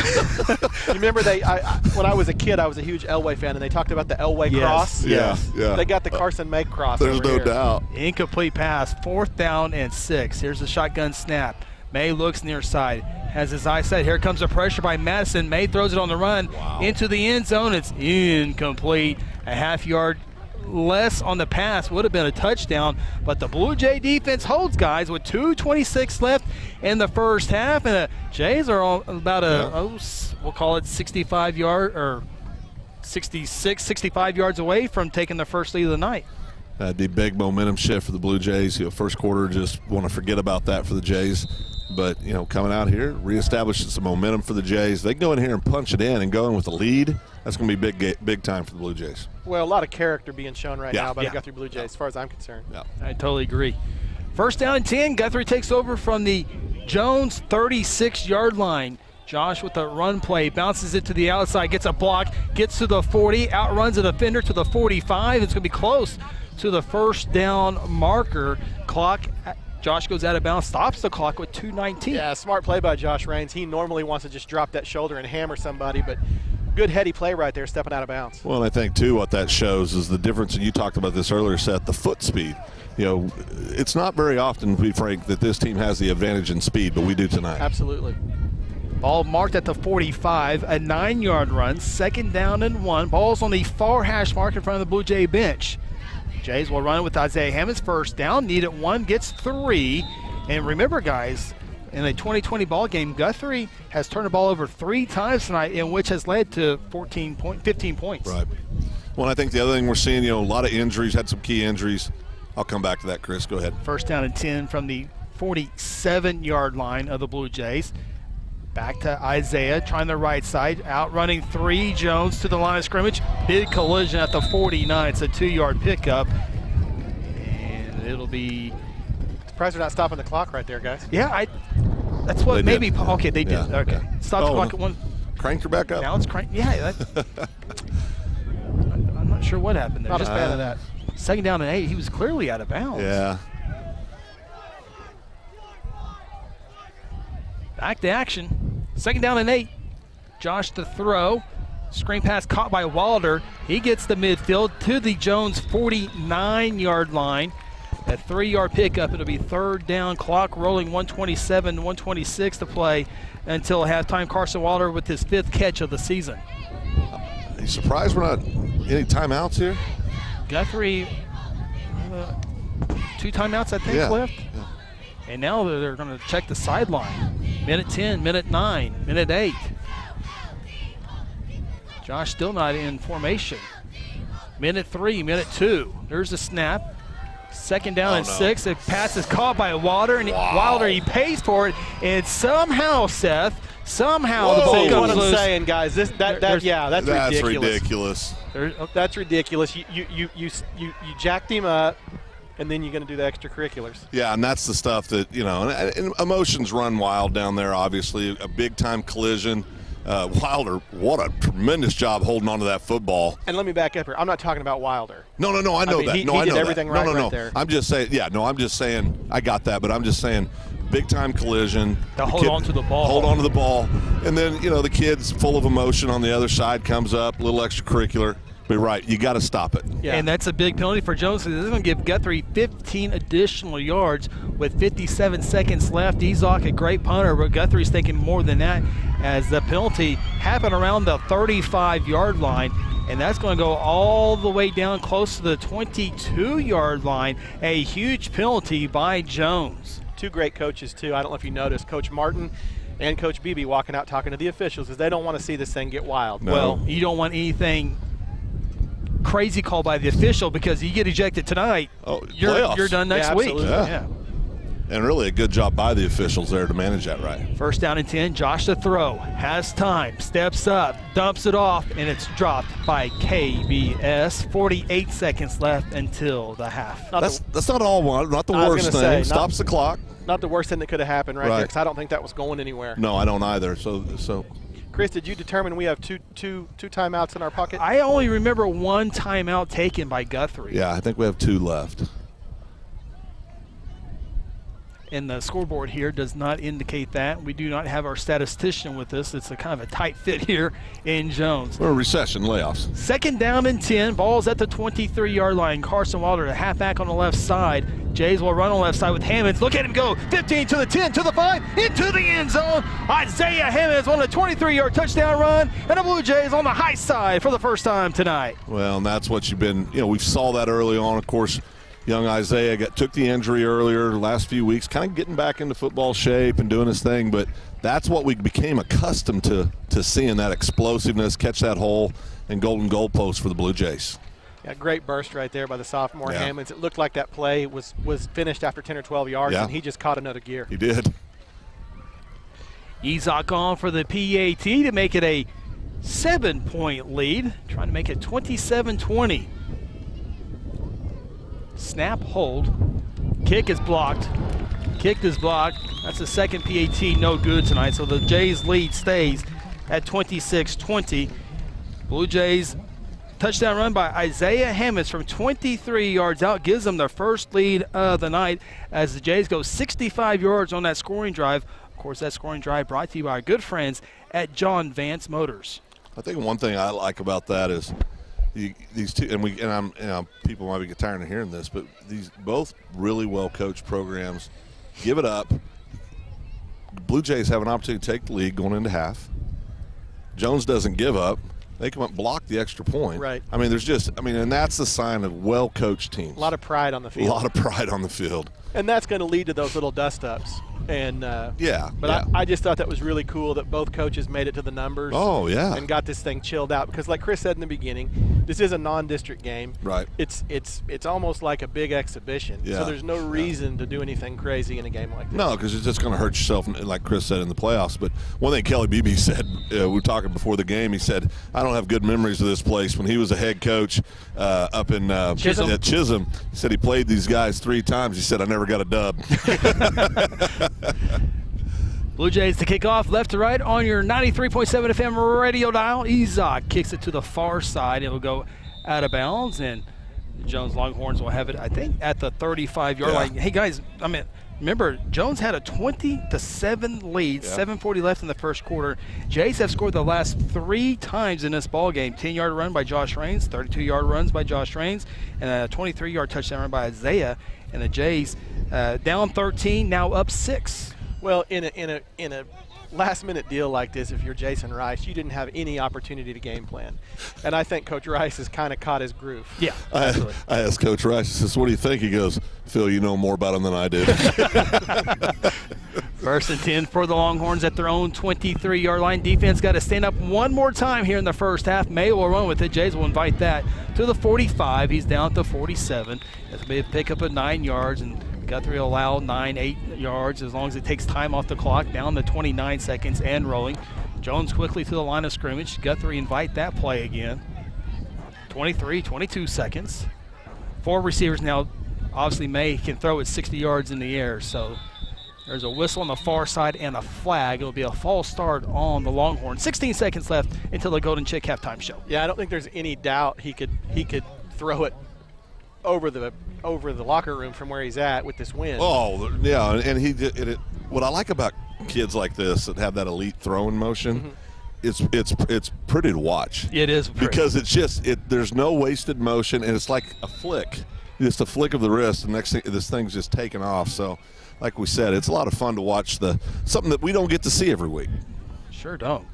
You remember when I was a kid, I was a huge Elway fan, and they talked about the Elway cross. Yes. Yeah. They got the Carson May cross. There's over no here. doubt. Incomplete pass, 4th down and 6. Here's the shotgun snap. May looks near side, has his eyes set. Here comes the pressure by Madison. May throws it on the run into the end zone. It's incomplete. A half yard less on the pass would have been a touchdown, but the Blue Jay defense holds, guys, with 2:26 left in the first half, and the Jays are on about we'll call it 65 yards away from taking the first lead of the night. That'd be big momentum shift for the Blue Jays. First quarter, just want to forget about that for the Jays. But, coming out here, reestablishing some momentum for the Jays. They can go in here and punch it in and go in with a lead. That's going to be big time for the Blue Jays. Well, a lot of character being shown right now by the Yeah. Guthrie Blue Jays, as far as I'm concerned. Yeah. I totally agree. First down and 10. Guthrie takes over from the Jones 36-yard line. Josh with a run play, bounces it to the outside, gets a block, gets to the 40, outruns a defender to the 45. It's going to be close to the first down marker. Josh goes out of bounds, stops the clock with 2:19. Yeah, smart play by Josh Raines. He normally wants to just drop that shoulder and hammer somebody, but good heady play right there, stepping out of bounds. Well, and I think, too, what that shows is the difference, and you talked about this earlier, Seth, the foot speed. It's not very often, to be frank, that this team has the advantage in speed, but we do tonight. Absolutely. Ball marked at the 45, a 9-yard run, 2nd down and 1. Ball's on the far hash mark in front of the Blue Jay bench. Jays will run with Isaiah Hammond's first down. Need it 1, gets 3. And remember, guys, in a 2020 ball game, Guthrie has turned the ball over 3 times tonight, in which has led to 15 points. Right. Well, I think the other thing we're seeing, a lot of injuries, had some key injuries. I'll come back to that, Chris. Go ahead. First down and 10 from the 47-yard line of the Blue Jays. Back to Isaiah, trying the right side, outrunning 3. Jones to the line of scrimmage. Big collision at the 49. It's a 2-yard pickup. And it'll be... Surprised they're not stopping the clock right there, guys. Yeah, that's what They maybe... did. Okay, they did. Yeah. Okay. Stop the clock at 1. Cranked her back up. Now it's cranked. Yeah. I'm not sure what happened there. Not a fan of that. 2nd down and 8. He was clearly out of bounds. Yeah. Back to action. 2nd down and 8. Josh to throw. Screen pass caught by Wilder. He gets the midfield to the Jones 49-yard line. A 3-yard pickup. It'll be 3rd down. Clock rolling, 1:27, 1:26 to play until halftime. Carson Wilder with his 5th catch of the season. Are you surprised we're not any timeouts here? Guthrie, 2 timeouts, I think, left. Yeah. And now they're going to check the sideline. Minute 10, minute 9, minute 8. Josh still not in formation. Minute 3, minute 2. There's a snap. 2nd down and 6. A pass is caught by Wilder, and Wilder, he pays for it. And somehow, Seth, the ball See, comes what loose. I'm saying, guys, that's ridiculous. That's ridiculous. You jacked him up, and then you're going to do the extracurriculars. Yeah, and that's the stuff that, and emotions run wild down there, obviously. A big-time collision. Wilder, what a tremendous job holding on to that football. And let me back up here. I'm not talking about Wilder. No, I know that. He I did know everything that. right there. I'm just saying, I got that, but I'm just saying big-time collision. Hold on to the ball. Hold on to the ball. And then, the kid's full of emotion on the other side, comes up, a little extracurricular. But right, you got to stop it. Yeah. And that's a big penalty for Jones. This is going to give Guthrie 15 additional yards with 57 seconds left. Ezok, a great punter, but Guthrie's thinking more than that as the penalty happened around the 35-yard line. And that's going to go all the way down close to the 22-yard line. A huge penalty by Jones. 2 great coaches, too. I don't know if you noticed. Coach Martin and Coach Beebe walking out talking to the officials because they don't want to see this thing get wild. No. Well, you don't want anything crazy call by the official because you get ejected tonight, you're done next week. Yeah. And really a good job by the officials there to manage that right. First down and 10, Josh to throw, has time, steps up, dumps it off, and it's dropped by KBS. 48 seconds left until the half. That's not all one, not the worst thing. Stops the clock. Not the worst thing that could have happened right there, because I don't think that was going anywhere. No, I don't either. So, Chris, did you determine we have two timeouts in our pocket? I only remember one timeout taken by Guthrie. Yeah, I think we have 2 left. And the scoreboard here does not indicate that. We do not have our statistician with us. It's a kind of a tight fit here in Jones. We're in recession, layoffs. Second down and 10. Ball's at the 23-yard line. Carson Wilder, the halfback on the left side. Jays will run on the left side with Hammonds. Look at him go. 15 to the 10 to the 5 into the end zone. Isaiah Hammonds on a 23-yard touchdown run, and the Blue Jays on the high side for the first time tonight. Well, and that's what you've been. We saw that early on. Of course, young Isaiah took the injury earlier the last few weeks, kind of getting back into football shape and doing his thing, but that's what we became accustomed to seeing, that explosiveness, catch that hole, and golden goalpost for the Blue Jays. Yeah, great burst right there by the sophomore Hammonds. It looked like that play was finished after 10 or 12 yards, and he just caught another gear. He did. Izak on for the PAT to make it a 7-point lead, trying to make it 27-20. Snap, hold, kick is blocked. Kick is blocked. That's the second PAT, no good tonight. So the Jays lead stays at 26-20. Blue Jays touchdown run by Isaiah Hammonds from 23 yards out gives them their first lead of the night as the Jays go 65 yards on that scoring drive. Of course, that scoring drive brought to you by our good friends at John Vance Motors. I think one thing I like about that is these two, and people might be tired of hearing this, but these both really well coached programs give it up. Blue Jays have an opportunity to take the lead going into half. Jones doesn't give up. They come up and block the extra point. Right. And that's the sign of well coached teams. A lot of pride on the field. A lot of pride on the field. And that's going to lead to those little dust ups. And I just thought that was really cool that both coaches made it to the numbers. Oh, yeah. And got this thing chilled out because, like Chris said in the beginning, this is a non-district game. Right. It's almost like a big exhibition. Yeah. So there's no reason to do anything crazy in a game like this. No, because it's just going to hurt yourself, like Chris said, in the playoffs. But one thing Kelly Beebe said, we were talking before the game, he said, I don't have good memories of this place. When he was a head coach up in Chisholm. At Chisholm, he said he played these guys 3 times. He said, I never got a dub. Blue Jays to kick off left to right on your 93.7 FM radio dial. Izak kicks it to the far side. It will go out of bounds, and the Jones Longhorns will have it, I think, at the 35-yard line. Hey, guys, remember, Jones had a 20-7 lead, 7:40 left in the first quarter. Jays have scored the last 3 times in this ball game. 10-yard run by Josh Raines, 32-yard runs by Josh Raines, and a 23-yard touchdown run by Isaiah. And the Jays down 13, now up 6. Well, in a last-minute deal like this, if you're Jason Rice, you didn't have any opportunity to game plan. And I think Coach Rice has kind of caught his groove. Yeah, absolutely. I asked Coach Rice, I says, what do you think? He goes, Phil, you know more about him than I did. First and 10 for the Longhorns at their own 23-yard line. Defense got to stand up one more time here in the first half. May will run with it. Jays will invite that to the 45. He's down to 47. That's a pickup of 9 yards, and Guthrie will allow 8 yards as long as it takes time off the clock, down to 29 seconds and rolling. Jones quickly to the line of scrimmage. Guthrie invite that play again. 22 seconds. 4 receivers now. Obviously, May can throw it 60 yards in the air, so there's a whistle on the far side and a flag. It'll be a false start on the Longhorn. 16 seconds left until the Golden Chick halftime show. Yeah, I don't think there's any doubt he could throw it over the locker room from where he's at with this win. Oh, yeah, and he did. What I like about kids like this that have that elite throwing motion, it's pretty to watch. It is pretty. Because it's just there's no wasted motion, and it's like a flick, just a flick of the wrist. And next thing, this thing's just taking off. So, like we said, it's a lot of fun to watch something that we don't get to see every week. Sure don't.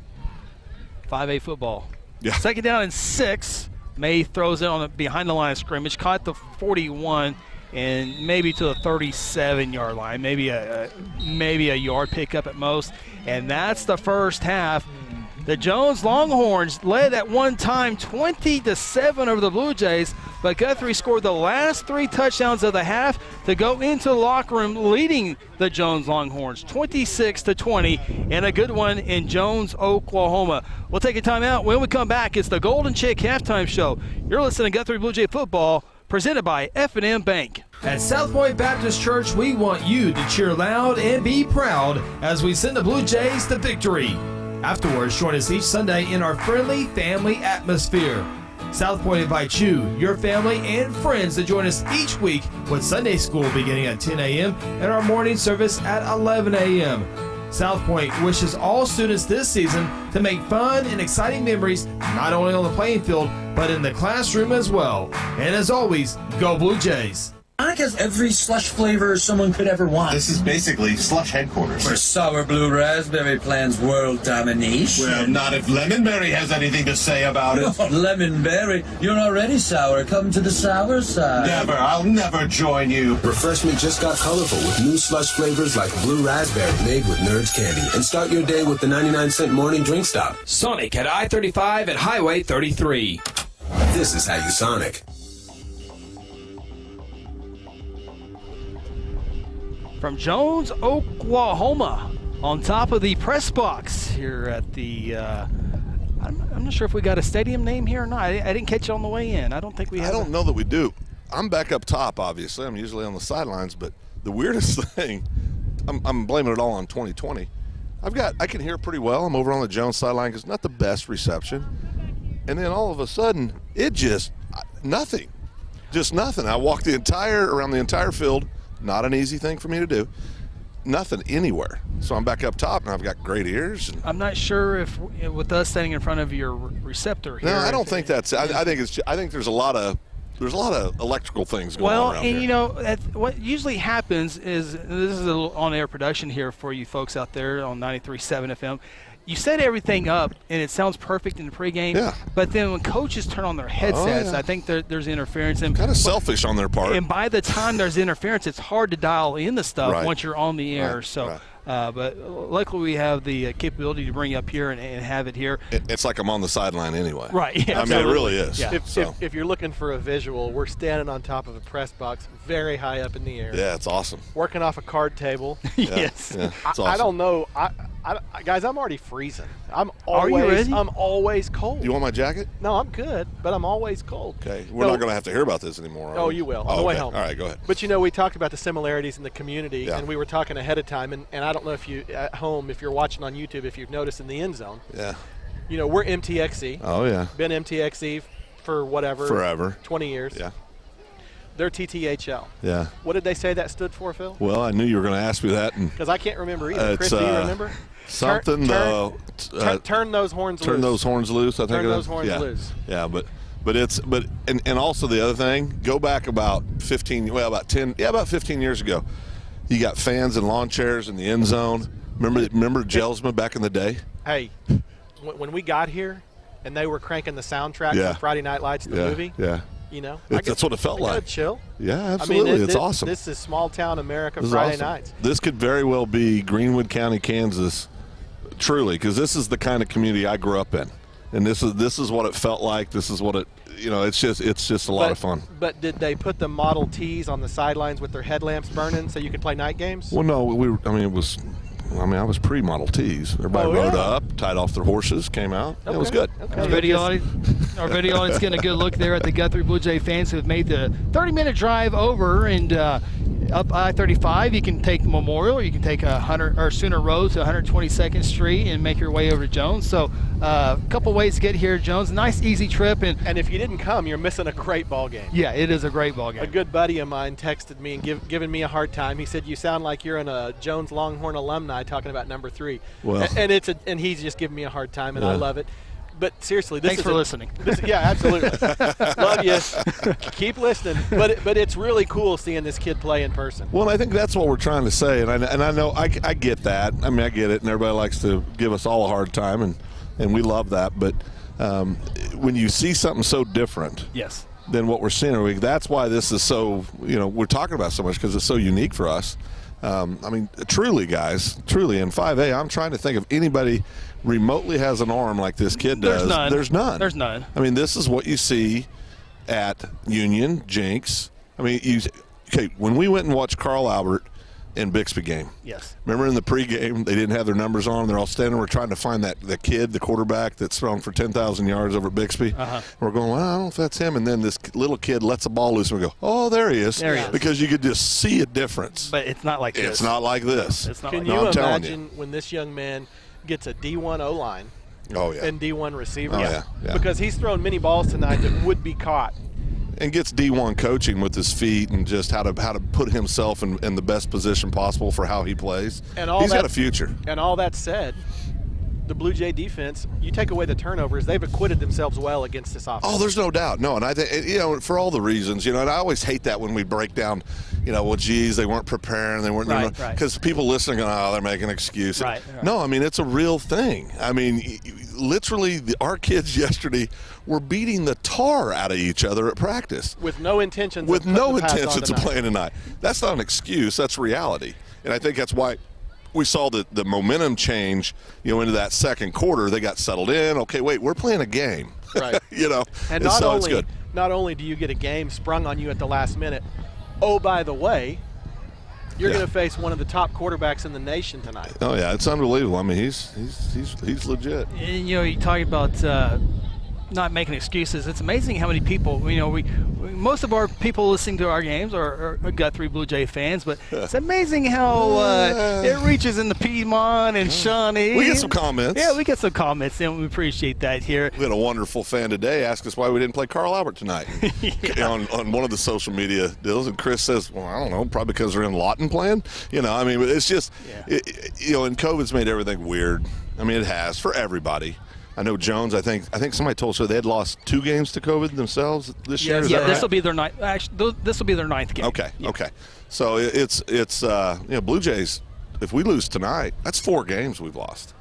5A football. Yeah. Second down and 6. May throws it behind the line of scrimmage, caught the 41 and maybe to the 37-yard line, maybe a yard pickup at most. And that's the first half. The Jones Longhorns led at one time 20-7 over the Blue Jays, but Guthrie scored the last 3 touchdowns of the half to go into the locker room leading the Jones Longhorns 26-20, and a good one in Jones, Oklahoma. We'll take a timeout. When we come back, it's the Golden Chick Halftime Show. You're listening to Guthrie Blue Jay Football, presented by F&M Bank. At South Point Baptist Church, we want you to cheer loud and be proud as we send the Blue Jays to victory. Afterwards, join us each Sunday in our friendly family atmosphere. South Point invites you, your family, and friends to join us each week with Sunday school beginning at 10 a.m. and our morning service at 11 a.m. South Point wishes all students this season to make fun and exciting memories not only on the playing field, but in the classroom as well. And as always, go Blue Jays. Sonic has every slush flavor someone could ever want. This is basically slush headquarters. Where sour blue raspberry plans world domination. Well, not if Lemonberry has anything to say about it. Lemonberry, you're already sour. Come to the sour side. Never. I'll never join you. Refreshment just got colorful with new slush flavors like blue raspberry made with Nerds candy. And start your day with the 99-cent morning drink stop. Sonic at I-35 and Highway 33. This is how you Sonic. From Jones, Oklahoma, on top of the press box here at the, I'm not sure if we got a stadium name here or not. I didn't catch it on the way in. I don't think we have. I don't know that we do. I'm back up top, obviously. I'm usually on the sidelines, but the weirdest thing, I'm blaming it all on 2020. I can hear pretty well. I'm over on the Jones sideline because not the best reception. And then all of a sudden, it just, nothing. Just nothing. I walked around the entire field. Not an easy thing for me to do. Nothing anywhere. So I'm back up top, and I've got great ears. I'm not sure if with us standing in front of your receptor here. No, I don't think that's. I think there's a lot of electrical things going on around here. And you know what usually happens is, this is a little on-air production here for you folks out there on 93.7 FM. You set everything up, and it sounds perfect in the pregame. Yeah. But then when coaches turn on their headsets, I think there's interference. And kind of selfish on their part. And by the time there's interference, it's hard to dial in the stuff once you're on the air. Right. So, right. But luckily we have the capability to bring it up here and have it here. It's like I'm on the sideline anyway. Right. Yeah, I mean, it really is. Yeah. So. If you're looking for a visual, we're standing on top of a press box very high up in the air. Yeah, it's awesome. Working off a card table. Yes. Yeah, it's awesome. I don't know. Guys, I'm already freezing. Are you ready? I'm always cold. You want my jacket? No, I'm good, but I'm always cold. Okay. We're not going to have to hear about this anymore. Oh, you will. On the way home. All right, go ahead. But, we talked about the similarities in the community, and we were talking ahead of time, and I don't know if you, at home, if you're watching on YouTube, if you've noticed in the end zone. Yeah. We're MTXE. Oh, yeah. Been MTXE for whatever. Forever. 20 years. Yeah. They're TTHL. Yeah. What did they say that stood for, Phil? Well, I knew you were going to ask me that. Because I can't remember either. Chris, do you remember? Something. Turn those horns loose. Turn those horns loose, I think. Turn those horns loose. Yeah, but also the other thing, go back about 15 years ago. You got fans and lawn chairs in the end zone. Remember Gelsma back in the day? Hey, when we got here and they were cranking the soundtrack from Friday Night Lights, the movie. Yeah. That's what it felt like. Chill. Yeah, absolutely. It's awesome. This is small town America Friday nights. This could very well be Greenwood County, Kansas, truly, because this is the kind of community I grew up in, and this is what it felt like. This is what it. It's just a lot of fun. But did they put the Model Ts on the sidelines with their headlamps burning so you could play night games? Well, no. I was pre-Model Ts. Everybody rode up, tied off their horses, came out. Okay. It was good. Okay. Our video audience getting a good look there at the Guthrie Blue Jay fans who have made the 30-minute drive over and up I-35. You can take Memorial, or you can take Sooner Road to 122nd Street and make your way over to Jones. So a couple ways to get here to Jones. Nice, easy trip. And if you didn't come, you're missing a great ball game. Yeah, it is a great ball game. A good buddy of mine texted me and given me a hard time. He said, "You sound like you're a Jones Longhorn alumni talking about number 3." Well, and he's just giving me a hard time, and I love it. But seriously, thanks for listening. Yeah, absolutely. Love you. Keep listening. But it's really cool seeing this kid play in person. Well, I think that's what we're trying to say, and I know I get that. I mean, I get it, and everybody likes to give us all a hard time, and we love that. But when you see something so different, yes, than what we're seeing, that's why this is so. We're talking about so much because it's so unique for us. I mean, truly, guys, truly, in 5A, I'm trying to think of anybody remotely has an arm like this kid does. There's none. There's none. I mean, this is what you see at Union, Jenks. I mean, when we went and watched Carl Albert in Bixby game. Yes. Remember in the pregame, they didn't have their numbers on. They're all standing. We're trying to find the kid, the quarterback that's thrown for 10,000 yards over at Bixby. We're going, well, I don't know if that's him. And then this little kid lets the ball loose, and we go, oh, there he is. There he is. Because you could just see a difference. But it's not like this. It's not like this. It's not Can like you I'm telling imagine when this young man gets a D1 O-line Oh, yeah. and D1 receiver? Oh, yeah. Because he's thrown many balls tonight that would be caught. And gets D1 coaching with his feet and just how to put himself in the best position possible for how he plays. And all He's got that- a future. And all that said, the Blue Jay defense, you take away the turnovers, they've acquitted themselves well against this offense. Oh, there's no doubt. No, and I think, for all the reasons, and I always hate that when we break down, well, geez, they weren't preparing, they weren't, Right. because people listening go, oh, they're making excuses. Right. No, I mean, it's a real thing. I mean, literally, our kids yesterday were beating the tar out of each other at practice. With no intentions With of putting no the pads on intentions of tonight. playing tonight. That's not an excuse. That's reality. And I think that's why we saw the momentum change, into that second quarter. They got settled in. Okay, wait, we're playing a game. Right. And not so only, it's good. Not only do you get a game sprung on you at the last minute, oh, by the way, you're going to face one of the top quarterbacks in the nation tonight. Oh yeah, it's unbelievable. I mean, he's legit. And, you talk about not making excuses. It's amazing how many people, most of our people listening to our games are Guthrie Blue Jay fans, but it's amazing how it reaches into Piedmont and Shawnee. We get some comments. Yeah, we get some comments, and we appreciate that here. We had a wonderful fan today ask us why we didn't play Carl Albert tonight on one of the social media deals, and Chris says, well, I don't know, probably because they're in Lawton playing. I mean, it's just, and COVID's made everything weird. I mean, it has for everybody. I know Jones. I think somebody told us they had lost 2 games to COVID themselves this year. Yeah, this will be their ninth. Actually, this will be their 9th game. Okay, okay. So it's Blue Jays. If we lose tonight, that's 4 games we've lost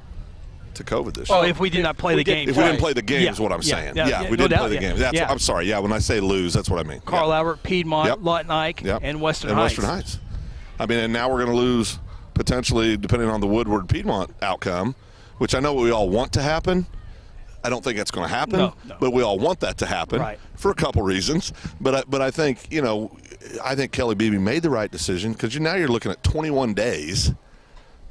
to COVID this year. Oh, if we did not play the game. If we didn't play the game, is what I'm saying. We didn't play the game. I'm sorry. Yeah, when I say lose, that's what I mean. Carl Albert, Piedmont, Lawton Ike, and Western Heights. I mean, and now we're going to lose potentially, depending on the Woodward-Piedmont outcome, which I know we all want to happen. I don't think that's going to happen, no. But we all want that to happen for a couple reasons. But I think, I think Kelly Beebe made the right decision because now you're looking at 21 days,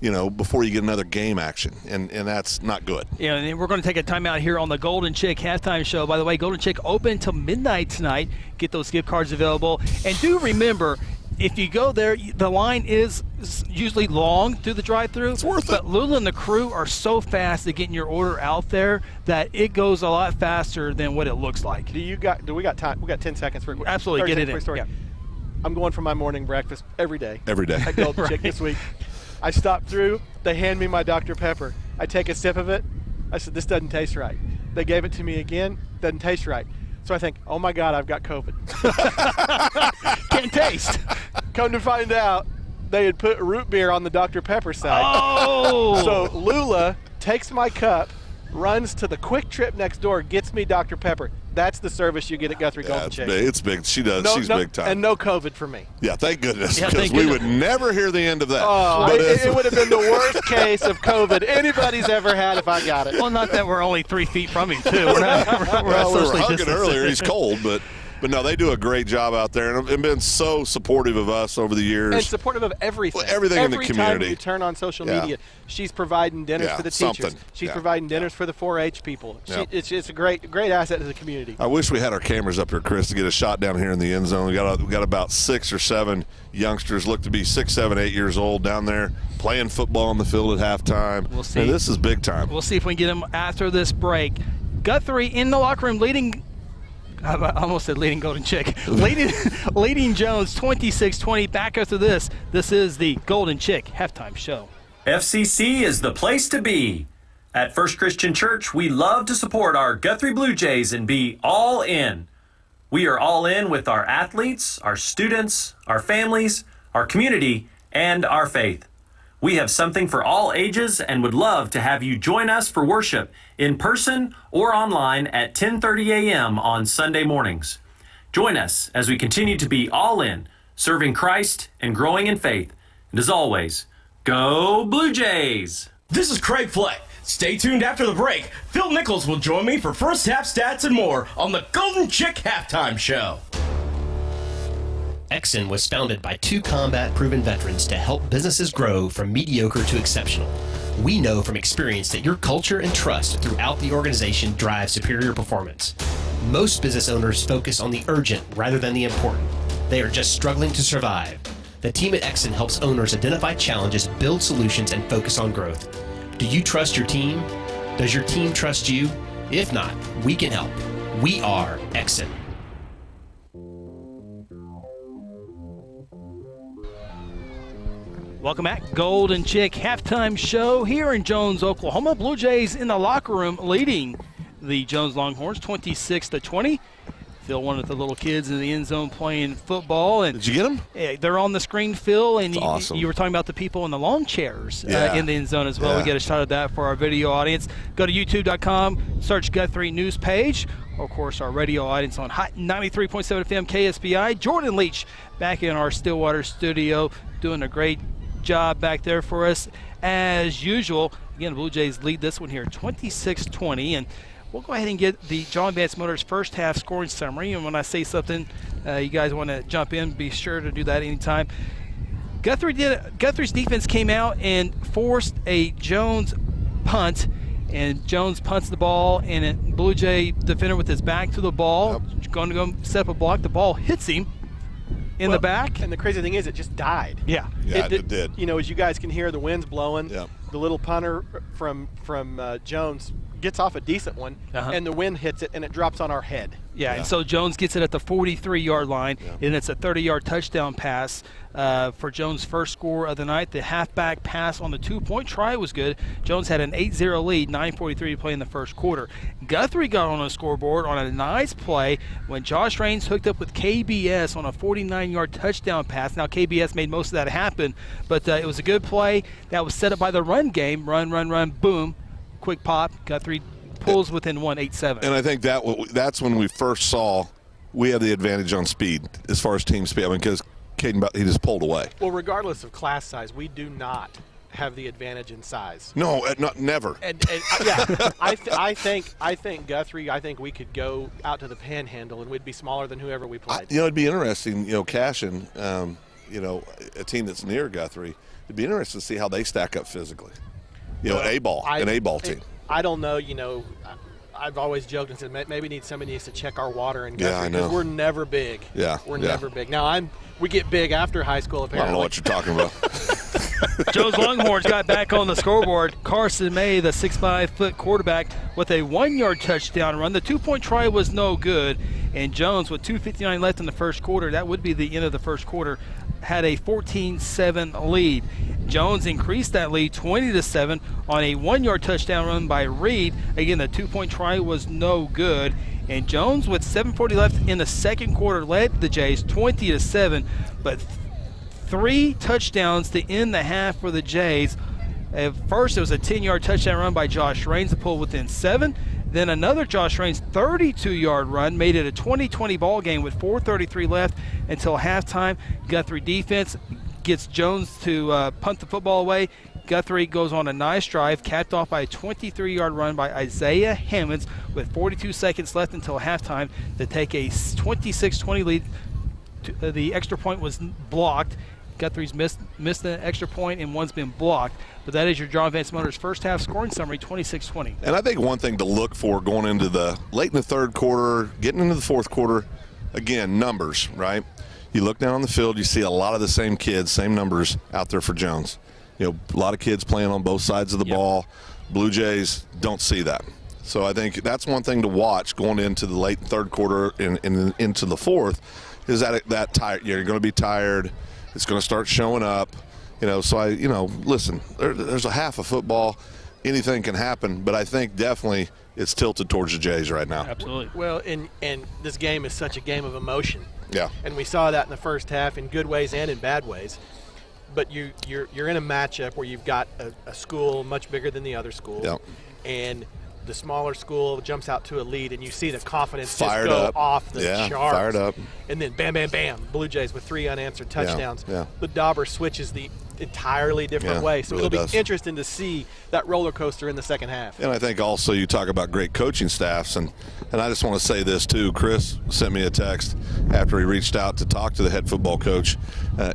before you get another game action, and that's not good. Yeah, and we're going to take a timeout here on the Golden Chick halftime show. By the way, Golden Chick open until midnight tonight. Get those gift cards available. And do remember, if you go there, the line is usually long through the drive-thru. It's worth it. But Lula and the crew are so fast at getting your order out there that it goes a lot faster than what it looks like. Do we got time? We got 10 seconds for Absolutely, get it in. Story. Yeah. I'm going for my morning breakfast every day. Every day. At Golden Chick this week. I stop through. They hand me my Dr. Pepper. I take a sip of it. I said, this doesn't taste right. They gave it to me again. Doesn't taste right. So I think, oh my God, I've got COVID. Can't taste. Come to find out, they had put root beer on the Dr. Pepper side. Oh! So Lula takes my cup, runs to the Quick Trip next door, gets me Dr. Pepper. That's the service you get at Guthrie Golden Chick. It's big. She does. She's big time. And no COVID for me. Yeah, thank goodness, because we would never hear the end of that. Oh, it would have been the worst case of COVID anybody's ever had if I got it. Well, not that we're only 3 feet from him, too. We're were hugging earlier. He's cold, but no, they do a great job out there and been so supportive of us over the years. And supportive of everything. Everything in the community. Every time you turn on social media, she's providing dinners for the teachers. She's providing dinners for the 4-H people. It's a great asset to the community. I wish we had our cameras up here, Chris, to get a shot down here in the end zone. We got about 6 or 7 youngsters, look to be 6, 7, 8 years old down there playing football on the field at halftime. We'll see. And this is big time. We'll see if we can get them after this break. Guthrie in the locker room leading. I almost said leading Golden Chick. leading Jones 26-20. Back after this. This is the Golden Chick halftime show. FCC is the place to be. At First Christian Church, we love to support our Guthrie Blue Jays and be all in. We are all in with our athletes, our students, our families, our community, and our faith. We have something for all ages and would love to have you join us for worship in person or online at 10:30 a.m. on Sunday mornings. Join us as we continue to be all in, serving Christ and growing in faith. And as always, go Blue Jays! This is Craig Fleck. Stay tuned after the break. Phil Nichols will join me for first half stats and more on the Golden Chick Halftime Show. Exxon was founded by 2 combat-proven veterans to help businesses grow from mediocre to exceptional. We know from experience that your culture and trust throughout the organization drive superior performance. Most business owners focus on the urgent rather than the important. They are just struggling to survive. The team at Exxon helps owners identify challenges, build solutions, and focus on growth. Do you trust your team? Does your team trust you? If not, we can help. We are Exxon. Welcome back. Golden Chick Halftime Show here in Jones, Oklahoma. Blue Jays in the locker room leading the Jones Longhorns 26-20. Phil, one of the little kids in the end zone playing football. And did you get them? Yeah, they're on the screen, Phil. And awesome. You were talking about the people in the lawn chairs in the end zone as well. We get a shot of that for our video audience. Go to youtube.com, search Guthrie News page. Of course, our radio audience on Hot 93.7 FM KSBI. Jordan Leach back in our Stillwater studio doing a great job back there for us as usual. Again, the Blue Jays lead this one here 26-20. And we'll go ahead and get the John Vance Motors first half scoring summary. And when I say something, you guys want to jump in, be sure to do that anytime. Guthrie's defense came out and forced a Jones punt, and Jones punts the ball, and a Blue Jay defender with his back to the ball, going to go set up a block. The ball hits him in the back. And the crazy thing is, it just died. Yeah, it did. You know, as you guys can hear, the wind's blowing. The little punter from Jones gets off a decent one, and the wind hits it, and it drops on our head. Yeah, and so Jones gets it at the 43-yard line, and it's a 30-yard touchdown pass for Jones' first score of the night. The halfback pass on the 2-point try was good. Jones had an 8-0 lead, 9:43 to play in the first quarter. Guthrie got on the scoreboard on a nice play when Josh Raines hooked up with KBS on a 49-yard touchdown pass. Now, KBS made most of that happen, but it was a good play that was set up by the run game. Run, boom. Quick pop, Guthrie pulls within 8-7. And I think that's when we first saw we had the advantage on speed as far as team speed. I mean, because Caden, he just pulled away. Well, regardless of class size, we do not have the advantage in size. No, never. And yeah, I think Guthrie. I think we could go out to the Panhandle and we'd be smaller than whoever we played. It'd be interesting. Cashin, a team that's near Guthrie. It'd be interesting to see how they stack up physically. An A-ball team. I don't know. I've always joked and said maybe somebody needs to check our water in Guthrie because we're never big. We're never big. Now we get big after high school. Apparently, I don't know what you're talking about. Jones Longhorns got back on the scoreboard. Carson May, the 6'5" quarterback, with a 1-yard touchdown run. The 2-point try was no good, and Jones, with 2:59 left in the first quarter, that would be the end of the first quarter, had a 14-7 lead. Jones increased that lead 20-7 on a 1-yard touchdown run by Reed. Again, the 2-point try was no good. And Jones, with 7:40 left in the second quarter, led the Jays 20-7, but 3 touchdowns to end the half for the Jays. At first, it was a 10-yard touchdown run by Josh Raines to pull within 7. Then another Josh Raines 32-yard run made it a 20-20 ball game with 4:33 left until halftime. Guthrie defense gets Jones to punt the football away. Guthrie goes on a nice drive, capped off by a 23-yard run by Isaiah Hammonds with 42 seconds left until halftime to take a 26-20 lead. The extra point was blocked. Guthrie's missed the extra point, and one's been blocked. But that is your John Vance Motors first half scoring summary, 26-20. And I think one thing to look for going into the late in the third quarter, getting into the fourth quarter, again, numbers, right? You look down on the field, you see a lot of the same kids, same numbers out there for Jones. A lot of kids playing on both sides of the ball. Blue Jays don't see that. So I think that's one thing to watch going into the late third quarter and into the fourth, is that tired. You're going to be tired. It's going to start showing up. Listen, there's a half of football. Anything can happen, but I think definitely it's tilted towards the Jays right now. Absolutely. Well, and this game is such a game of emotion. Yeah. And we saw that in the first half in good ways and in bad ways. But you're in a matchup where you've got a school much bigger than the other schools. Yep. And the smaller school jumps out to a lead, and you see the confidence Fired just go up. off the Yeah, charts. fired up. And then bam, bam, bam, Blue Jays with 3 unanswered touchdowns. Yeah. But Dauber switches the entirely different Yeah, way. So really it'll be does. interesting to see that roller coaster in the second half. And I think also you talk about great coaching staffs, and I just want to say this too. Chris sent me a text after he reached out to talk to the head football coach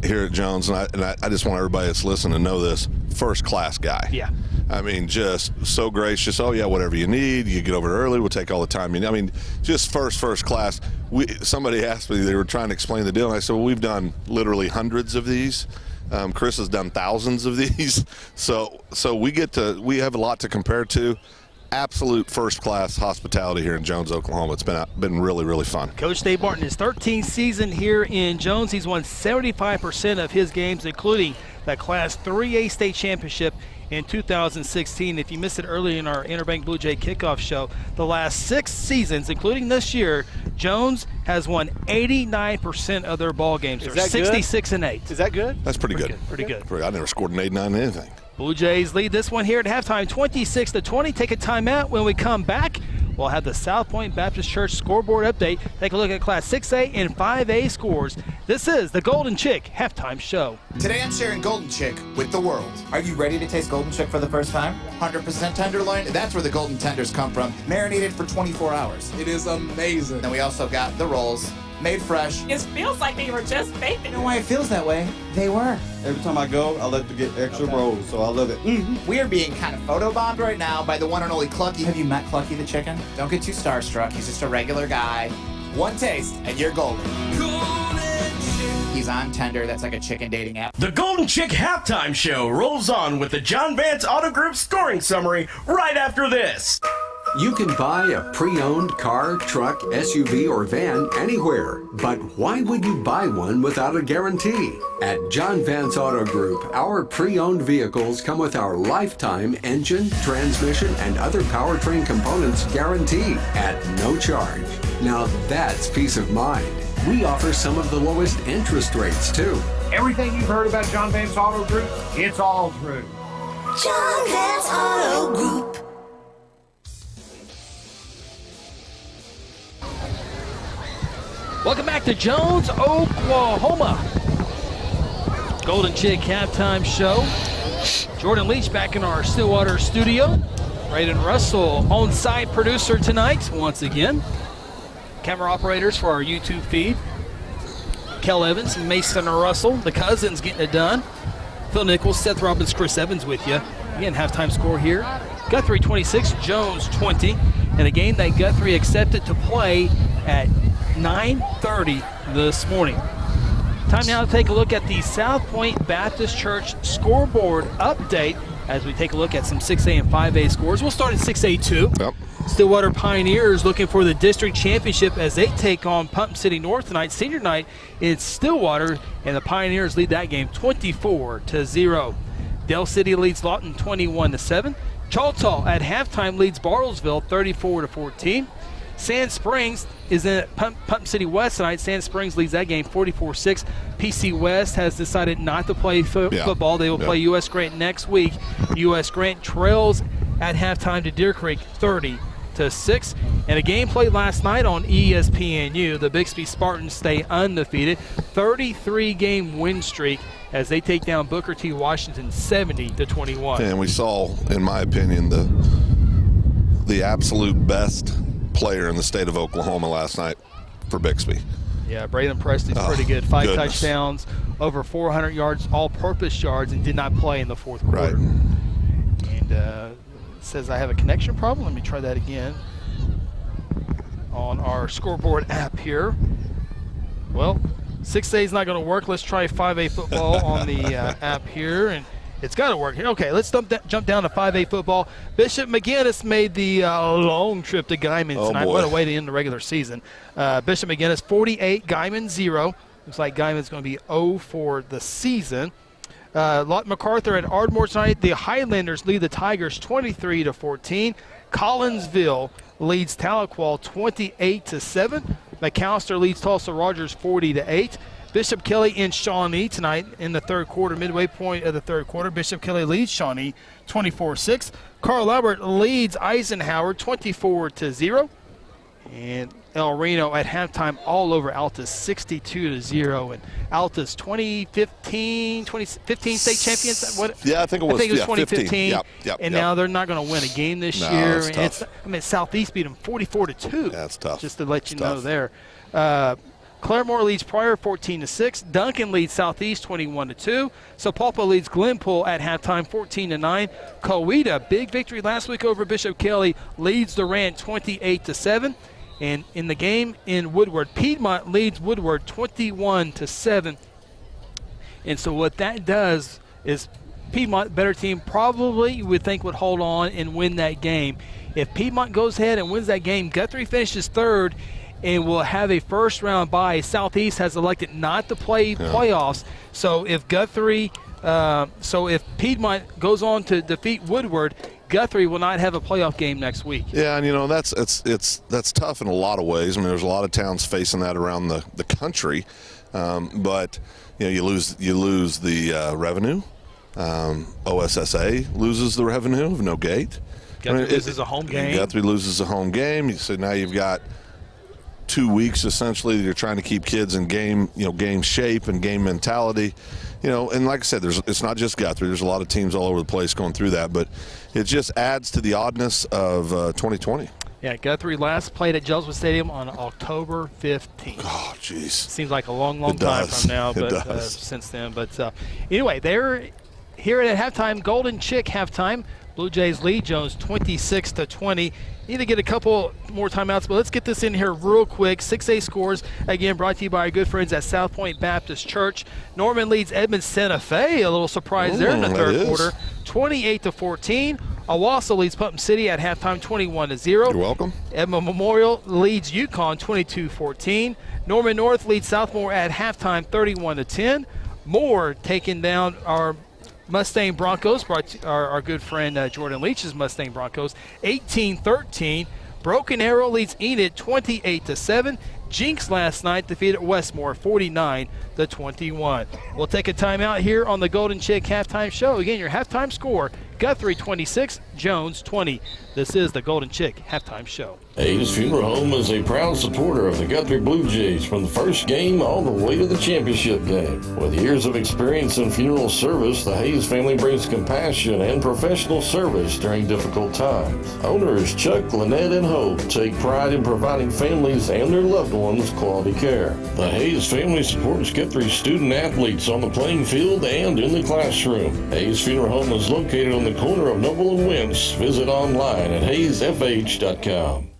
here at Jones, and I just want everybody that's listening to know this. First class guy. Yeah. I mean, just so gracious. Oh yeah, whatever you need, you get over early. We'll take all the time you need. I mean, just first class. Somebody asked me, they were trying to explain the deal, and I said, well, we've done literally hundreds of these. Chris has done thousands of these, so we have a lot to compare to. Absolute first-class hospitality here in Jones, Oklahoma. It's been really, really fun. Coach Dave Martin, his 13th season here in Jones. He's won 75% of his games, including that Class 3A state championship in 2016. If you missed it earlier in our Interbank Blue Jay kickoff show, the last 6 seasons, including this year, Jones has won 89% of their ball games. They're 66-8. Is that good? That's pretty good. Pretty good. I never scored an 8-9 in anything. Blue Jays lead this one here at halftime, 26-20. Take a timeout. When we come back, we'll have the South Point Baptist Church scoreboard update. Take a look at Class 6A and 5A scores. This is the Golden Chick Halftime Show. Today I'm sharing Golden Chick with the world. Are you ready to taste Golden Chick for the first time? 100% tenderloin, that's where the golden tenders come from. Marinated for 24 hours. It is amazing. Then we also got the rolls, made fresh. It feels like they were just baked. You know why it feels that way? They were. Every time I go, I like to get extra rolls, so I love it. We are being kind of photobombed right now by the one and only Clucky. Have you met Clucky the chicken? Don't get too starstruck. He's just a regular guy. One taste, and you're golden. He's on Tender. That's like a chicken dating app. The Golden Chick Halftime Show rolls on with the John Vance Auto Group scoring summary right after this. You can buy a pre-owned car, truck, SUV, or van anywhere. But why would you buy one without a guarantee? At John Vance Auto Group, our pre-owned vehicles come with our lifetime engine, transmission, and other powertrain components guarantee at no charge. Now that's peace of mind. We offer some of the lowest interest rates, too. Everything you've heard about John Vance Auto Group, it's all true. John Vance Auto Group. Welcome back to Jones, Oklahoma. Golden Chick Halftime Show. Jordan Leach back in our Stillwater studio. Braden Russell, on-site producer tonight, once again. Camera operators for our YouTube feed. Kel Evans, Mason Russell, the cousins getting it done. Phil Nichols, Seth Robbins, Chris Evans with you. Again, halftime score here. Guthrie 26, Jones 20. And a game that Guthrie accepted to play at 9:30 this morning. Time now to take a look at the South Point Baptist Church scoreboard update as we take a look at some 6A and 5A scores. We'll start at 6A2. Yep. Stillwater Pioneers looking for the district championship as they take on Pump City North tonight. Senior night in Stillwater, and the Pioneers lead that game 24-0. Dell City leads Lawton 21-7. Choctaw at halftime leads Bartlesville 34-14. Sand Springs is in Pump City West tonight. Sand Springs leads that game 44-6. PC West has decided not to play football. They will play U.S. Grant next week. U.S. Grant trails at halftime to Deer Creek 30-6. And a game played last night on ESPNU. The Bixby Spartans stay undefeated. 33-game win streak as they take down Booker T. Washington 70-21. And we saw, in my opinion, the absolute best player in the state of Oklahoma last night for Bixby. Yeah, Braylon Preston's pretty good. 5 goodness. touchdowns, over 400 yards, all-purpose yards, and did not play in the fourth quarter. Right. And it says I have a connection problem. Let me try that again on our scoreboard app here. Well, 6A is not going to work. Let's try 5A football on the app here, and it's got to work here. Okay, let's jump down to 5A football. Bishop McGinnis made the long trip to Guyman tonight. What a way to end the regular season. Bishop McGinnis 48, Guyman 0. Looks like Guyman's going to be 0 for the season. Lawton MacArthur at Ardmore tonight. The Highlanders lead the Tigers 23-14. Collinsville leads Tahlequah 28-7. McAllister leads Tulsa Rogers 40-8. Bishop Kelly and Shawnee tonight in the third quarter, midway point of the third quarter. Bishop Kelly leads Shawnee 24-6. Carl Albert leads Eisenhower 24-0. And El Reno at halftime all over Altus 62-0. And Altus 2015 state champions. What? Yeah, I think it was 2015. Yep, and now they're not going to win a game this year. It's tough. Southeast beat them 44-2. That's tough. Just to let you know there. Claremore leads Pryor 14-6. Duncan leads Southeast 21-2. Sapulpa leads Glenpool at halftime 14-9. Coweta, big victory last week over Bishop Kelly, leads Durant 28-7. And in the game in Woodward, Piedmont leads Woodward 21-7. And so what that does is Piedmont, better team, probably you would think would hold on and win that game. If Piedmont goes ahead and wins that game, Guthrie finishes third and will have a first-round bye. Southeast has elected not to play playoffs. So if if Piedmont goes on to defeat Woodward, Guthrie will not have a playoff game next week. Yeah, and that's tough in a lot of ways. I mean, there's a lot of towns facing that around the country, but you lose the revenue. OSSA loses the revenue of no gate. Guthrie loses a home game. Guthrie loses a home game. So now you've got 2 weeks essentially. You're trying to keep kids in game shape and game mentality. And like I said, it's not just Guthrie. There's a lot of teams all over the place going through that, but it just adds to the oddness of 2020. Yeah, Guthrie last played at Jellswood Stadium on October 15th. Oh, jeez. Seems like a long time from now, but since then. But anyway, they're here at halftime. Golden Chick halftime. Blue Jays lead Jones 26-20. Need to get a couple more timeouts, but let's get this in here real quick. 6A scores, again, brought to you by our good friends at South Point Baptist Church. Norman leads Edmond Santa Fe. A little surprise there in the third quarter, 28-14. Owasso leads Putnam City at halftime, 21-0. You're welcome. Edmond Memorial leads Yukon, 22-14. Norman North leads Southmore at halftime, 31-10. Moore taking down our Mustang Broncos, our good friend Jordan Leach's Mustang Broncos, 18-13. Broken Arrow leads Enid 28-7. Jinx last night defeated Westmore 49-21. We'll take a timeout here on the Golden Chick halftime show. Again, your halftime score: Guthrie 26, Jones 20. This is the Golden Chick halftime show. Hayes Funeral Home is a proud supporter of the Guthrie Blue Jays from the first game all the way to the championship game. With years of experience in funeral service, the Hayes family brings compassion and professional service during difficult times. Owners Chuck, Lynette, and Hope take pride in providing families and their loved ones quality care. The Hayes family supports Guthrie student athletes on the playing field and in the classroom. Hayes Funeral Home is located on the corner of Noble and Wentz. Visit online at hayesfh.com.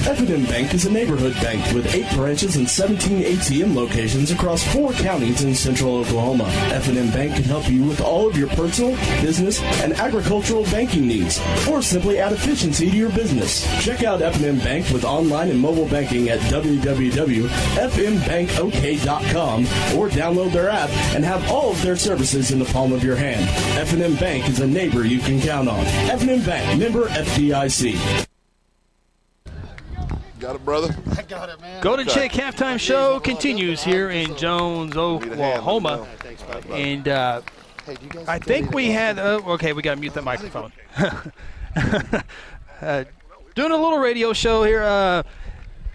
F&M Bank is a neighborhood bank with 8 branches and 17 ATM locations across 4 counties in central Oklahoma. F&M Bank can help you with all of your personal, business, and agricultural banking needs, or simply add efficiency to your business. Check out F&M Bank with online and mobile banking at www.fmbankok.com or download their app and have all of their services in the palm of your hand. F&M Bank is a neighbor you can count on. F&M Bank, member FDIC. Got it, brother? I got it, man. Golden Chick halftime show continues here in Jones, Oklahoma. And I think we had, okay, we got to mute that microphone. Doing a little radio show here.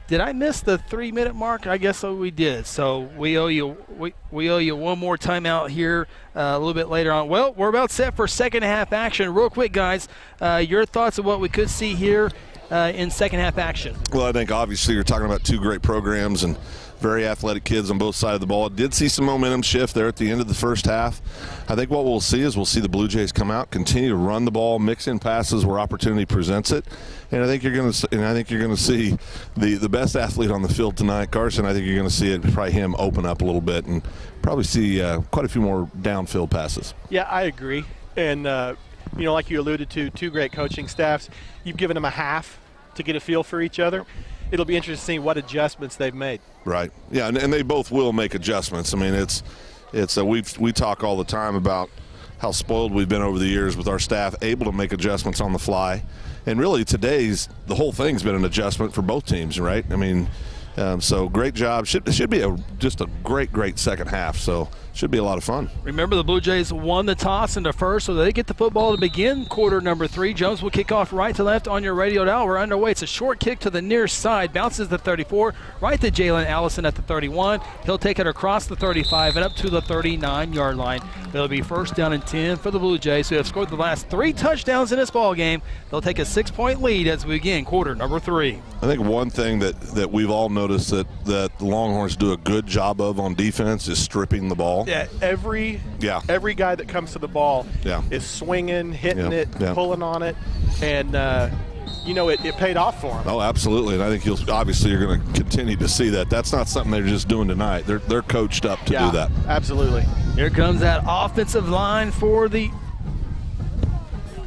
Did I miss the 3-minute mark? I guess so we did. So we owe you one more timeout here a little bit later on. Well, we're about set for second half action. Real quick, guys, your thoughts on what we could see here in second half action? Well, I think obviously you're talking about 2 great programs and very athletic kids on both sides of the ball. Did see some momentum shift there at the end of the first half. I think what we'll see is the Blue Jays come out, continue to run the ball, mix in passes where opportunity presents it, and I think you're going to see the best athlete on the field tonight, Carson. I think you're going to see it, probably him open up a little bit and probably see quite a few more downfield passes. Yeah, I agree. And like you alluded to, 2 great coaching staffs. You've given them a half to get a feel for each other. It'll be interesting to see what adjustments they've made. Right. Yeah, and they both will make adjustments. I mean, we talk all the time about how spoiled we've been over the years with our staff able to make adjustments on the fly. And really the whole thing's been an adjustment for both teams, right? I mean, So great job. Should be just a great second half. So should be a lot of fun. Remember, the Blue Jays won the toss in the first, so they get the football to begin quarter number 3. Jones will kick off right to left on your radio dial. We're underway. It's a short kick to the near side. Bounces the 34, right to Jalen Allison at the 31. He'll take it across the 35 and up to the 39-yard line. It'll be first down and 10 for the Blue Jays, who have scored the last 3 touchdowns in this ball game. They'll take a 6-point lead as we begin quarter number 3. I think one thing that we've all noticed that the Longhorns do a good job of on defense is stripping the ball. Yeah, every guy that comes to the ball is swinging, hitting it, pulling on it, and it paid off for him. Oh, absolutely, and I think you're going to continue to see that. That's not something they're just doing tonight. They're coached up to do that. Absolutely. Here comes that offensive line for the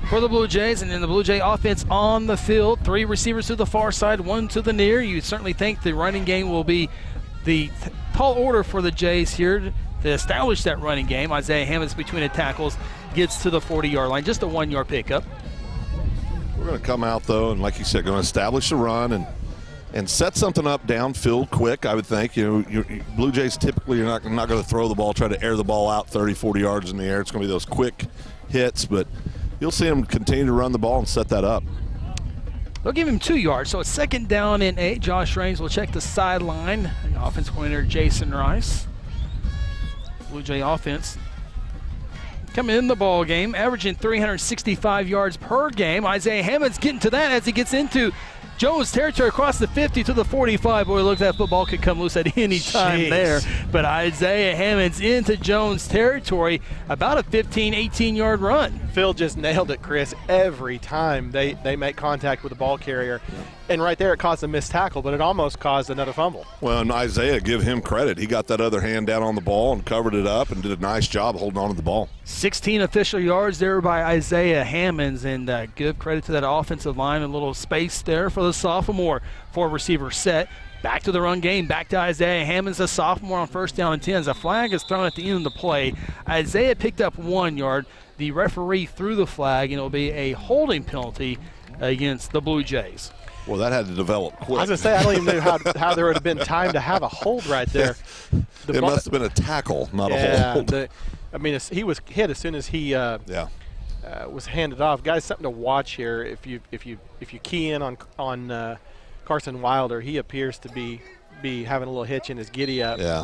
Blue Jays, and then the Blue Jay offense on the field. 3 receivers to the far side, 1 to the near. You certainly think the running game will be the tall order for the Jays here to establish that running game. Isaiah Hammonds between the tackles gets to the 40-yard line, just a 1-yard pickup. We're going to come out, though, and like you said, going to establish the run and set something up downfield quick, I would think. Blue Jays typically you're not going to throw the ball, try to air the ball out 30, 40 yards in the air. It's going to be those quick hits, but you'll see them continue to run the ball and set that up. They'll give him 2 yards, so it's second down and 8. Josh Raines will check the sideline. Offense coordinator Jason Rice. Blue Jay offense coming in the ball game, averaging 365 yards per game. Isaiah Hammonds getting to that as he gets into Jones territory across the 50 to the 45. Boy, look, that football could come loose at any time there. But Isaiah Hammonds into Jones territory, about a 15, 18-yard run. Phil just nailed it, Chris. Every time they make contact with the ball carrier. And right there it caused a missed tackle, but it almost caused another fumble. Well, and Isaiah, give him credit. He got that other hand down on the ball and covered it up and did a nice job holding on to the ball. 16 official yards there by Isaiah Hammonds, and give credit to that offensive line. A little space there for the sophomore. 4 receiver set. Back to the run game, back to Isaiah Hammonds, a sophomore on first down and 10. As a flag is thrown at the end of the play, Isaiah picked up 1 yard. The referee threw the flag, and it will be a holding penalty against the Blue Jays. Well, that had to develop quick. I was going to say, I don't even know how there would have been time to have a hold right there. It must have been a tackle, not a hold. He was hit as soon as he was handed off. Guys, something to watch here. If you key in on Carson Wilder, he appears to be having a little hitch in his giddy up. Yeah.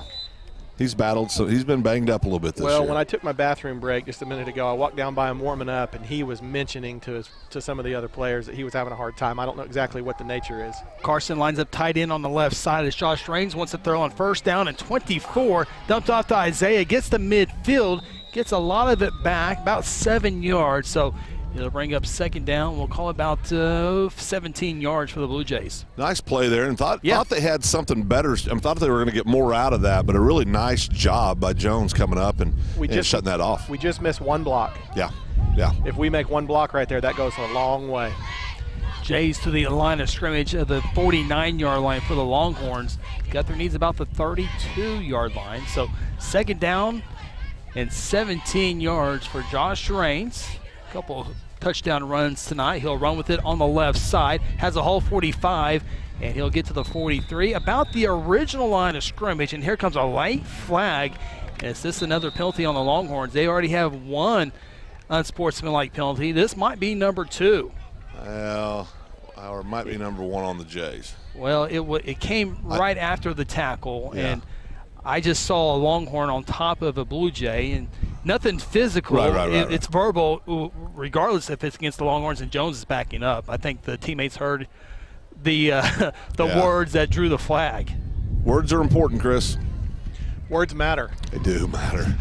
He's battled, so he's been banged up a little bit this year. Well, when I took my bathroom break just a minute ago, I walked down by him warming up, and he was mentioning to some of the other players that he was having a hard time. I don't know exactly what the nature is. Carson lines up tight end on the left side as Josh Raines wants to throw on first down and 24. Dumped off to Isaiah, gets to midfield, gets a lot of it back, about 7 yards. So it'll bring up second down. We'll call it about 17 yards for the Blue Jays. Nice play there, and thought they had something better. I thought they were going to get more out of that, but a really nice job by Jones coming up and shutting that off. We just missed 1 block. Yeah. If we make 1 block right there, that goes a long way. Jays to the line of scrimmage of the 49-yard line for the Longhorns. Guthrie needs about the 32-yard line. So second down and 17 yards for Josh Raines. A couple touchdown runs tonight. He'll run with it on the left side. Has a whole 45, and he'll get to the 43. About the original line of scrimmage, and here comes a late flag. Is this another penalty on the Longhorns? They already have 1 unsportsmanlike penalty. This might be number 2. Well, or it might be number 1 on the Jays. Well, it came right after the tackle, and I just saw a Longhorn on top of a Blue Jay, and nothing physical. Right. It's verbal, regardless if it's against the Longhorns and Jones is backing up. I think the teammates heard the words that drew the flag. Words are important, Chris. Words matter. They do matter.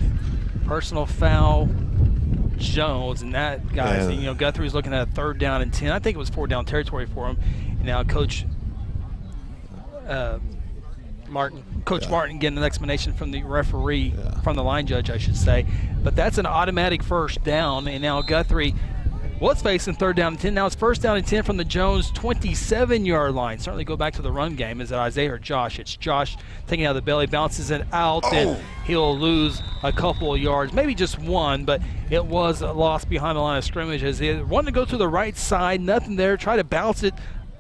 Personal foul, Jones, and that, guys, Guthrie's looking at a 3rd down and 10. I think it was 4 down territory for him. And now Coach Martin getting an explanation from the referee, from the line judge, I should say. But that's an automatic first down, and now Guthrie was facing 3rd down and 10. Now it's 1st down and 10 from the Jones 27-yard line. Certainly go back to the run game. Is it Isaiah or Josh? It's Josh taking it out of the belly, bounces it out, and he'll lose a couple of yards, maybe just 1, but it was a loss behind the line of scrimmage as he wanted to go to the right side, nothing there, try to bounce it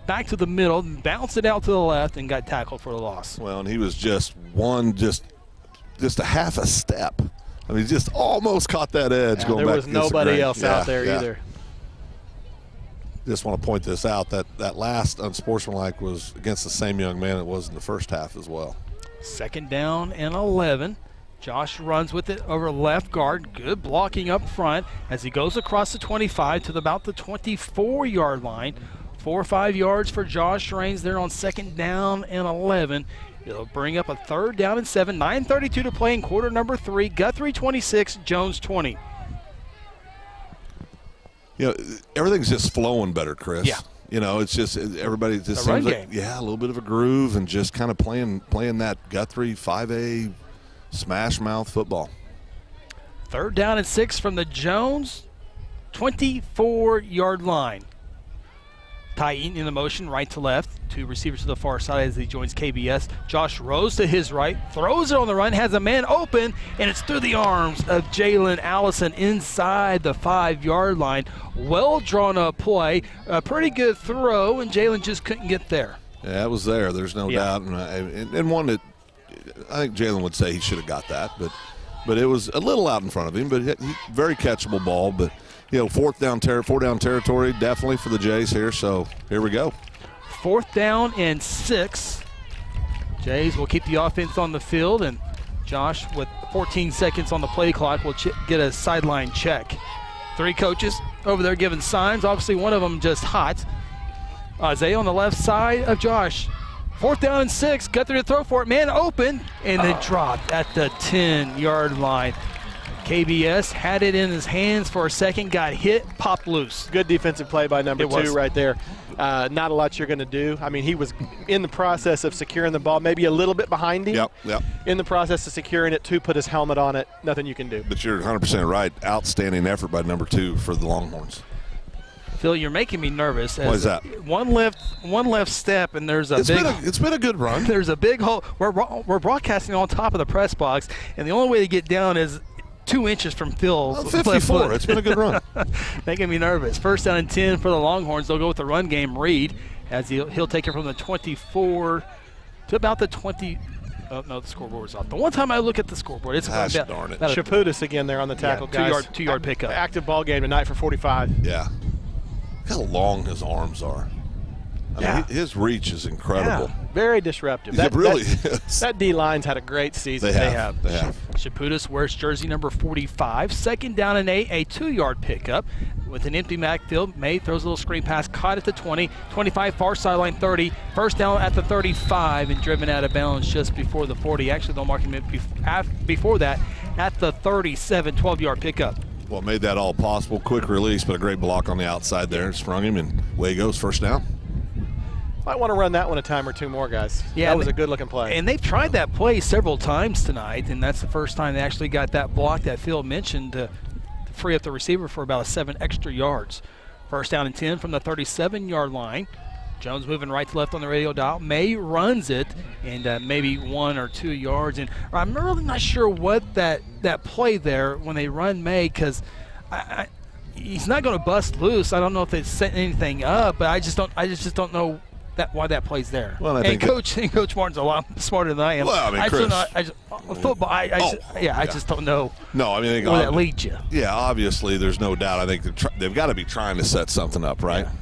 back to the middle, bounced it out to the left, and got tackled for the loss. Well, and he was just a half a step. I mean, just almost caught that edge going back. There was nobody else out there either. Just want to point this out, that last unsportsmanlike was against the same young man it was in the first half as well. 2nd down and 11. Josh runs with it over left guard. Good blocking up front as he goes across the 25 to about the 24-yard line. 4 or 5 yards for Josh Raines there on 2nd down and 11. It'll bring up a 3rd down and 7. 9:32 to play in quarter number 3. Guthrie 26, Jones 20. You know, everything's just flowing better, Chris. Yeah. You know, it's just everybody just seems like a little bit of a groove and just kind of playing that Guthrie 5A smash mouth football. 3rd down and 6 from the Jones 24-yard line. Ty Eaton in the motion, right to left. 2 receivers to the far side as he joins KBS. Josh Rose to his right, throws it on the run, has a man open, and it's through the arms of Jalen Allison inside the 5-yard line. Well drawn up play, a pretty good throw, and Jalen just couldn't get there. Yeah, it was there. There's no doubt. And one that I think Jalen would say he should have got that, but it was a little out in front of him, but very catchable ball. But you know, 4 down territory definitely for the Jays here. So here we go. 4th down and 6. Jays will keep the offense on the field, and Josh, with 14 seconds on the play clock, will get a sideline check. 3 coaches over there giving signs. Obviously, one of them just hot. Isaiah on the left side of Josh. 4th down and 6. Guthrie to throw for it. Man open, and then dropped at the 10-yard line. KBS had it in his hands for a second, got hit, popped loose. Good defensive play by number 2 right there. Not a lot you're going to do. I mean, he was in the process of securing the ball, maybe a little bit behind him. Yep. In the process of securing it, 2 put his helmet on it. Nothing you can do. But you're 100% right. Outstanding effort by number 2 for the Longhorns. Phil, you're making me nervous. Why is that? One left step, and there's a it's been a good run. There's a big hole. We're broadcasting on top of the press box, and the only way to get down is 2 inches from Phil's 54. It's been a good run. Making me nervous. 1st down and 10 for the Longhorns. They'll go with the run game. Reed, as he'll take it from the 24 to about the 20. Oh, no, the scoreboard was off. The one time I look at the scoreboard, it's about it. Chaputis again there on the tackle, guys. 2-yard pickup. Active ball game tonight for 45. Yeah. Look how long his arms are. I mean, his reach is incredible. Yeah, very disruptive. It really is. That D-line's had a great season. They have. Chaputis wears jersey number 45. 2nd down and 8, a 2-yard pickup. With an empty backfield, May throws a little screen pass, caught at the 20, 25, far sideline 30. 1st down at the 35 and driven out of bounds just before the 40. Actually, they'll mark him before that at the 37, 12-yard pickup. Well, made that all possible. Quick release, but a great block on the outside there. Sprung him, and away he goes, 1st down. Might want to run that one a time or 2 more, guys. Yeah, that was a good-looking play. And they've tried that play several times tonight, and that's the first time they actually got that block that Phil mentioned to free up the receiver for about 7 extra yards. 1st down and 10 from the 37-yard line. Jones moving right to left on the radio dial. May runs it, and maybe 1 or 2 yards. And I'm really not sure what that play there when they run May, because he's not going to bust loose. I don't know if they set anything up, but I just don't know why that play's there. Well, Coach Martin's a lot smarter than I am. Well, I mean, Chris, I just don't know. No, I mean, where that leads you. Yeah, obviously, there's no doubt. I think they've got to be trying to set something up, right? Yeah.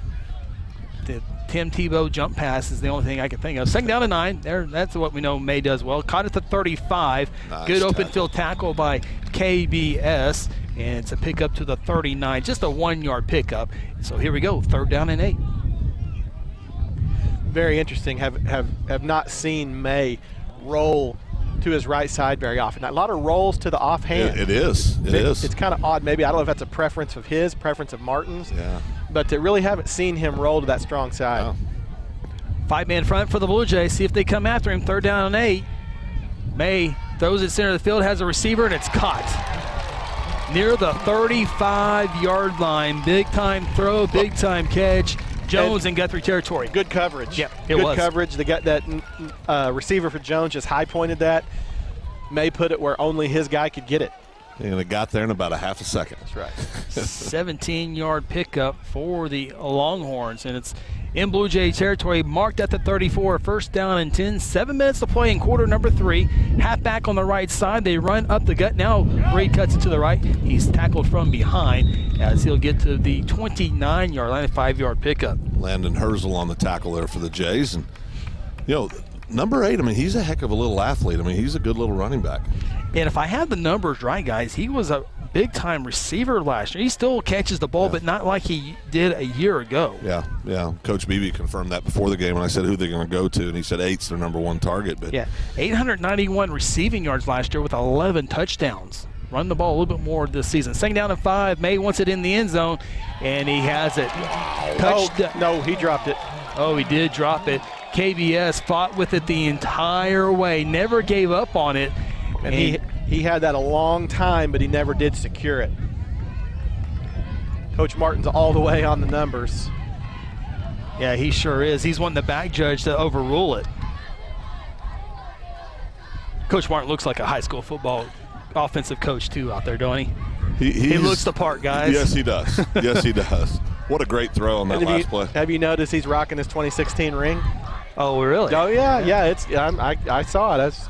The Tim Tebow jump pass is the only thing I can think of. 2nd down and 9. That's what we know May does well. Caught at the 35. Nice Good open field tackle by KBS. And it's a pickup to the 39. Just a 1-yard pickup. So here we go. 3rd down and 8. Very interesting. Have not seen May roll to his right side very often. A lot of rolls to the offhand. It is. It's kind of odd. Maybe I don't know if that's a preference of his, preference of Martin's. Yeah. But they really haven't seen him roll to that strong side. No. 5-man front for the Blue Jays. See if they come after him. 3rd down and 8. May throws it center of the field, has a receiver, and it's caught near the 35-yard line. Big time throw, big time catch. Jones in Guthrie territory. Good coverage. Yep, Good coverage. They got that receiver for Jones just high pointed that. May put it where only his guy could get it. And it got there in about a half a second. That's right. 17-yard pickup for the Longhorns, and in Blue Jay territory, marked at the 34, first down and 10. 7 minutes to play in quarter number 3. Halfback on the right side. They run up the gut. Now Reed cuts it to the right. He's tackled from behind as he'll get to the 29-yard line, a 5-yard pickup. Landon Herzl on the tackle there for the Jays. And, you know, number 8, I mean, he's a heck of a little athlete. I mean, he's a good little running back. And if I have the numbers right, guys, he was a big-time receiver last year. He still catches the ball, but not like he did a year ago. Yeah. Coach Beebe confirmed that before the game when I said who they're going to go to, and he said 8's their number 1 target. But yeah, 891 receiving yards last year with 11 touchdowns. Run the ball a little bit more this season. 2nd down and 5. May wants it in the end zone, and he has it. No, he dropped it. Oh, he did drop it. KBS fought with it the entire way, never gave up on it. And he had that a long time, but he never did secure it. Coach Martin's all the way on the numbers. Yeah, he sure is. He's wanting the back judge to overrule it. Coach Martin looks like a high school football offensive coach, too, out there, don't he? He looks the part, guys. Yes, he does. Yes, he does. What a great throw on that last play. Have you noticed he's rocking his 2016 ring? Oh, really? Oh, yeah. I saw it. That's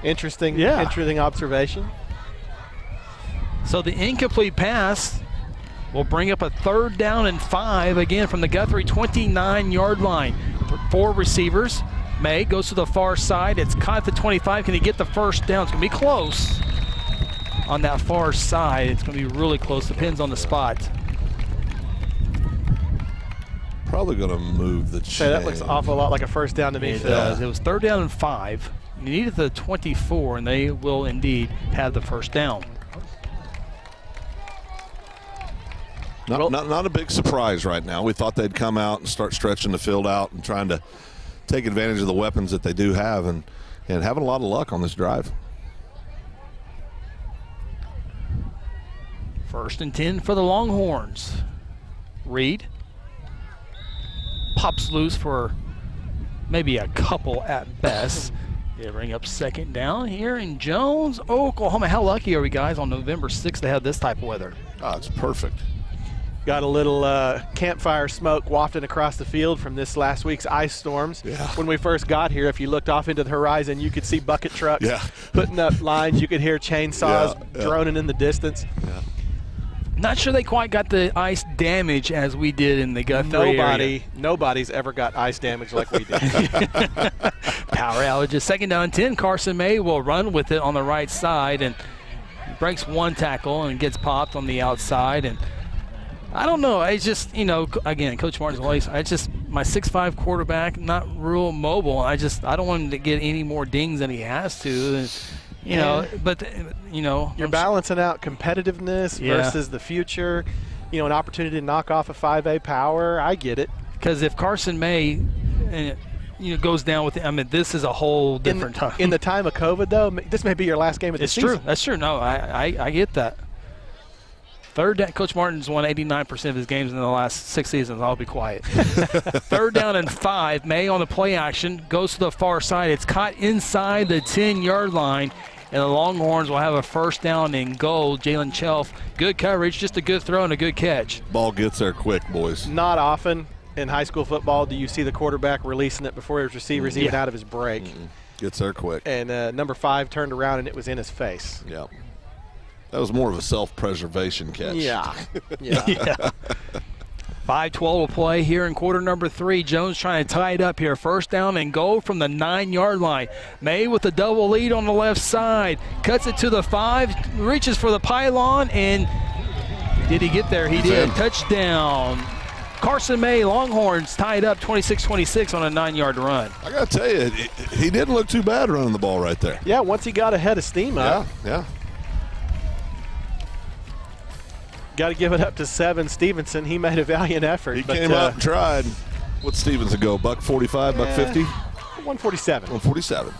interesting. Yeah. Interesting observation. So the incomplete pass will bring up a 3rd down and 5 again from the Guthrie 29-yard line. 4 receivers. May goes to the far side. It's caught at the 25. Can he get the first down? It's going to be close on that far side. It's going to be really close. Depends on the spot. Probably going to move the chain. That looks an awful lot like a first down to me. It does. It was 3rd down and 5. You needed the 24, and they will indeed have the first down. Not a big surprise right now. We thought they'd come out and start stretching the field out and trying to take advantage of the weapons that they do have, and having a lot of luck on this drive. 1st and 10 for the Longhorns. Reed pops loose for maybe a couple at best. They bring up 2nd down here in Jones, Oklahoma. How lucky are we, guys, on November 6th to have this type of weather? Oh, it's perfect. Got a little campfire smoke wafting across the field from this last week's ice storms. Yeah. When we first got here, if you looked off into the horizon, you could see bucket trucks putting up lines. You could hear chainsaws droning in the distance. Yeah. Not sure they quite got the ice damage as we did in the Guthrie area. Nobody's ever got ice damage like we did. Power outages. 2nd down and 10. Carson May will run with it on the right side and breaks 1 tackle and gets popped on the outside. And I don't know. It's just, again, Coach Martin's always, my 6'5" quarterback, not real mobile. I don't want him to get any more dings than he has to. You're balancing out competitiveness versus the future. An opportunity to knock off a 5A power. I get it. Because if Carson May, goes down with it, this is a whole different time. In the time of COVID, though, this may be your last game of the season. It's true. That's true. No, I get that. 3rd down. Coach Martin's won 89% of his games in the last 6 seasons. I'll be quiet. 3rd down and 5. May on the play action goes to the far side. It's caught inside the 10-yard line. And the Longhorns will have a 1st down and goal. Jalen Chelf, good coverage, just a good throw and a good catch. Ball gets there quick, boys. Not often in high school football do you see the quarterback releasing it before his receiver's even out of his break. Gets there quick. And number 5 turned around and it was in his face. Yeah. That was more of a self-preservation catch. Yeah. 5:12 will play here in quarter number 3. Jones trying to tie it up here. 1st down and goal from the 9-yard line. May with a double lead on the left side. Cuts it to the 5. Reaches for the pylon. And did he get there? He did. Touchdown. Carson May, Longhorns tied up 26-26 on a 9-yard run. I got to tell you, he didn't look too bad running the ball right there. Yeah, once he got ahead of steam up. Yeah. Got to give it up to Seven Stevenson. He made a valiant effort. He came out and tried. What's Stevenson go? $145, $150? 147. 147.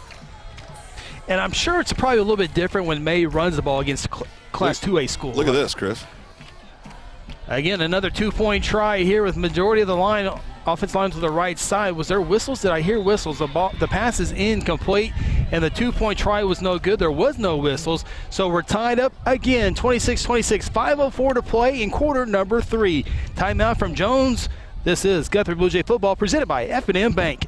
And I'm sure it's probably a little bit different when May runs the ball against Class 2A school. Look at this, Chris. Again, another 2-point try here with majority of the line, offensive line to the right side. Was there whistles? Did I hear whistles? The pass is incomplete, and the 2-point try was no good. There was no whistles. So we're tied up again, 26-26. 5:04 to play in quarter number 3. Timeout from Jones This is Guthrie Blue Jay football presented by F&M Bank.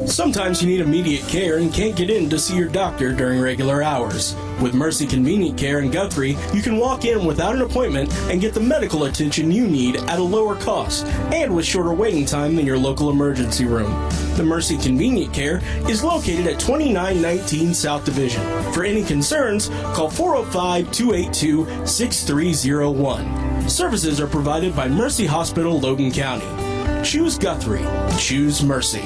Sometimes you need immediate care and can't get in to see your doctor during regular hours. With Mercy Convenient Care in Guthrie, you can walk in without an appointment and get the medical attention you need at a lower cost and with shorter waiting time than your local emergency room. The Mercy Convenient Care is located at 2919 South Division. For any concerns, call 405-282-6301. Services are provided by Mercy Hospital, Logan County. Choose Guthrie. Choose Mercy.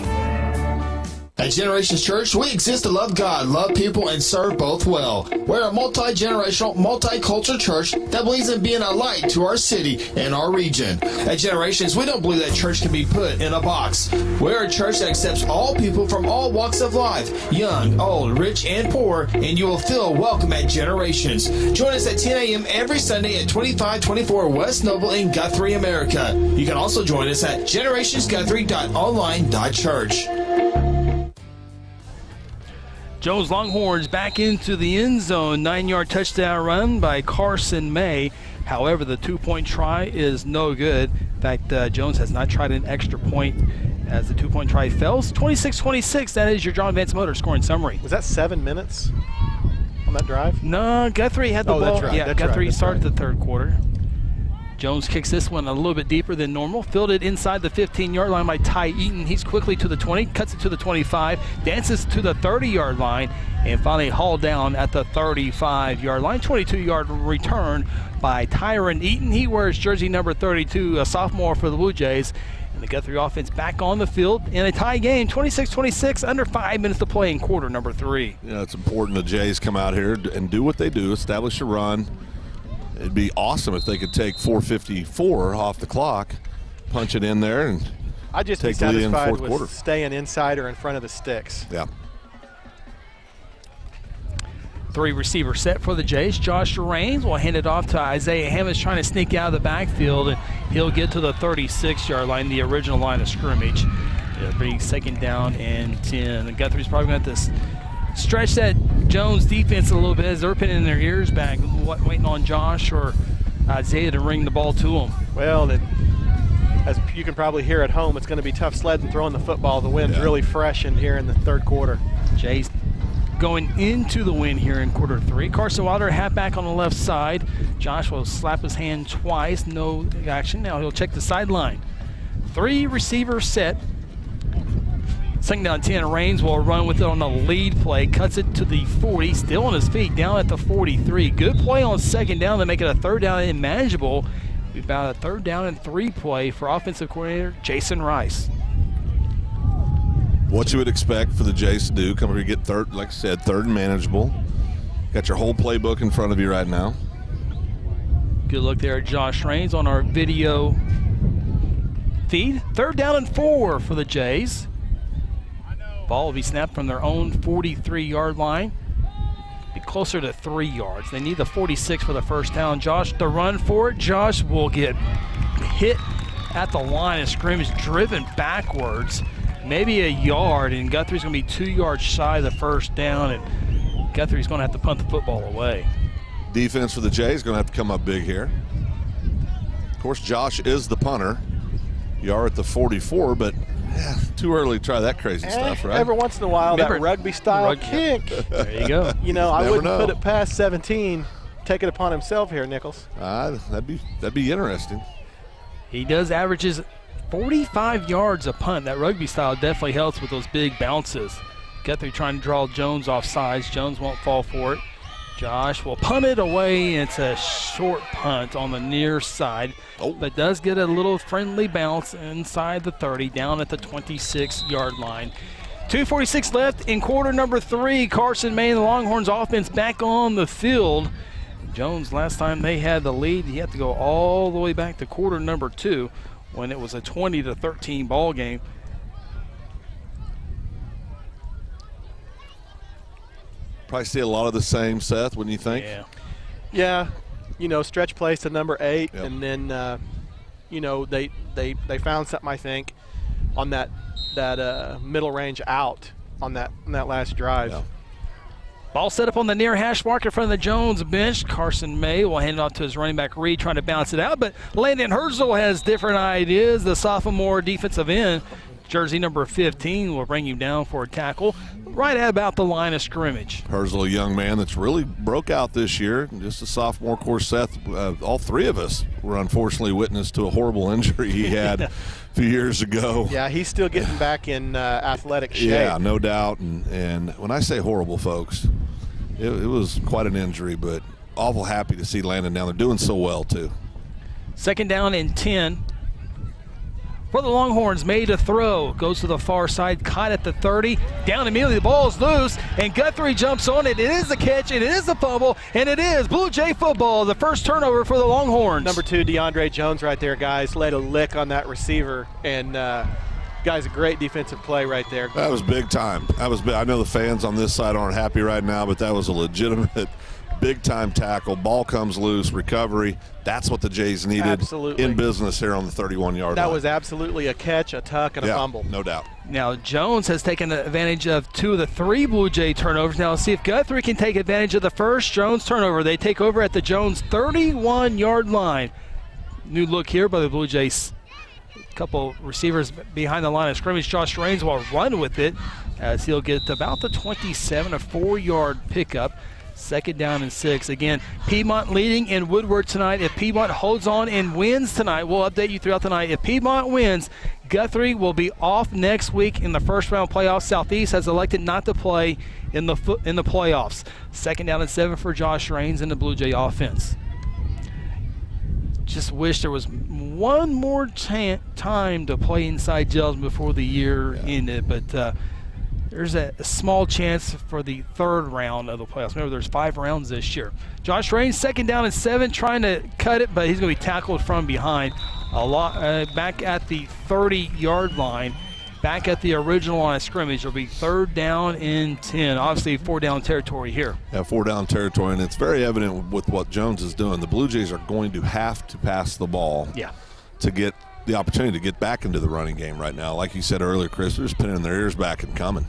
At Generations Church, we exist to love God, love people, and serve both well. We're a multi-generational, multicultural church that believes in being a light to our city and our region. At Generations, we don't believe that church can be put in a box. We're a church that accepts all people from all walks of life, young, old, rich, and poor, and you will feel welcome at Generations. Join us at 10 a.m. every Sunday at 2524 West Noble in Guthrie, America. You can also join us at generationsguthrie.online.church. Jones Longhorns back into the end zone. 9-yard touchdown run by Carson May. However, the 2-point try is no good. In fact, Jones has not tried an extra point as the 2-point try fails. 26-26, that is your John Vance Motor scoring summary. Was that 7 minutes on that drive? No, Guthrie had the ball. That's right. Yeah, that's Guthrie right. started the third quarter. Jones kicks this one a little bit deeper than normal. Fielded inside the 15-yard line by Ty Eaton. He's quickly to the 20, cuts it to the 25, dances to the 30-yard line, and finally hauled down at the 35-yard line. 22-yard return by Tyron Eaton. He wears jersey number 32, a sophomore for the Blue Jays. And the Guthrie offense back on the field in a tie game, 26-26, under 5 minutes to play in quarter number 3. Yeah, it's important the Jays come out here and do what they do, establish a run. It'd be awesome if they could take 4:54 off the clock, punch it in there, and I'd just take be the lead in the satisfied fourth with quarter. staying inside or in front of the sticks. Yeah. 3 receiver set for the Jays. Josh Raines will hand it off to Isaiah Hammonds, trying to sneak out of the backfield, and he'll get to the 36-yard line, the original line of scrimmage. It'll be second down and 10. And Guthrie's probably going to have to stretch that Jones defense a little bit as they're pinning their ears back, waiting on Josh or Isaiah to ring the ball to them. Well, as you can probably hear at home, it's going to be tough sledding throwing the football. The wind's really freshened here in the third quarter. Jays going into the win here in quarter 3. Carson Wilder, halfback on the left side. Josh will slap his hand twice, no action. Now he'll check the sideline. 3 receivers set. Second down 10, Raines will run with it on the lead play, cuts it to the 40, still on his feet, down at the 43. Good play on second down to make it a third down and manageable. We've got a 3rd down and 3 play for offensive coordinator Jason Rice. What you would expect for the Jays to do, come here, get third, like I said, 3rd and manageable. Got your whole playbook in front of you right now. Good look there at Josh Raines on our video feed. 3rd down and 4 for the Jays. Ball will be snapped from their own 43-yard line. Be closer to 3 yards. They need the 46 for the first down. Josh, the run for it. Josh will get hit at the line of scrimmage, driven backwards, maybe a yard, and Guthrie's going to be 2 yards shy of the first down, and Guthrie's going to have to punt the football away. Defense for the Jays is going to have to come up big here. Of course, Josh is the punter. You are at the 44, but too early to try that crazy stuff, right? Every once in a while, that rugby-style kick. There you go. You know, I wouldn't put it past 17. Take it upon himself here, Nichols. That'd be interesting. He does averages 45 yards a punt. That rugby style definitely helps with those big bounces. Guthrie trying to draw Jones off sides. Jones won't fall for it. Josh will punt it away. It's a short punt on the near side, but does get a little friendly bounce inside the 30, down at the 26-yard line. 2:46 left in quarter number 3. Carson May and the Longhorns offense back on the field. Jones, last time they had the lead, he had to go all the way back to quarter number 2 when it was a 20-13 ball game. Probably see a lot of the same, Seth, wouldn't you think? Yeah. You know, stretch plays to number 8, and then, you know, they found something, I think, on that middle range out on that last drive. Ball set up on the near hash mark in front of the Jones bench. Carson May will hand it off to his running back Reed, trying to bounce it out. But Landon Herzl has different ideas. The sophomore defensive end, jersey number 15, will bring him down for a tackle right at about the line of scrimmage. Herzl, a young man that's really broke out this year. Just a sophomore. Of course, Seth, all three of us were unfortunately witness to a horrible injury he had a few years ago. Yeah, he's still getting back in athletic shape. Yeah, no doubt. And when I say horrible, folks, it was quite an injury, but awful happy to see Landon down there doing so well, too. Second down and 10. For the Longhorns, made a throw, goes to the far side, caught at the 30, down immediately, the ball's loose, and Guthrie jumps on it. It is a catch, it is a fumble, and it is Blue Jay football, the first turnover for the Longhorns. Number 2, DeAndre Jones right there, guys, laid a lick on that receiver, and guys, a great defensive play right there. That was big time. That was big. I know the fans on this side aren't happy right now, but that was a legitimate big-time tackle. Ball comes loose, recovery. That's what the Jays needed in business here on the 31-yard line. That was absolutely a catch, a tuck, and a fumble. No doubt. Now, Jones has taken advantage of 2 of the 3 Blue Jay turnovers. Now, let's see if Guthrie can take advantage of the first Jones turnover. They take over at the Jones 31-yard line. New look here by the Blue Jays. A couple receivers behind the line of scrimmage. Josh Raines will run with it as he'll get about the 27, a 4-yard pickup. Second down and 6. Again, Piedmont leading in Woodward tonight. If Piedmont holds on and wins tonight, we'll update you throughout the night. If Piedmont wins, Guthrie will be off next week in the first round playoffs. Southeast has elected not to play in the playoffs. Second down and 7 for Josh Raines in the Blue Jay offense. Just wish there was one more time to play inside gels before the year ended, but there's a small chance for the third round of the playoffs. Remember, there's 5 rounds this year. Josh Raines, second down and 7, trying to cut it, but he's going to be tackled from behind. Back at the 30-yard line, back at the original line of scrimmage. It'll be third down and 10. Obviously, 4-down territory here. Yeah, 4-down territory, and it's very evident with what Jones is doing. The Blue Jays are going to have to pass the ball to get the opportunity to get back into the running game right now. Like you said earlier, Chris, they're just pinning their ears back and coming.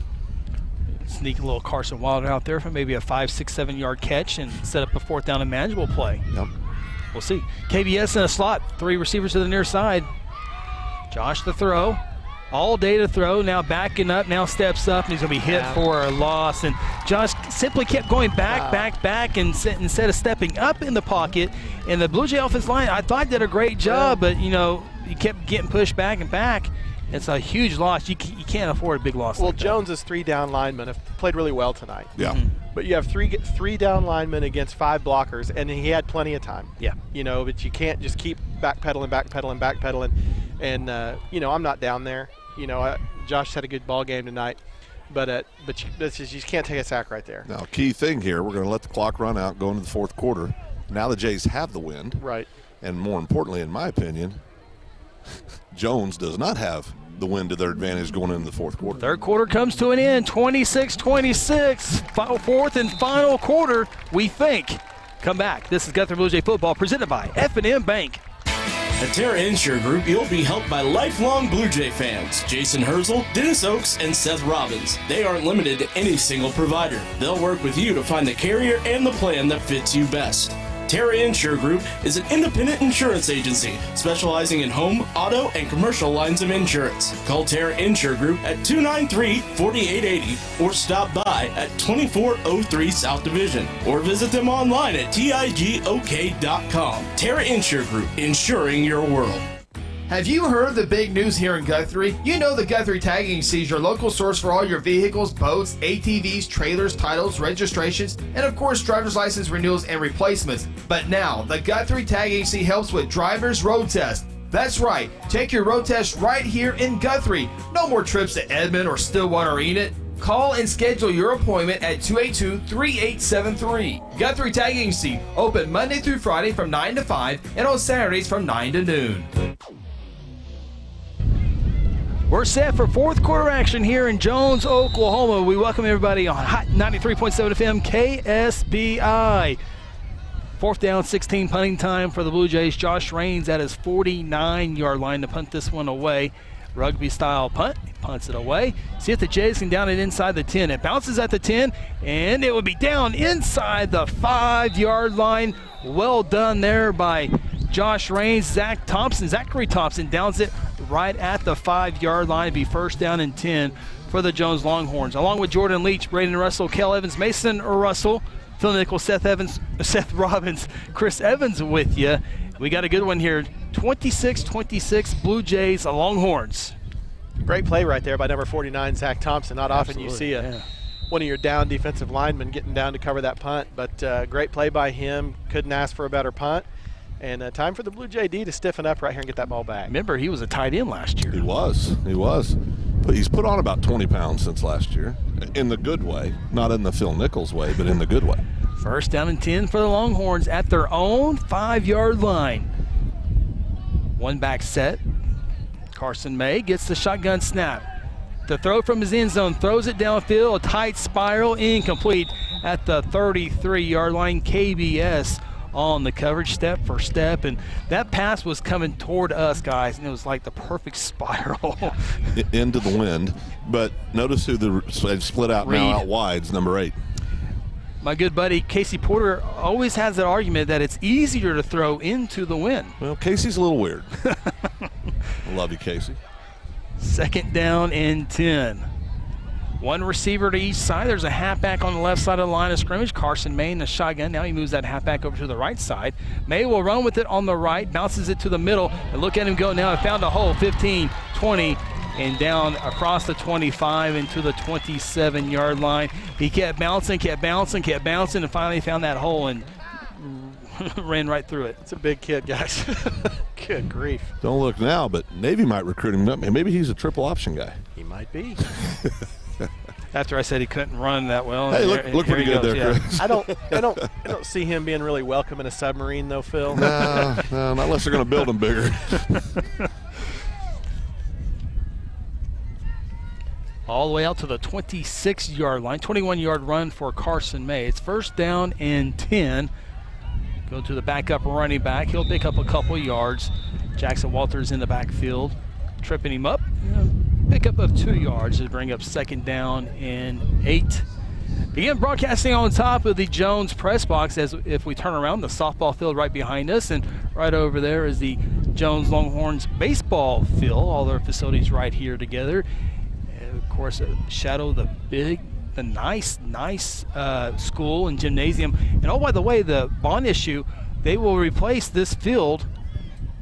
Sneak a little Carson Wilder out there for maybe a 5, 6, 7-yard catch and set up a 4th down and manageable play. Yep. We'll see. KBS in a slot, 3 receivers to the near side. Josh the throw. All day to throw, now backing up, now steps up, and he's going to be hit for a loss. And Josh simply kept going back, and instead of stepping up in the pocket. And the Blue Jay offensive line, I thought did a great job, but, he kept getting pushed back and back. It's a huge loss. You can't afford a big loss. Well, like Jones's 3 down linemen have played really well tonight. Yeah. But you have three down linemen against 5 blockers, and he had plenty of time. Yeah. But you can't just keep backpedaling. And, I'm not down there. Josh had a good ball game tonight. But you just can't take a sack right there. Now, key thing here, we're going to let the clock run out, go into the 4th quarter. Now the Jays have the wind. Right. And more importantly, in my opinion, Jones does not have the wind to their advantage going into the 4th quarter. Third quarter comes to an end, 26-26. 4th and final quarter, we think. Come back. This is Guthrie Blue Jay football presented by F&M Bank. At Terra Insure Group, you'll be helped by lifelong Blue Jay fans, Jason Herzl, Dennis Oakes, and Seth Robbins. They aren't limited to any single provider. They'll work with you to find the carrier and the plan that fits you best. Terra Insure Group is an independent insurance agency specializing in home, auto, and commercial lines of insurance. Call Terra Insure Group at 293-4880 or stop by at 2403 South Division or visit them online at tigok.com. Terra Insure Group, insuring your world. Have you heard the big news here in Guthrie? You know the Guthrie Tagging Agency is your local source for all your vehicles, boats, ATVs, trailers, titles, registrations, and of course driver's license renewals and replacements. But now, the Guthrie Tagging Agency helps with driver's road tests. That's right, take your road test right here in Guthrie. No more trips to Edmond or Stillwater or Enid. Call and schedule your appointment at 282-3873. Guthrie Tagging Agency, open Monday through Friday from 9 to 5 and on Saturdays from 9 to noon. We're set for 4th quarter action here in Jones, Oklahoma. We welcome everybody on Hot 93.7 FM KSBI. 4th down, 16 punting time for the Blue Jays. Josh Raines at his 49-yard line to punt this one away. Rugby-style punt. punts it away. See if the Jays can down it inside the 10. It bounces at the 10, and it will be down inside the 5-yard line. Well done there by Josh Raines. Zachary Thompson downs it right at the 5-yard line. It'll be first down and 10 for the Jones Longhorns. Along with Jordan Leach, Braden Russell, Kel Evans, Mason Russell, Phil Nichols, Seth Robbins, Chris Evans with you. We got a good one here. 26-26 Blue Jays Longhorns. Great play right there by number 49, Zach Thompson. Not often you see one of your down defensive linemen getting down to cover that punt, but great play by him. Couldn't ask for a better punt. And time for the Blue Jay D to stiffen up right here and get that ball back. Remember, he was a tight end last year. He was. But he's put on about 20 pounds since last year, in the good way. Not in the Phil Nichols way, but in the good way. First down and 10 for the Longhorns at their own 5-yard line. One back set. Carson May gets the shotgun snap. The throw from his end zone, throws it downfield, a tight spiral, incomplete at the 33-yard line. KBS on the coverage, step for step, and that pass was coming toward us, guys, and it was like the perfect spiral. Into the wind, but notice who they've split out Reed. now out wide is number 8. My good buddy Casey Porter always has that argument that it's easier to throw into the wind. Well, Casey's a little weird. I love you, Casey. Second down and 10. One receiver to each side. There's a halfback on the left side of the line of scrimmage. Carson May in the shotgun. Now he moves that halfback over to the right side. May will run with it on the right, bounces it to the middle, and look at him go now. He found a hole, 15, 20, and down across the 25 into the 27-yard line. He kept bouncing, and finally found that hole and ran right through it. It's a big kid, guys. Good grief. Don't look now, but Navy might recruit him. Maybe he's a triple option guy. He might be. After I said he couldn't run that well. Hey, look pretty good there, Chris. I don't see him being really welcome in a submarine, though, Phil. No, not unless they're going to build him bigger. All the way out to the 26-yard line. 21-yard run for Carson May. It's first down and 10. Go to the backup running back. He'll pick up a couple yards. Jackson Walters in the backfield, tripping him up. Pickup of 2 yards to bring up second down and 8. Again, broadcasting on top of the Jones press box. As if we turn around, the softball field right behind us, and right over there is the Jones Longhorns baseball field. All their facilities right here together. And of course, shadow the nice school and gymnasium. And oh, by the way, the bond issue, they will replace this field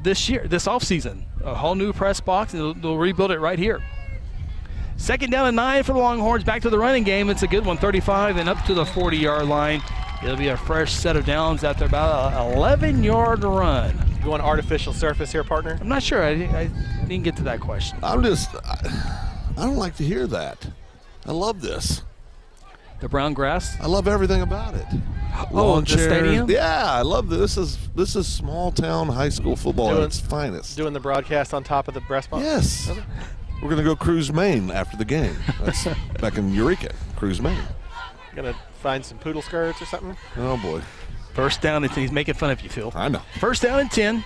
this offseason. A whole new press box, and they'll rebuild it right here. Second down and 9 for the Longhorns. Back to the running game. It's a good one, 35 and up to the 40-yard line. It'll be a fresh set of downs after about an 11-yard run. You want artificial surface here, partner? I'm not sure. I didn't get to that question. I don't like to hear that. I love this. The brown grass? I love everything about it. Oh, the stadium? Yeah, I love this. This is small town high school football at its finest. Doing the broadcast on top of the breast box? Yes. We're going to go cruise Maine after the game. That's back in Eureka, cruise Maine. Going to find some poodle skirts or something? Oh, boy. First down and 10. He's making fun of you, Phil. I know. First down and 10.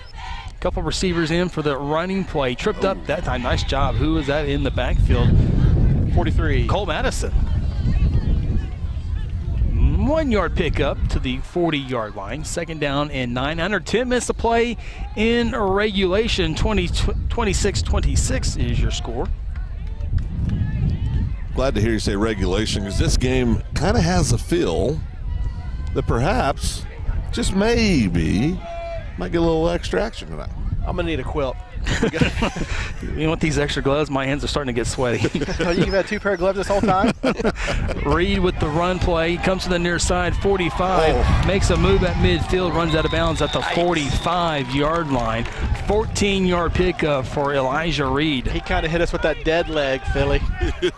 Couple receivers in for the running play. Tripped up that time. Nice job. Who was that in the backfield? 43. Cole Madison. 1 yard pickup to the 40-yard line. Second down and 9. Under 10 minutes to play in regulation. 26-26 is your score. Glad to hear you say regulation, because this game kind of has a feel that perhaps, just maybe, might get a little extra action tonight. I'm going to need a quilt. You want these extra gloves? My hands are starting to get sweaty. You've had 2 pair of gloves this whole time? Reed with the run play. Comes to the near side, 45. Makes a move at midfield, runs out of bounds at the 45-yard line. 14-yard pickup for Elijah Reed. He kind of hit us with that dead leg, Philly. It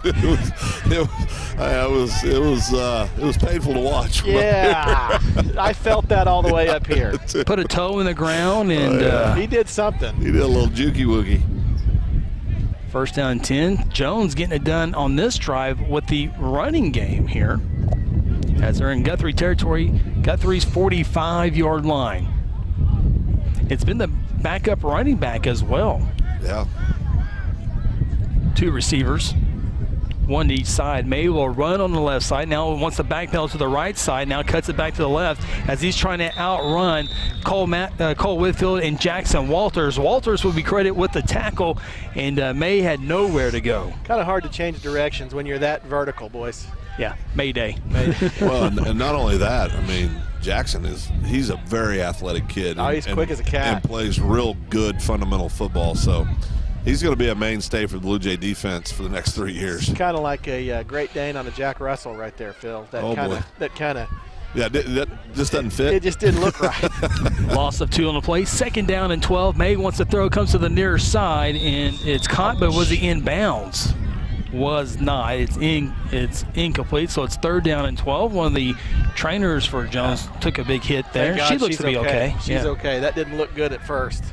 was painful to watch. Yeah, I felt that all the way up here. Put a toe in the ground, and he did something. He did a little jukey woogie. First down and 10. Jones getting it done on this drive with the running game here, as they're in Guthrie territory. Guthrie's 45-yard line. It's been the backup running back as well. Yeah. 2 receivers, 1 to each side. May will run on the left side. Now wants the back pedal to the right side. Now cuts it back to the left as he's trying to outrun Cole Whitfield and Jackson Walters. Walters will be credited with the tackle, and May had nowhere to go. Kind of hard to change directions when you're that vertical, boys. Yeah, Mayday. Well, and not only that, I mean, Jackson he's a very athletic kid. Oh, he's quick as a cat. And plays real good fundamental football. So he's going to be a mainstay for the Blue Jay defense for the next 3 years. Kind of like a Great Dane on a Jack Russell right there, Phil. That kind of. Yeah, that just doesn't fit. It just didn't look right. Loss of 2 on the play. 2nd down and 12. May wants to throw, comes to the near side, and it's caught, but was he in bounds? Was not. It's incomplete, so it's 3rd down and 12. One of the trainers for Jones took a big hit there. She looks to be okay. She's okay. That didn't look good at first.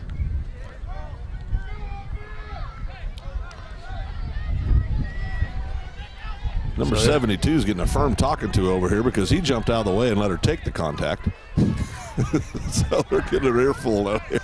Number 72 is getting a firm talking to over here because he jumped out of the way and let her take the contact. So we're getting an earful out here.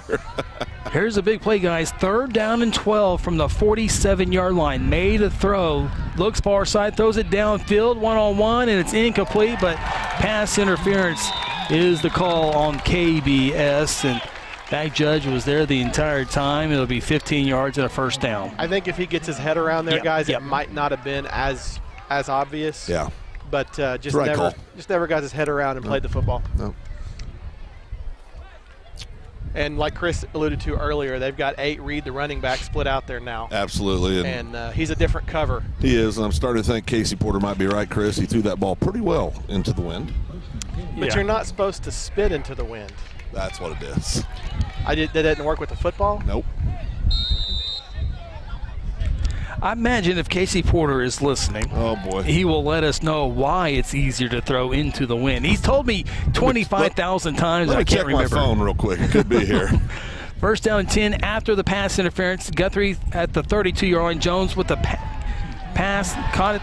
Here's a big play, guys. 3rd down and 12 from the 47-yard line. May to throw. Looks far side, throws it downfield, one-on-one, and it's incomplete, but pass interference is the call on KBS, and that judge was there the entire time. It'll be 15 yards and a 1st down. I think if he gets his head around there, guys, it might not have been as obvious. Yeah. But just never got his head around and played the football. No. And like Chris alluded to earlier, they've got 8 Reed, the running back, split out there now. Absolutely. And he's a different cover. He is, and I'm starting to think Casey Porter might be right, Chris. He threw that ball pretty well into the wind. But you're not supposed to spit into the wind. That's what it is. That didn't work with the football? Nope. I imagine if Casey Porter is listening, oh boy, he will let us know why it's easier to throw into the wind. He's told me 25,000 times. I can't remember. Let me check my phone real quick. It could be here. 1st down and 10 after the pass interference. Guthrie at the 32-yard line. Jones with the pass, caught it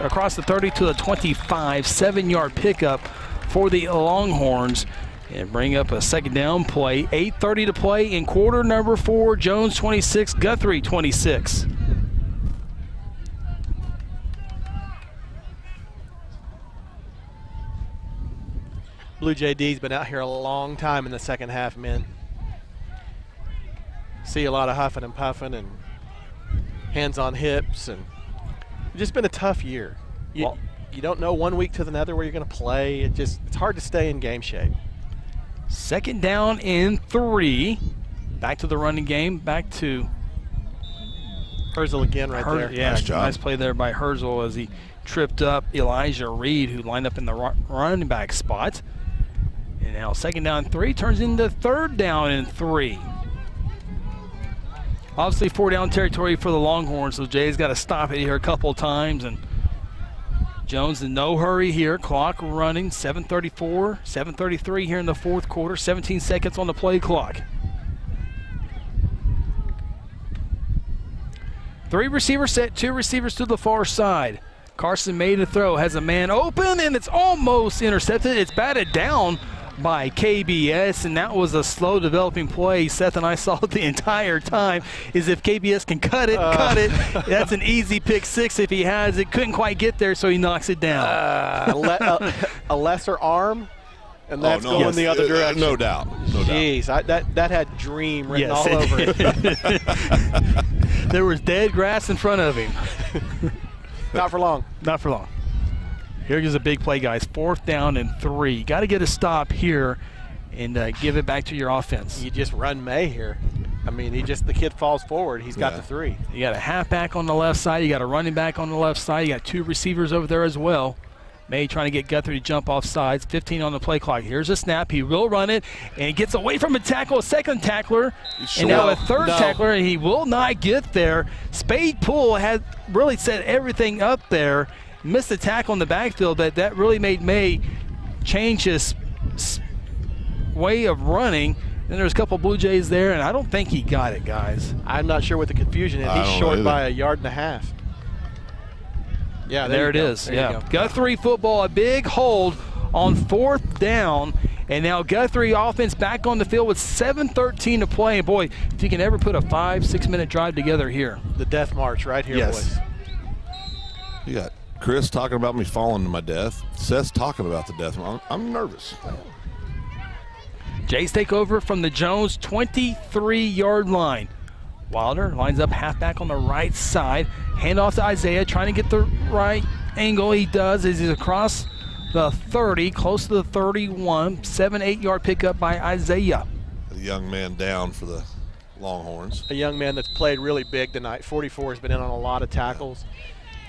across the 30 to the 25. 7-yard pickup for the Longhorns. And bring up a 2nd down play. 8:30 to play in quarter number 4. Jones 26, Guthrie 26. Blue Jay D's been out here a long time in the 2nd half, men. See a lot of huffing and puffing and hands on hips, and it's just been a tough year. You don't know one week to the other where you're going to play. It's hard to stay in game shape. 2nd down and 3. Back to the running game. Back to Herzl again right there. Yeah, nice play there by Herzl as he tripped up Elijah Reed, who lined up in the running back spot. And now 2nd down and 3 turns into 3rd down and 3. Obviously 4-down territory for the Longhorns, so Jay's got to stop it here a couple times. And Jones in no hurry here. Clock running, 7:34, 7:33 here in the 4th quarter. 17 seconds on the play clock. 3 receivers set, 2 receivers to the far side. Carson made a throw, has a man open, and it's almost intercepted. It's batted down by KBS, and that was a slow developing play. Seth and I saw it the entire time. Is if KBS can cut it. That's an easy pick 6 if he has it. Couldn't quite get there, so he knocks it down. A lesser arm, and that's going the other direction. No doubt. Jeez, that had dream written all over it. There was dead grass in front of him. Not for long. Not for long. Here's a big play, guys. 4th down and 3. Got to get a stop here and give it back to your offense. You just run May here. I mean, the kid falls forward. He's got the 3. You got a halfback on the left side. You got a running back on the left side. You got 2 receivers over there as well. May trying to get Guthrie to jump off sides. 15 on the play clock. Here's a snap. He will run it, and he gets away from a tackle, a 2nd tackler, and now a 3rd tackler, and he will not get there. Spade Poole had really set everything up there. Missed the tackle in the backfield. That really made May change his way of running. Then there's a couple Blue Jays there, and I don't think he got it, guys. I'm not sure what the confusion is. He's short by 1.5 yards. Yeah, there it is. Yeah, Guthrie football, a big hold on 4th down, And now Guthrie offense back on the field with 7:13 to play. And boy, if you can ever put a 5-6 minute drive together here. The death march right here, yes. boys. You got Chris talking about me falling to my death. Seth's talking about the death. I'm nervous. Jays take over from the Jones 23-yard line. Wilder lines up halfback on the right side. Hand off to Isaiah, trying to get the right angle. He does as he's across the 30, close to the 31. 7-8 yard pickup by Isaiah. A young man down for the Longhorns. A young man that's played really big tonight. 44 has been in on a lot of tackles.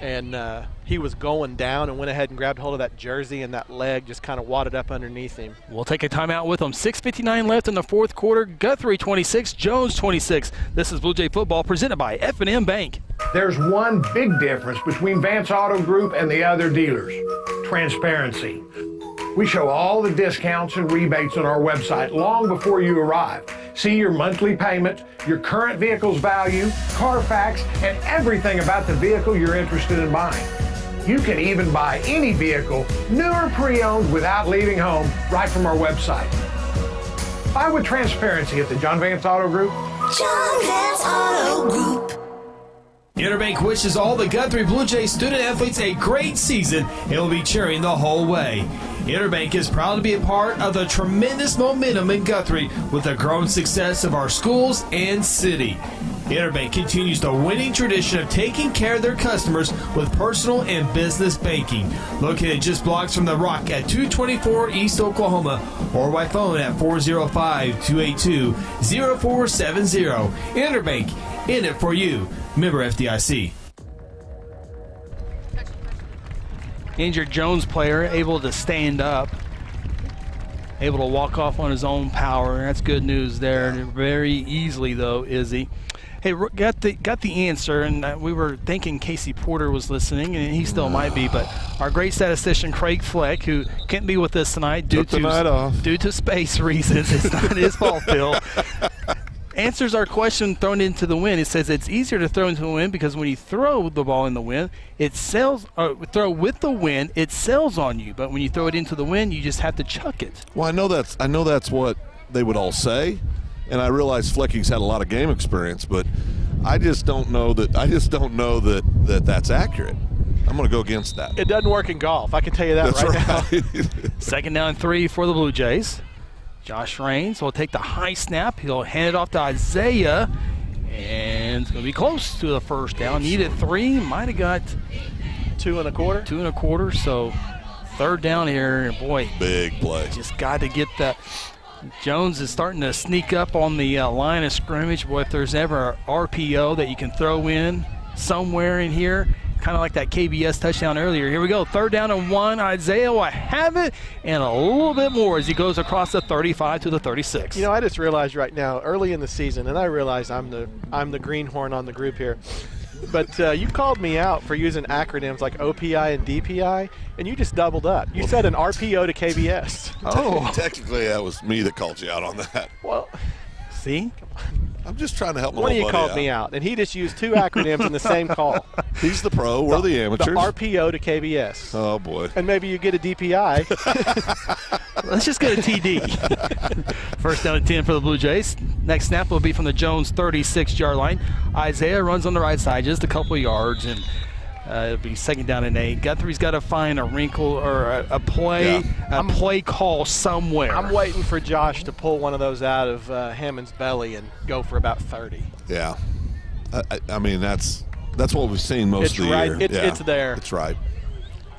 And he was going down and went ahead and grabbed hold of that jersey, and that leg just kind of wadded up underneath him. We'll take a timeout with them. 6:59 left in the fourth quarter. Guthrie 26, Jones 26. This is Blue Jay football presented by F&M Bank. There's one big difference between Vance Auto Group and the other dealers: transparency. We show all the discounts and rebates on our website long before you arrive. See your monthly payment, your current vehicle's value, Carfax, and everything about the vehicle you're interested in buying. You can even buy any vehicle, new or pre-owned, without leaving home, right from our website. Buy with transparency at the John Vance Auto Group. John Vance Auto Group. Interbank wishes all the Guthrie Blue Jays student athletes a great season and will be cheering the whole way. Interbank is proud to be a part of the tremendous momentum in Guthrie with the growing success of our schools and city. Interbank continues the winning tradition of taking care of their customers with personal and business banking. Located just blocks from the Rock at 224 East Oklahoma, or by phone at 405-282-0470. Interbank, in it for you. Member FDIC. Injured Jones player able to stand up, able to walk off on his own power. That's good news there. Very easily though, Izzy. Hey, got the answer, and we were thinking Casey Porter was listening, and he still might be. But our great statistician Craig Fleck, who can't be with us tonight due to space reasons, it's not his fault, Phil. Answers our question thrown into the wind. It says it's easier to throw into the wind because when you throw the ball in the wind, it sails. Throw with the wind, it sails on you. But when you throw it into the wind, you just have to chuck it. Well, I know that's what they would all say, and I realize Flecking's had a lot of game experience, but I just don't know that. That's accurate. I'm going to go against that. It doesn't work in golf. I can tell you that right now. Second down and 3 for the Blue Jays. Josh Raines will take the high snap. He'll hand it off to Isaiah, and it's going to be close to the first down. Needed 3, might have got 2 1/4. 2 1/4. So third down here, and boy, big play. Just got to get that. Jones is starting to sneak up on the line of scrimmage. Boy, if there's ever an RPO that you can throw in somewhere in here, kind of like that KBS touchdown earlier. Here we go, third down and 1. Isaiah will have it, and a little bit more as he goes across the 35 to the 36. You know, I just realized right now, early in the season, and I realize I'm the greenhorn on the group here, but you called me out for using acronyms like OPI and DPI, and you just doubled up. You said an RPO to KBS. Oh. Technically, that was me that called you out on that. Well, see? I'm just trying to help my One of you buddy called out. me out, and he just used 2 acronyms in the same call. He's the pro. We're the amateurs. The RPO to KBS. Oh, boy. And maybe you get a DPI. Let's just get a TD. First down and 10 for the Blue Jays. Next snap will be from the Jones 36-yard line. Isaiah runs on the right side just a couple of yards, and it'll be second down and 8. Guthrie's got to find a wrinkle or a play call somewhere. I'm waiting for Josh to pull one of those out of Hammond's belly and go for about 30. Yeah. I mean, that's what we've seen most of the year. It's there. It's right.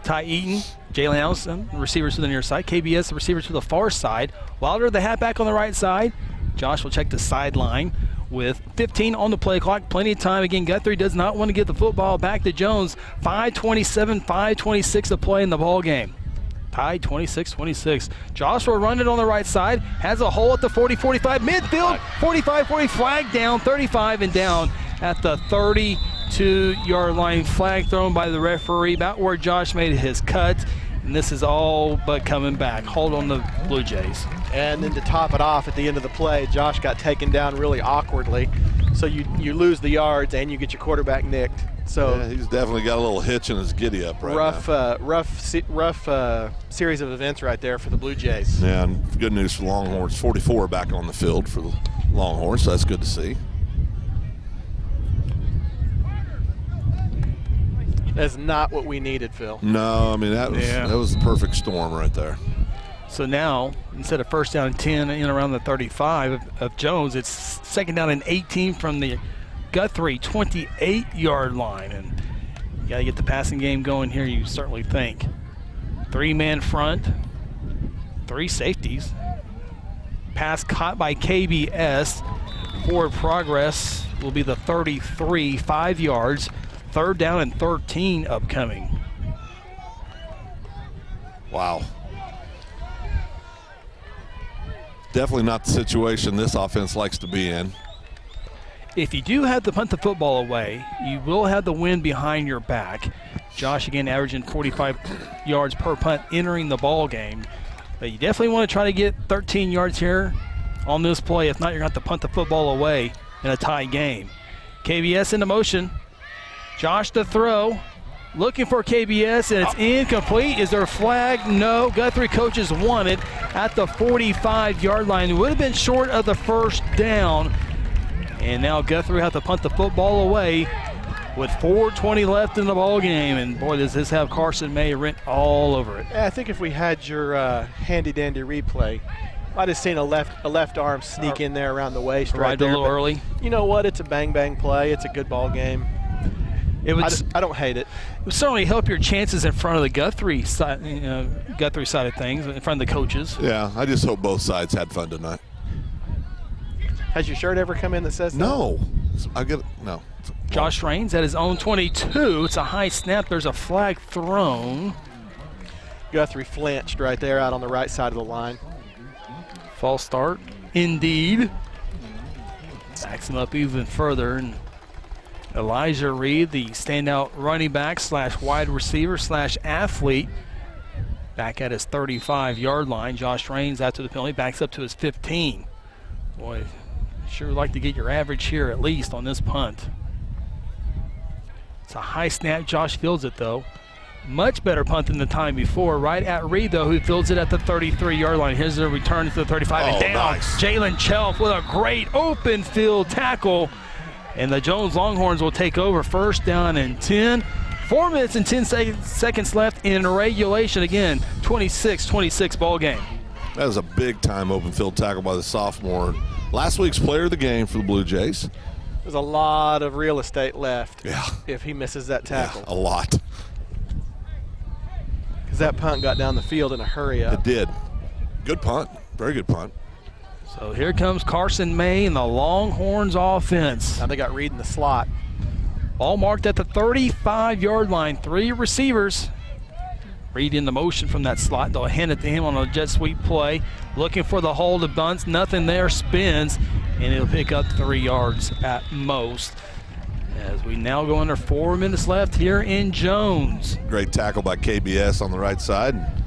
Ty Eaton, Jalen Allison, receivers to the near side. KBS, the receivers to the far side. Wilder, the halfback on the right side. Josh will check the sideline with 15 on the play clock. Plenty of time. Again, Guthrie does not want to get the football back to Jones. 5:27, 5:26 to play in the ball game. Tied 26-26. Josh will run it on the right side. Has a hole at the 40-45. Midfield, 45-40. Flag down, 35 and down at the 32-yard line. Flag thrown by the referee about where Josh made his cut. And this is all but coming back. Hold on the Blue Jays. And then to top it off at the end of the play, Josh got taken down really awkwardly. So you lose the yards and you get your quarterback nicked. So yeah, he's definitely got a little hitch in his giddy up right now. Rough series of events right there for the Blue Jays. Yeah, and good news for Longhorns. 44 back on the field for the Longhorns, so that's good to see. That's not what we needed, Phil. No, I mean, that was the perfect storm right there. So now, instead of first down and 10 in around the 35 of Jones, it's second down and 18 from the Guthrie 28-yard line. And you got to get the passing game going here, you certainly think. 3-man front, 3 safeties. Pass caught by KBS. Forward progress will be the 33, 5 yards. Third down and 13 upcoming. Wow. Definitely not the situation this offense likes to be in. If you do have to punt the football away, you will have the wind behind your back. Josh, again, averaging 45 yards per punt entering the ball game. But you definitely want to try to get 13 yards here on this play. If not, you're going to have to punt the football away in a tie game. KBS into motion. Josh to throw. Looking for KBS, and it's incomplete. Is there a flag? No. Guthrie coaches want it at the 45-yard line. It would have been short of the first down. And now Guthrie have to punt the football away with 4:20 left in the ball game. And boy, does this have Carson May written all over it. Yeah, I think if we had your handy-dandy replay, I'd have seen a left arm sneak in there around the waist right there. A little early. You know what? It's a bang-bang play. It's a good ball game. I don't hate it. It would certainly help your chances in front of the Guthrie side, Guthrie side of things, in front of the coaches. Yeah, I just hope both sides had fun tonight. Has your shirt ever come in that says that? No. I get it. No. Josh Raines at his own 22. It's a high snap. There's a flag thrown. Guthrie flinched right there out on the right side of the line. False start, indeed. Backs him up even further. And Elijah Reed, the standout running back / wide receiver / athlete, back at his 35-yard line. Josh Raines, after the penalty, backs up to his 15. Boy, sure would like to get your average here at least on this punt. It's a high snap. Josh fields it, though. Much better punt than the time before. Right at Reed, though, who fields it at the 33-yard line. Here's the return to the 35 and down. Nice. Jalen Chelf with a great open field tackle. And the Jones Longhorns will take over first down and 10. 4 minutes and 10 seconds left in regulation. Again, 26-26 ball game. That was a big-time open field tackle by the sophomore. Last week's player of the game for the Blue Jays. There's a lot of real estate left. Yeah. If he misses that tackle. Yeah, a lot. Because that punt got down the field in a hurry up. It did. Good punt. Very good punt. So here comes Carson May and the Longhorns offense. Now they got Reed in the slot. All marked at the 35-yard line. 3 receivers. Reed in the motion from that slot. They'll hand it to him on a jet sweep play. Looking for the hole to bunts. Nothing there. Spins. And it'll pick up 3 yards at most. As we now go under 4 minutes left here in Jones. Great tackle by KBS on the right side.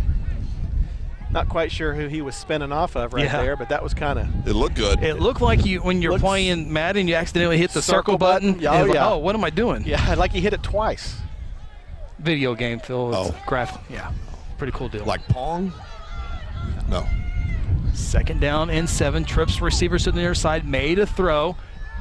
Not quite sure who he was spinning off of there, but that was kind of. It looked good. It looked like when you're playing Madden, you accidentally hit the circle button. Yeah, oh, what am I doing? Yeah, like he hit it twice. Video game, Phil. It's graphic. Yeah, pretty cool deal. Like Pong? No. Second down and 7. Trips receivers to the near side. Made a throw.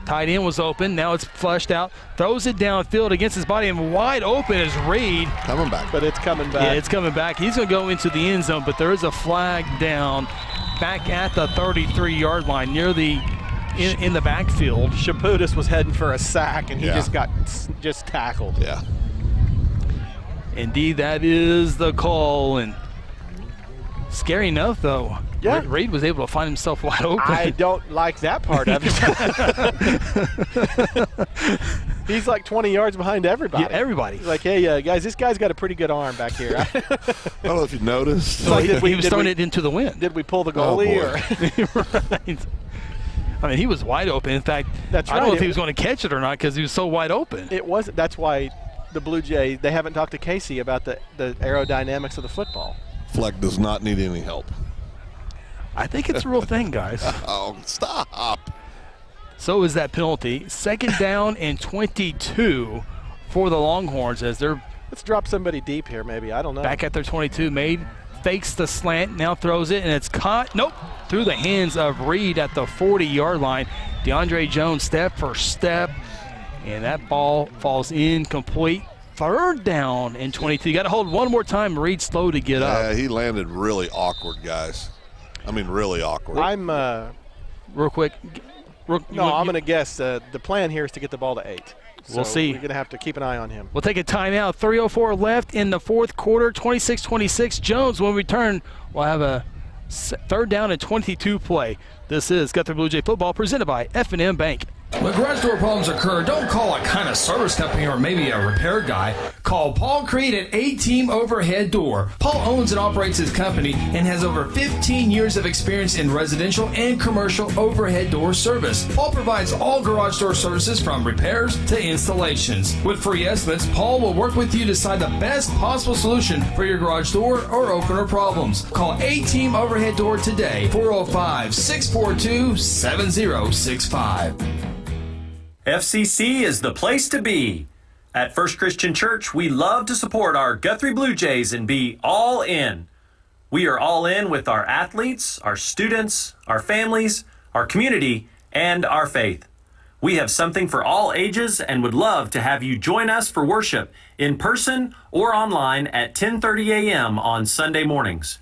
Tight end was open. Now it's flushed out. Throws it downfield against his body, and wide open is Reed. Coming back. But it's coming back. Yeah, it's coming back. He's going to go into the end zone, but there is a flag down back at the 33-yard line near the in the backfield. Shaputis was heading for a sack, and he just got tackled. Yeah. Indeed, that is the call. And scary enough, though. Yeah. Reed was able to find himself wide open. I don't like that part of it. He's like 20 yards behind everybody. Yeah, everybody. Like, hey, guys, this guy's got a pretty good arm back here. I don't know if you noticed. Like he was throwing it into the wind. Did we pull the goalie? Right. I mean, he was wide open. In fact, I don't know if he was going to catch it or not because he was so wide open. It wasn't. That's why the Blue Jays, they haven't talked to Casey about the aerodynamics of the football. Fleck does not need any help. I think it's a real thing, guys. Oh, stop. So is that penalty. Second down and 22 for the Longhorns as they're Let's drop somebody deep here, maybe. I don't know. back at their 22. Made, fakes the slant, now throws it, and it's caught. Nope. Through the hands of Reed at the 40-yard line. DeAndre Jones step for step, and that ball falls incomplete. Third down and 22. You got to hold one more time. Reed slow to get up. Yeah, he landed really awkward, guys. I mean, really awkward. I'm real quick. I'm going to guess the plan here is to get the ball to 8. So we'll see. We're going to have to keep an eye on him. We'll take a timeout. 3:04 left in the fourth quarter. 26-26. Jones, when we return, we'll have a third down and 22 play. This is Guthrie Blue Jay football presented by F&M Bank. When garage door problems occur, don't call a kind of service company or maybe a repair guy. Call Paul Creed at A-Team Overhead Door. Paul owns and operates his company and has over 15 years of experience in residential and commercial overhead door service. Paul provides all garage door services from repairs to installations. With free estimates, Paul will work with you to decide the best possible solution for your garage door or opener problems. Call A-Team Overhead Door today, 405-642-7065. FCC is the place to be. At First Christian Church, we love to support our Guthrie Blue Jays and be all in. We are all in with our athletes, our students, our families, our community, and our faith. We have something for all ages and would love to have you join us for worship in person or online at 10:30 a.m. on Sunday mornings.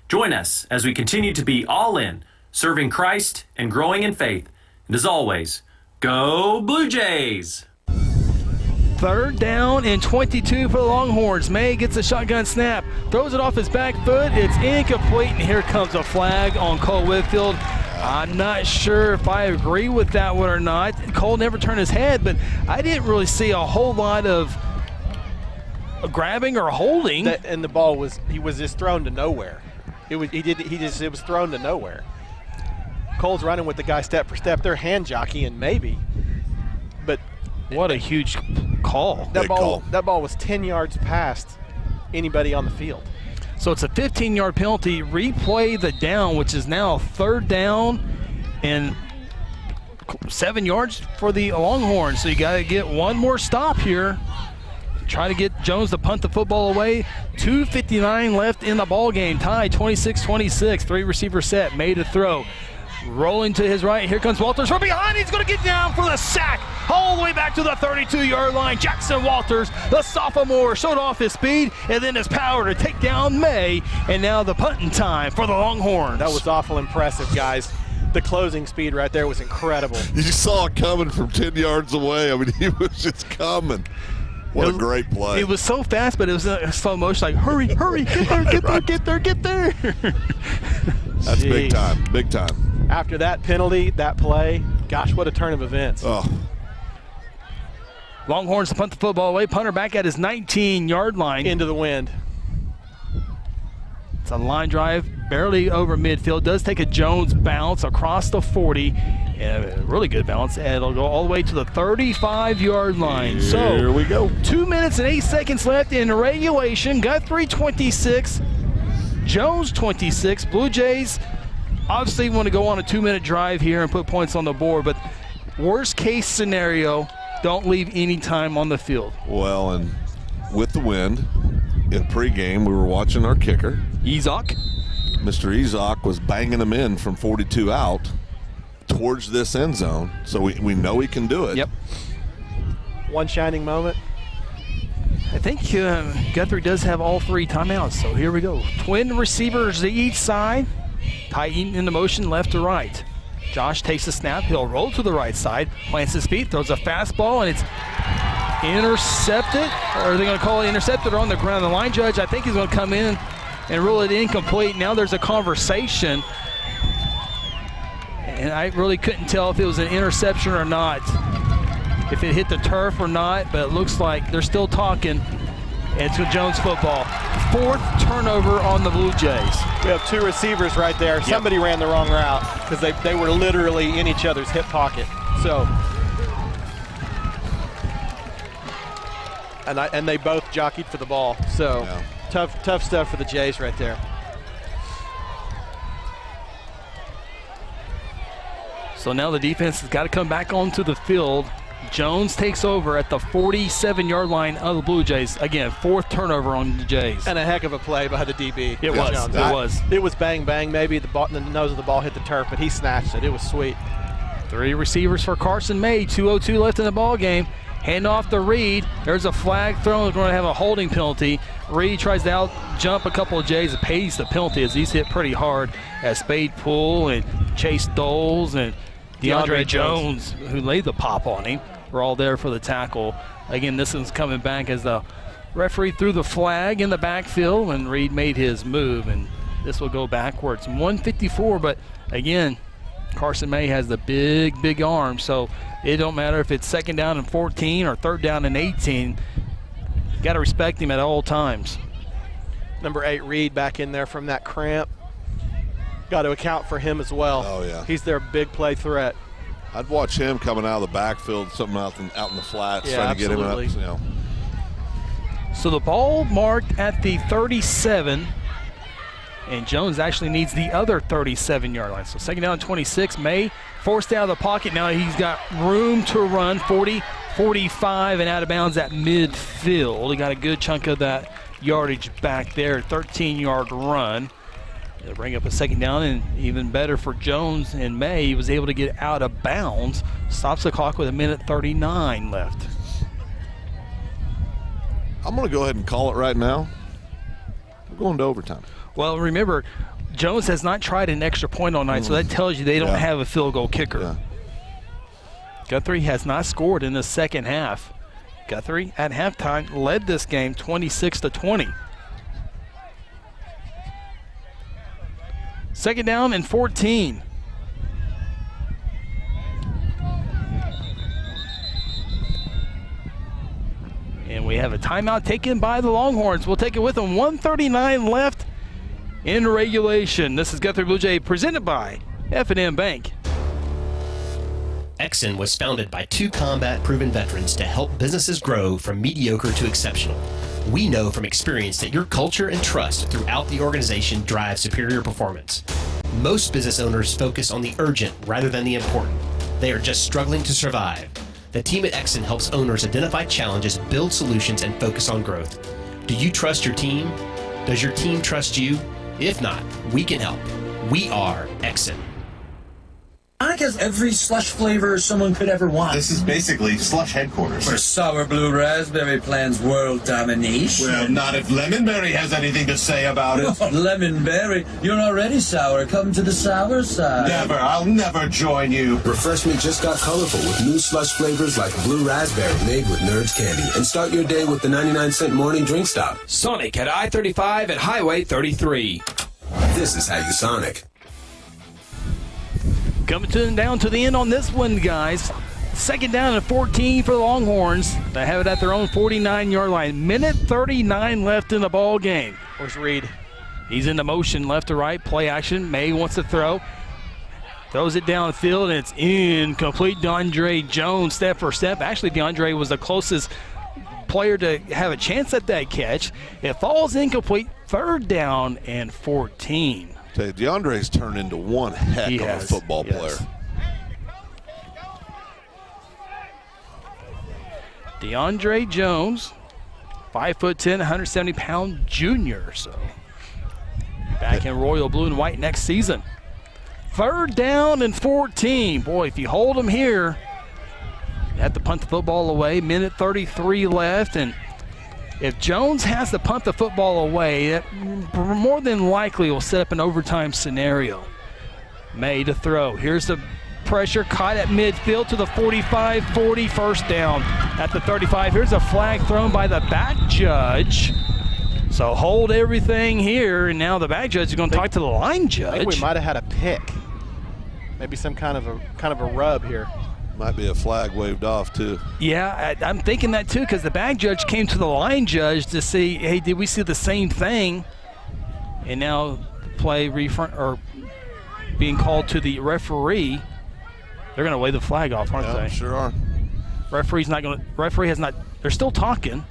Join us as we continue to be all in, serving Christ and growing in faith. And as always, go Blue Jays! Third down and 22 for the Longhorns. May gets a shotgun snap, throws it off his back foot. It's incomplete, and here comes a flag on Cole Whitfield. I'm not sure if I agree with that one or not. Cole never turned his head, but I didn't really see a whole lot of grabbing or holding. And the ball was just thrown to nowhere. It was thrown to nowhere. Cole's running with the guy step for step. They're hand jockeying maybe, but what a huge call. That ball was 10 yards past anybody on the field. So it's a 15-yard penalty. Replay the down, which is now third down and 7 yards for the Longhorns. So you got to get one more stop here. Try to get Jones to punt the football away. 2:59 left in the ball game. Tied 26-26. 3-receiver set. Made a throw. Rolling to his right. Here comes Walters from behind. He's going to get down for the sack. All the way back to the 32-yard line. Jackson Walters, the sophomore, showed off his speed and then his power to take down May. And now the punting time for the Longhorns. That was awful impressive, guys. The closing speed right there was incredible. You saw it coming from 10 yards away. I mean, he was just coming. What a great play. It was so fast, but it was slow motion, like, hurry, get there, get there. That's big time, big time. After that penalty, that play, gosh, what a turn of events. Oh. Longhorns punt the football away. Punter back at his 19-yard line. Into the wind. It's a line drive, barely over midfield. Does take a Jones bounce across the 40. And a really good bounce. And it'll go all the way to the 35-yard line. Here we go. 2 minutes and 8 seconds left in regulation. Guthrie 26, Jones 26. Blue Jays obviously want to go on a 2-minute drive here and put points on the board, but worst case scenario, don't leave any time on the field. Well, and with the wind, in pregame, we were watching our kicker. Ezok. Mr. Ezok was banging him in from 42 out towards this end zone, so we know he can do it. Yep. One shining moment. I think Guthrie does have all 3 timeouts, so here we go. Twin receivers to each side. Ty Eaton in the motion left to right. Josh takes the snap. He'll roll to the right side, plants his feet, throws a fastball, and it's intercepted. Or are they going to call it intercepted or on the ground? The line judge, I think, is going to come in and rule it incomplete. Now there's a conversation, and I really couldn't tell if it was an interception or not, if it hit the turf or not, but it looks like they're still talking. It's with Jones football. 4th turnover on the Blue Jays. We have 2 receivers right there. Yep. Somebody ran the wrong route because they were literally in each other's hip pocket. So, and they both jockeyed for the ball. So, yeah. Tough stuff for the Jays right there. So now the defense has got to come back onto the field. Jones takes over at the 47-yard line of the Blue Jays. Again, 4th turnover on the Jays. And a heck of a play by the DB. It was. Jones. It was. It was bang, bang. Maybe the nose of the ball hit the turf, but he snatched it. It was sweet. 3 receivers for Carson May. 2:02 left in the ball game. Hand off to Reed. There's a flag thrown. We're going to have a holding penalty. Reed tries to out-jump a couple of Jays. It pays the penalty as he's hit pretty hard as Spade Poole and Chase Doles and DeAndre Jones, who laid the pop on him, were all there for the tackle. Again, this one's coming back as the referee threw the flag in the backfield when Reed made his move, and this will go backwards. 154, but again, Carson May has the big arm, so it don't matter if it's 2nd down and 14 or 3rd down and 18. You got to respect him at all times. Number 8, Reed, back in there from that cramp. Got to account for him as well. Oh, yeah. He's their big play threat. I'd watch him coming out of the backfield, something out in the flats, trying to get him up. You know. So the ball marked at the 37, and Jones actually needs the other 37-yard line. So 2nd down and 26. May forced out of the pocket. Now he's got room to run, 40, 45, and out of bounds at midfield. He got a good chunk of that yardage back there, 13-yard run. They'll bring up a 2nd down, and even better for Jones and May, he was able to get out of bounds. Stops the clock with 1:39 left. I'm going to go ahead and call it right now. We're going to overtime. Well, remember, Jones has not tried an extra point all night, so that tells you they don't have a field goal kicker. Yeah. Guthrie has not scored in the second half. Guthrie, at halftime, led this game 26-20. 2nd down and 14. And we have a timeout taken by the Longhorns. We'll take it with them. 1:39 left in regulation. This is Guthrie Blue Jay presented by F&M Bank. Exxon was founded by 2 combat-proven veterans to help businesses grow from mediocre to exceptional. We know from experience that your culture and trust throughout the organization drive superior performance. Most business owners focus on the urgent rather than the important. They are just struggling to survive. The team at Exxon helps owners identify challenges, build solutions, and focus on growth. Do you trust your team? Does your team trust you? If not, we can help. We are Exxon. Sonic has every slush flavor someone could ever want. This is basically slush headquarters. Where sour blue raspberry plans world domination. Well, not if Lemonberry has anything to say about it. Lemonberry, you're already sour. Come to the sour side. Never. I'll never join you. Refreshment just got colorful with new slush flavors like blue raspberry made with Nerds candy. And start your day with the 99-cent morning drink stop. Sonic at I-35 at Highway 33. This is how you Sonic. Coming down to the end on this one, guys. 2nd down and 14 for the Longhorns. They have it at their own 49-yard line. 1:39 left in the ball game. Where's Reed? He's in the motion, left to right, play action. May wants to throw. Throws it downfield, and it's incomplete. DeAndre Jones, step for step. Actually, DeAndre was the closest player to have a chance at that catch. It falls incomplete. 3rd down and 14. DeAndre's turned into one heck of a football player. DeAndre Jones, 5'10", 170-pound junior. So back in royal blue and white next season. 3rd down and 14. Boy, if you hold them here, you have to punt the football away. 1:33 left, and if Jones has to punt the football away, that more than likely will set up an overtime scenario. May to throw. Here's the pressure, caught at midfield to the 45-40, 1st down at the 35. Here's a flag thrown by the back judge. So hold everything here, and now the back judge is going to talk to the line judge. I think we might have had a pick. Maybe some kind of a rub here. Might be a flag waved off, too. Yeah, I'm thinking that, too, because the back judge came to the line judge to see, hey, did we see the same thing? And now play being called to the referee. They're going to wave the flag off, aren't they? Sure are. Referee has not. They're still talking.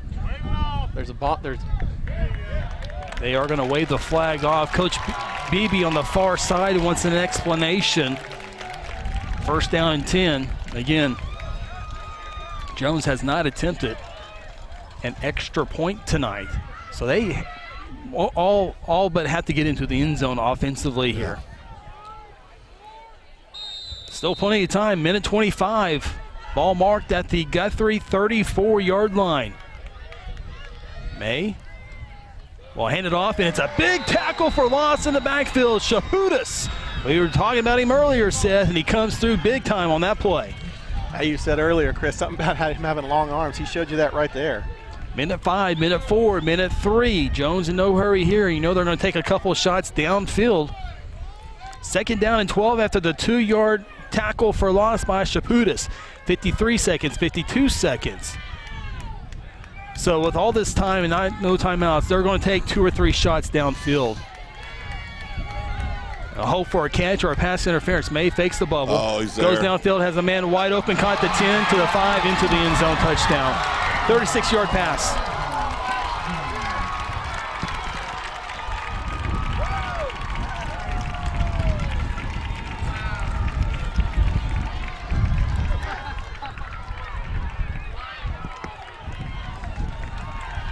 There's a bot. They are going to wave the flag off. Coach Beebe on the far side wants an explanation. First down and 10. Again, Jones has not attempted an extra point tonight. So they all but have to get into the end zone offensively here. Still plenty of time, minute 25. Ball marked at the Guthrie 34-yard line. May will hand it off, and it's a big tackle for loss in the backfield. Shaputis. We were talking about him earlier, Seth, and he comes through big time on that play. You said earlier, Chris, something about him having long arms. He showed you that right there. Minute 5, minute 4, minute 3. Jones in no hurry here. You know they're going to take a couple of shots downfield. Second down and 12 after the 2-yard tackle for loss by Shaputis. 53 seconds, 52 seconds. So with all this time and no timeouts, they're going to take 2 or 3 shots downfield. A hope for a catch or a pass interference. May fakes the bubble. Oh, he's there. Goes downfield, has a man wide open, caught the 10 to the 5, into the end zone, touchdown. 36-yard pass.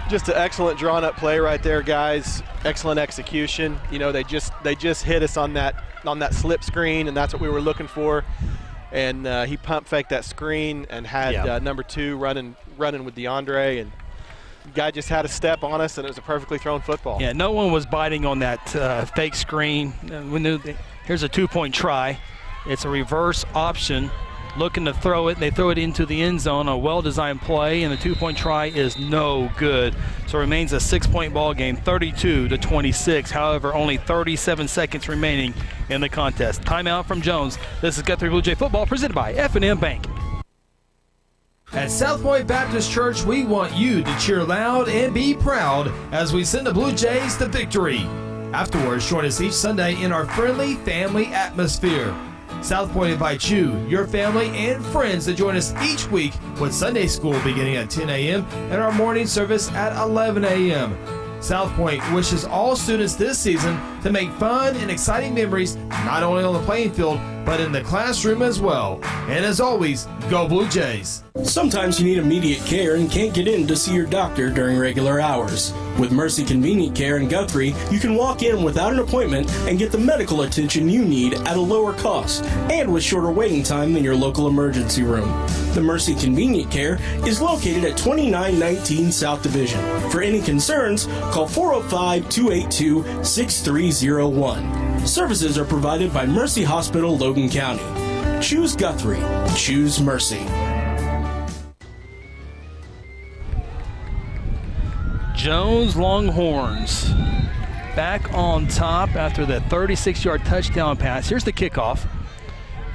Just an excellent drawn-up play right there, guys. Excellent execution. You know, they just hit us on that slip screen, and that's what we were looking for. And he pump faked that screen and had number 2 running with DeAndre, and the guy just had a step on us, and it was a perfectly thrown football. Yeah, no one was biting on that fake screen. Here's a 2-point try. It's a reverse option. Looking to throw it, and they throw it into the end zone. A well-designed play, and the 2-point try is no good. So it remains a 6-point ball game, 32-26. However, only 37 seconds remaining in the contest. Timeout from Jones. This is Guthrie Blue Jay football presented by F&M Bank. At South Point Baptist Church, we want you to cheer loud and be proud as we send the Blue Jays to victory. Afterwards, join us each Sunday in our friendly family atmosphere. South Point invites you, your family, and friends to join us each week with Sunday school beginning at 10 a.m. and our morning service at 11 a.m. South Point wishes all students this season to make fun and exciting memories not only on the playing field, but in the classroom as well. And as always, go Blue Jays. Sometimes you need immediate care and can't get in to see your doctor during regular hours. With Mercy Convenient Care in Guthrie, you can walk in without an appointment and get the medical attention you need at a lower cost and with shorter waiting time than your local emergency room. The Mercy Convenient Care is located at 2919 South Division. For any concerns, call 405-282-6301. Services are provided by Mercy Hospital, Logan County. Choose Guthrie. Choose Mercy. Jones Longhorns back on top after the 36-yard touchdown pass. Here's the kickoff.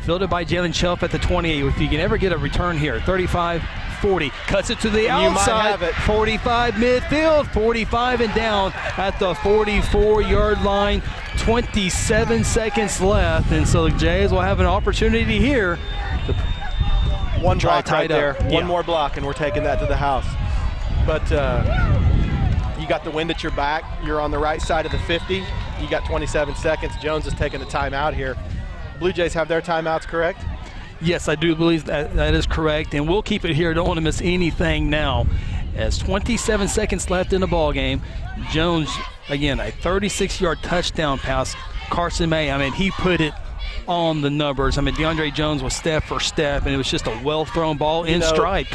Fielded by Jalen Shelf at the 28. If you can ever get a return here, 35-40. Cuts it to the outside. 45 midfield. 45 and down at the 44-yard line. 27 seconds left. And so the Jays will have an opportunity here. One block right there. One more block, and we're taking that to the house. But you got the wind at your back. You're on the right side of the 50. You got 27 seconds. Jones is taking the timeout here. Blue Jays have their timeouts, correct? Yes, I do believe that is correct, and we'll keep it here. Don't want to miss anything now. As 27 seconds left in the ball game, Jones, again, a 36-yard touchdown pass. Carson May, I mean, he put it on the numbers. I mean, DeAndre Jones was step for step, and it was just a well-thrown ball in stride.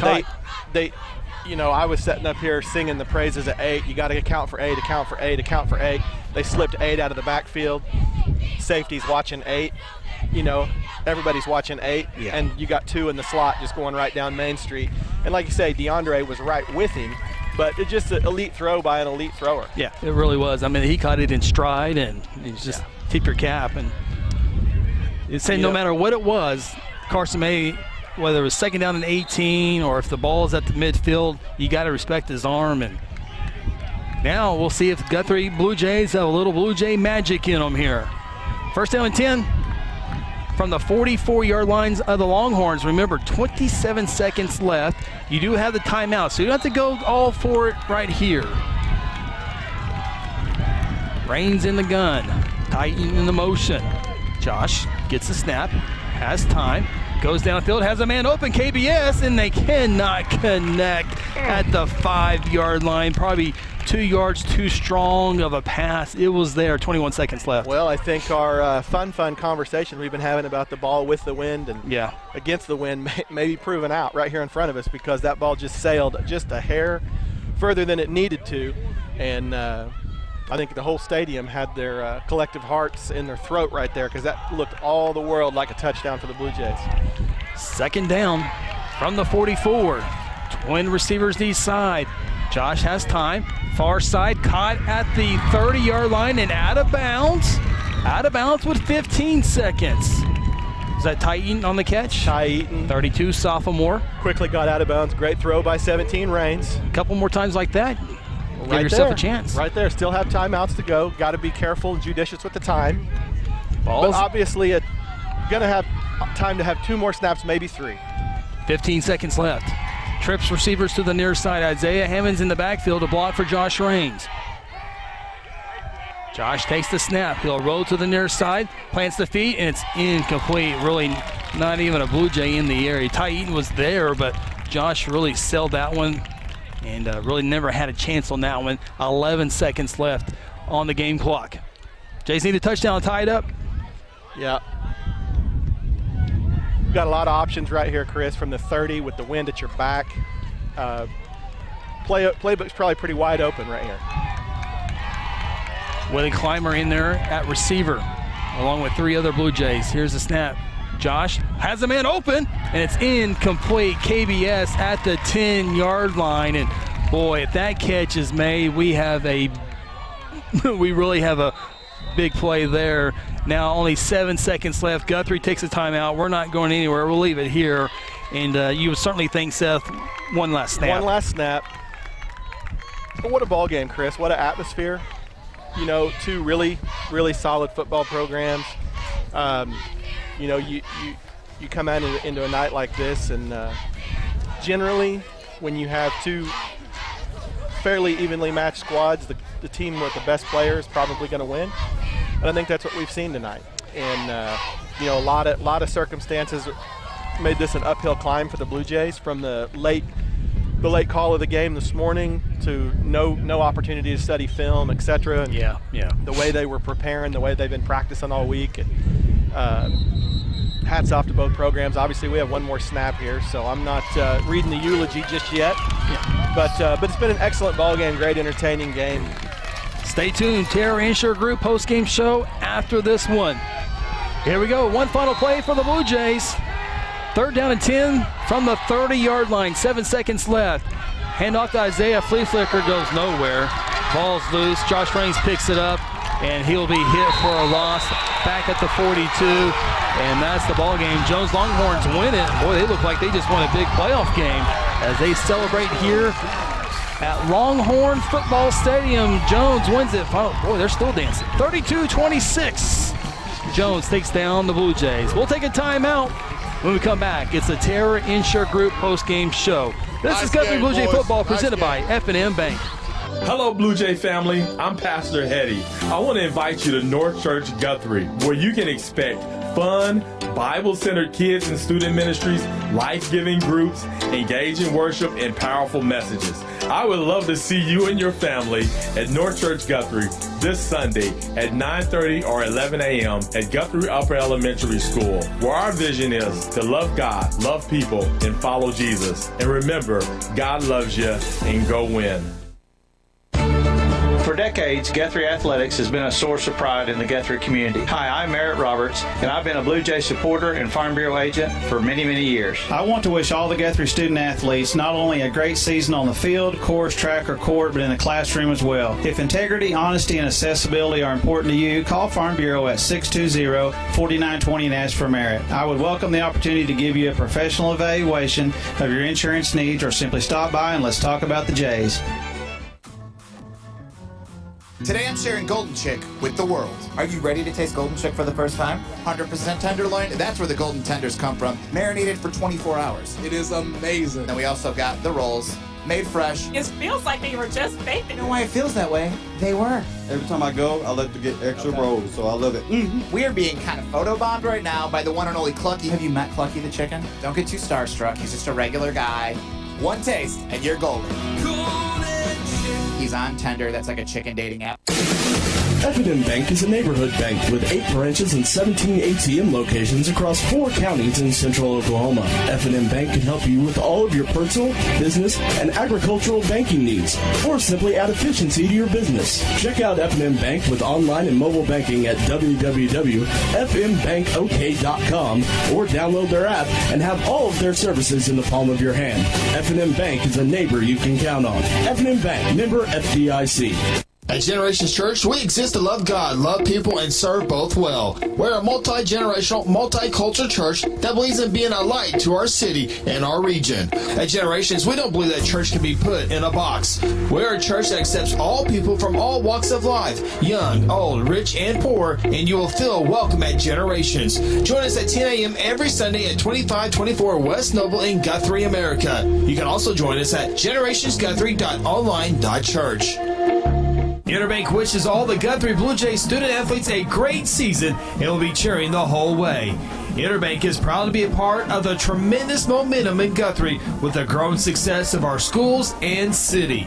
You know, I was sitting up here singing the praises of 8. You got to account for 8, account for 8, account for 8. They slipped 8 out of the backfield. Safety's watching 8. You know, everybody's watching 8, and you got 2 in the slot just going right down Main Street. And like you say, DeAndre was right with him, but it's just an elite throw by an elite thrower. Yeah, it really was. I mean, he caught it in stride, and it's just tip your cap. And it's saying no matter what it was, Carson May, whether it was second down and 18 or if the ball is at the midfield, you got to respect his arm. And now we'll see if Guthrie Blue Jays have a little Blue Jay magic in them here. First down and 10 from the 44-yard lines of the Longhorns. Remember, 27 seconds left. You do have the timeout, so you don't have to go all for it right here. Reins in the gun, Titan in the motion. Josh gets the snap, has time, goes downfield, has a man open, KBS, and they cannot connect at the 5-yard line. Probably 2 yards too strong of a pass. It was there, 21 seconds left. Well, I think our fun conversation we've been having about the ball with the wind and against the wind may be proven out right here in front of us, because that ball just sailed just a hair further than it needed to. And I think the whole stadium had their collective hearts in their throat right there, because that looked all the world like a touchdown for the Blue Jays. Second down from the 44. Twin receivers each side. Josh has time. Far side, caught at the 30-yard line and out of bounds. Out of bounds with 15 seconds. Is that Ty Eaton on the catch? Ty Eaton. 32, sophomore. Quickly got out of bounds. Great throw by 17, Raines. A couple more times like that. Right Give yourself there. a chance. Right there. Still have timeouts to go. Got to be careful and judicious with the time. Balls. But obviously, it's going to have time to have 2 more snaps, maybe 3. 15 seconds left. Trips receivers to the near side. Isaiah Hammonds in the backfield to block for Josh Raines. Josh takes the snap. He'll roll to the near side, plants the feet, and it's incomplete. Really not even a Blue Jay in the area. Ty Eaton was there, but Josh really sold that one and really never had a chance on that one. 11 seconds left on the game clock. Jays need a touchdown tied up. Yeah. We've got a lot of options right here, Chris, from the 30 with the wind at your back. Playbook's probably pretty wide open right here. Willie Clymer in there at receiver, along with 3 other Blue Jays. Here's the snap. Josh has a man open, and it's incomplete. KBS at the 10-yard line, and boy, if that catch is made, we really have a big play there. Now only 7 seconds left. Guthrie takes a timeout. We're not going anywhere. We'll leave it here. And you would certainly think, Seth, one last snap. One last snap. But what a ball game, Chris. What an atmosphere. You know, 2 really, really solid football programs. You know, you come out into a night like this, and generally when you have 2 fairly evenly matched squads, the team with the best player is probably going to win. And I think that's what we've seen tonight. And you know, a lot of circumstances made this an uphill climb for the Blue Jays, from the late call of the game this morning to no opportunity to study film, etc. And the way they were preparing, the way they've been practicing all week. And, hats off to both programs. Obviously, we have 1 more snap here, so I'm not reading the eulogy just yet. But it's been an excellent ball game, great entertaining game. Stay tuned. Terra Insure Group post-game show after this one. Here we go. One final play for the Blue Jays. 3rd down and 10 from the 30-yard line. 7 seconds left. Hand off to Isaiah. Flea flicker goes nowhere. Ball's loose. Josh Raines picks it up, and he'll be hit for a loss back at the 42. And that's the ball game. Jones Longhorns win it. Boy, they look like they just won a big playoff game as they celebrate here at Longhorn Football Stadium. Jones wins it. Boy, they're still dancing. 32-26. Jones takes down the Blue Jays. We'll take a timeout. When we come back, it's the Terra Insure Group post-game show. This is Guthrie Blue Jay football presented by F&M Bank. Hello, Blue Jay family. I'm Pastor Hetty. I want to invite you to North Church Guthrie, where you can expect fun, Bible-centered kids and student ministries, life-giving groups, engaging worship, and powerful messages. I would love to see you and your family at North Church Guthrie this Sunday at 9:30 or 11 a.m. at Guthrie Upper Elementary School, where our vision is to love God, love people, and follow Jesus. And remember, God loves you, and go win. For decades, Guthrie Athletics has been a source of pride in the Guthrie community. Hi, I'm Merritt Roberts, and I've been a Blue Jay supporter and Farm Bureau agent for many, many years. I want to wish all the Guthrie student athletes not only a great season on the field, course, track, or court, but in the classroom as well. If integrity, honesty, and accessibility are important to you, call Farm Bureau at 620-4920 and ask for Merritt. I would welcome the opportunity to give you a professional evaluation of your insurance needs, or simply stop by and let's talk about the Jays. Today I'm sharing Golden Chick with the world. Are you ready to taste Golden Chick for the first time? 100% tenderloin, that's where the golden tenders come from. Marinated for 24 hours. It is amazing. Then we also got the rolls, made fresh. It feels like they were just baked. You know why it feels that way? They were. Every time I go, I like to get extra rolls, so I love it. We are being kind of photobombed right now by the one and only Clucky. Have you met Clucky the chicken? Don't get too starstruck. He's just a regular guy. One taste, and you're golden. He's on Tinder. That's like a chicken dating app. F&M Bank is a neighborhood bank with 8 branches and 17 ATM locations across 4 counties in central Oklahoma. F&M Bank can help you with all of your personal, business, and agricultural banking needs, or simply add efficiency to your business. Check out F&M Bank with online and mobile banking at www.fmbankok.com or download their app and have all of their services in the palm of your hand. F&M Bank is a neighbor you can count on. F&M Bank, member FDIC. At Generations Church, we exist to love God, love people, and serve both well. We're a multi-generational, multicultural church that believes in being a light to our city and our region. At Generations, we don't believe that church can be put in a box. We're a church that accepts all people from all walks of life, young, old, rich, and poor, and you will feel welcome at Generations. Join us at 10 a.m. every Sunday at 2524 West Noble in Guthrie, America. You can also join us at generationsguthrie.online.church. Interbank wishes all the Guthrie Blue Jays student athletes a great season and will be cheering the whole way. Interbank is proud to be a part of the tremendous momentum in Guthrie with the growing success of our schools and city.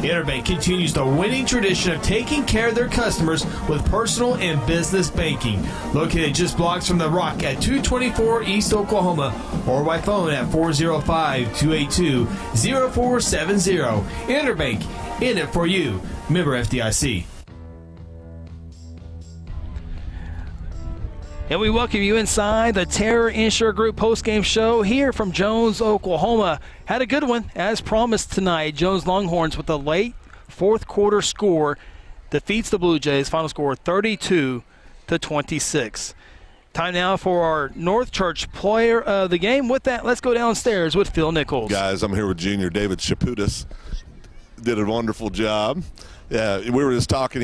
Interbank continues the winning tradition of taking care of their customers with personal and business banking. Located just blocks from the Rock at 224 East Oklahoma or by phone at 405-282-0470. Interbank, in it for you. Member FDIC. And we welcome you inside the Terror Insure Group postgame show here from Jones, Oklahoma. Had a good one, as promised tonight. Jones Longhorns with a late fourth quarter score defeats the Blue Jays. Final score 32-26. Time now for our North Church player of the game. With that, let's go downstairs with Phil Nichols. Guys, I'm here with Junior David Shaputis. Did a wonderful job. Yeah, we were just talking.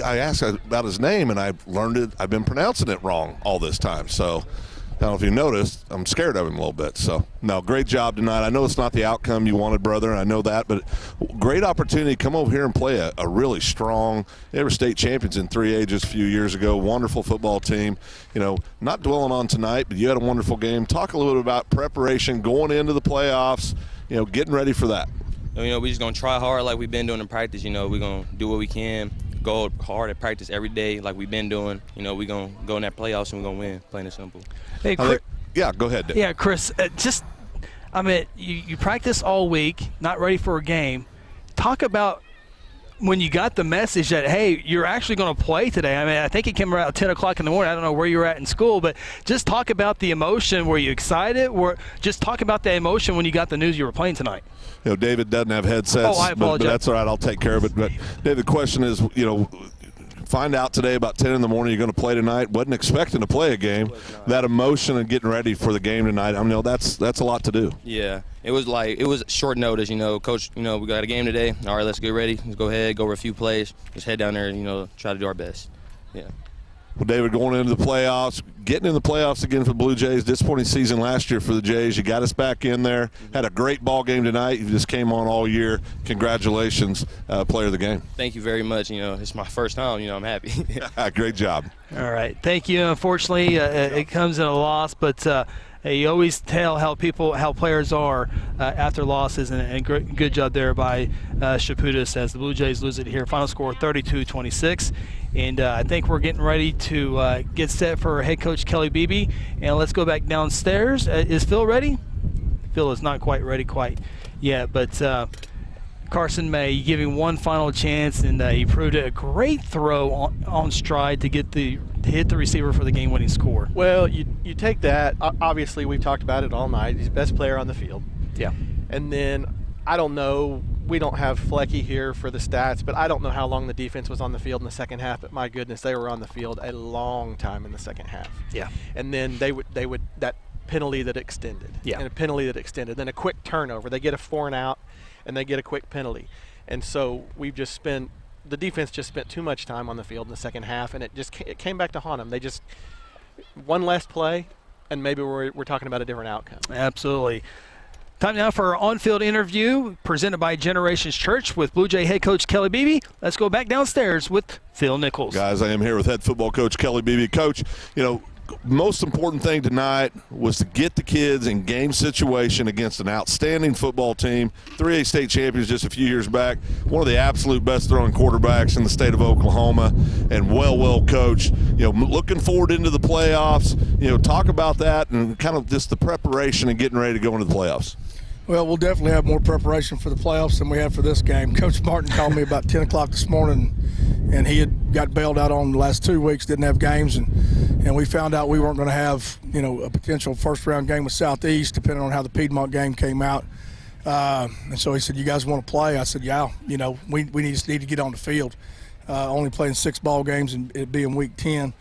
I asked about his name, and I learned it. I've been pronouncing it wrong all this time. So, I don't know if you noticed, I'm scared of him a little bit. So, no, great job tonight. I know it's not the outcome you wanted, brother. I know that, but great opportunity to come over here and play a really strong. They were state champions in 3A just a few years ago. Wonderful football team. You know, not dwelling on tonight, but you had a wonderful game. Talk a little bit about preparation going into the playoffs. You know, getting ready for that. You know, we're just going to try hard like we've been doing in practice. You know, we're going to do what we can, go hard at practice every day like we've been doing. You know, we're going to go in that playoffs and we're going to win, plain and simple. Hey, Chris, yeah, go ahead, Dave. Yeah, Chris, you practice all week, not ready for a game. Talk about when you got the message that, hey, you're actually going to play today. I mean, I think it came around 10 o'clock in the morning. I don't know where you were at in school, but just talk about the emotion. Were you excited? Just talk about the emotion when you got the news you were playing tonight. You know, David doesn't have headsets, I apologize. but that's all right. I'll take care of it. But, David, the question is, you know, find out today about 10 in the morning you're going to play tonight. Wasn't expecting to play a game. That emotion and getting ready for the game tonight, I mean, that's a lot to do. Yeah, it was short notice, you know. Coach, you know, we got a game today. All right, let's get ready. Let's go ahead, go over a few plays. Just head down there and, you know, try to do our best. Yeah. Well, David, going into the playoffs, getting in the playoffs again for the Blue Jays. Disappointing season last year for the Jays. You got us back in there. Had a great ball game tonight. You just came on all year. Congratulations, player of the game. Thank you very much. You know, it's my first time. You know, I'm happy. Great job. All right. Thank you. Unfortunately, it comes in a loss, but you always tell how players are after losses, and good job there by Shaputis as the Blue Jays lose it here. Final score 32-26. And I think we're getting ready to get set for head coach Kelly Beebe. And let's go back downstairs. Is Phil ready? Phil is not quite ready yet, but Carson May, you give him one final chance, and he proved it. A great throw on stride to hit the receiver for the game-winning score. Well, you take that. Obviously, we've talked about it all night. He's the best player on the field. Yeah. And then, I don't know, we don't have Flecky here for the stats, but I don't know how long the defense was on the field in the second half, but my goodness, they were on the field a long time in the second half. Yeah. And then they would that penalty that extended. Yeah. And a penalty that extended. Then a quick turnover. They get a 4-and-out, and they get a quick penalty. And so the defense just spent too much time on the field in the second half, and it came back to haunt them. They just, one less play, and maybe we're talking about a different outcome. Absolutely. Time now for our on-field interview presented by Generations Church with Blue Jay head coach Kelly Beebe. Let's go back downstairs with Phil Nichols. Guys, I am here with head football coach Kelly Beebe. Coach, most important thing tonight was to get the kids in game situation against an outstanding football team, 3A state champions just a few years back, one of the absolute best throwing quarterbacks in the state of Oklahoma, and well coached. Looking forward into the playoffs. Talk about that and kind of just the preparation and getting ready to go into the playoffs. Well, we'll definitely have more preparation for the playoffs than we had for this game. Coach Martin called me about 10 o'clock this morning, and he had got bailed out on the last 2 weeks, didn't have games, and we found out we weren't going to have, a potential first-round game with Southeast, depending on how the Piedmont game came out. And so he said, you guys want to play? I said, yeah, we just need to get on the field. Only playing 6 ball games and it being week 10.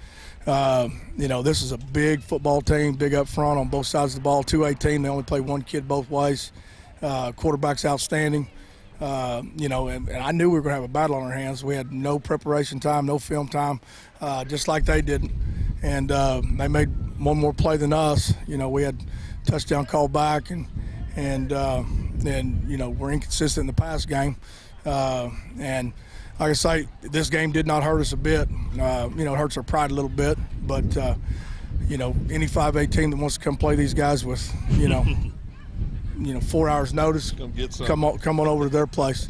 This is a big football team, big up front on both sides of the ball. 2A team, they only play one kid both ways. Quarterback's outstanding. And I knew we were going to have a battle on our hands. We had no preparation time, no film time, just like they didn't. And they made one more play than us. We had touchdown call back, and we're inconsistent in the pass game. And like I say, this game did not hurt us a bit. It hurts our pride a little bit, but any 5A team that wants to come play these guys with, 4 hours notice, come on over to their place.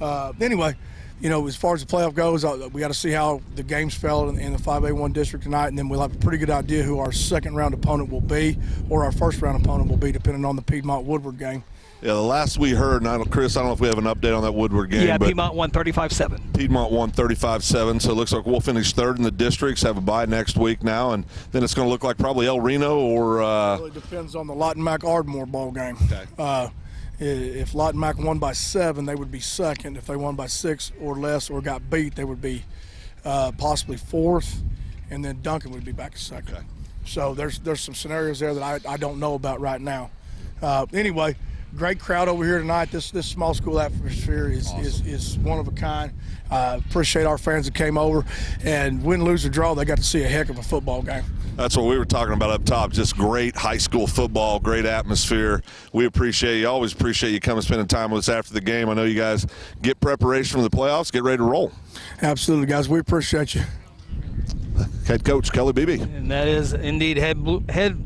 Anyway, as far as the playoff goes, we got to see how the games fell in the 5A1 district tonight, and then we'll have a pretty good idea who our second-round opponent will be or our first-round opponent will be, depending on the Piedmont-Woodward game. Yeah, the last we heard, and Chris, I don't know if we have an update on that Woodward game. Yeah, but Piedmont won 35-7. Piedmont won 35-7, so it looks like we'll finish third in the districts, have a bye next week now, and then it's going to look like probably El Reno or It really depends on the Lawton Mac Ardmore ball game. Okay. If Lawton Mac won by 7, they would be second. If they won by 6 or less or got beat, they would be possibly fourth, and then Duncan would be back at second. Okay. So there's some scenarios there that I don't know about right now. Anyway, great crowd over here tonight. This small school atmosphere is one of a kind. Appreciate our fans that came over, and win, lose, or draw, they got to see a heck of a football game. That's what we were talking about up top, just great high school football, great atmosphere. We appreciate you, always appreciate you coming spending time with us after the game. I know you guys get preparation for the playoffs, get ready to roll. Absolutely, guys. We appreciate you. Head coach Kelly Beebe. And that is indeed head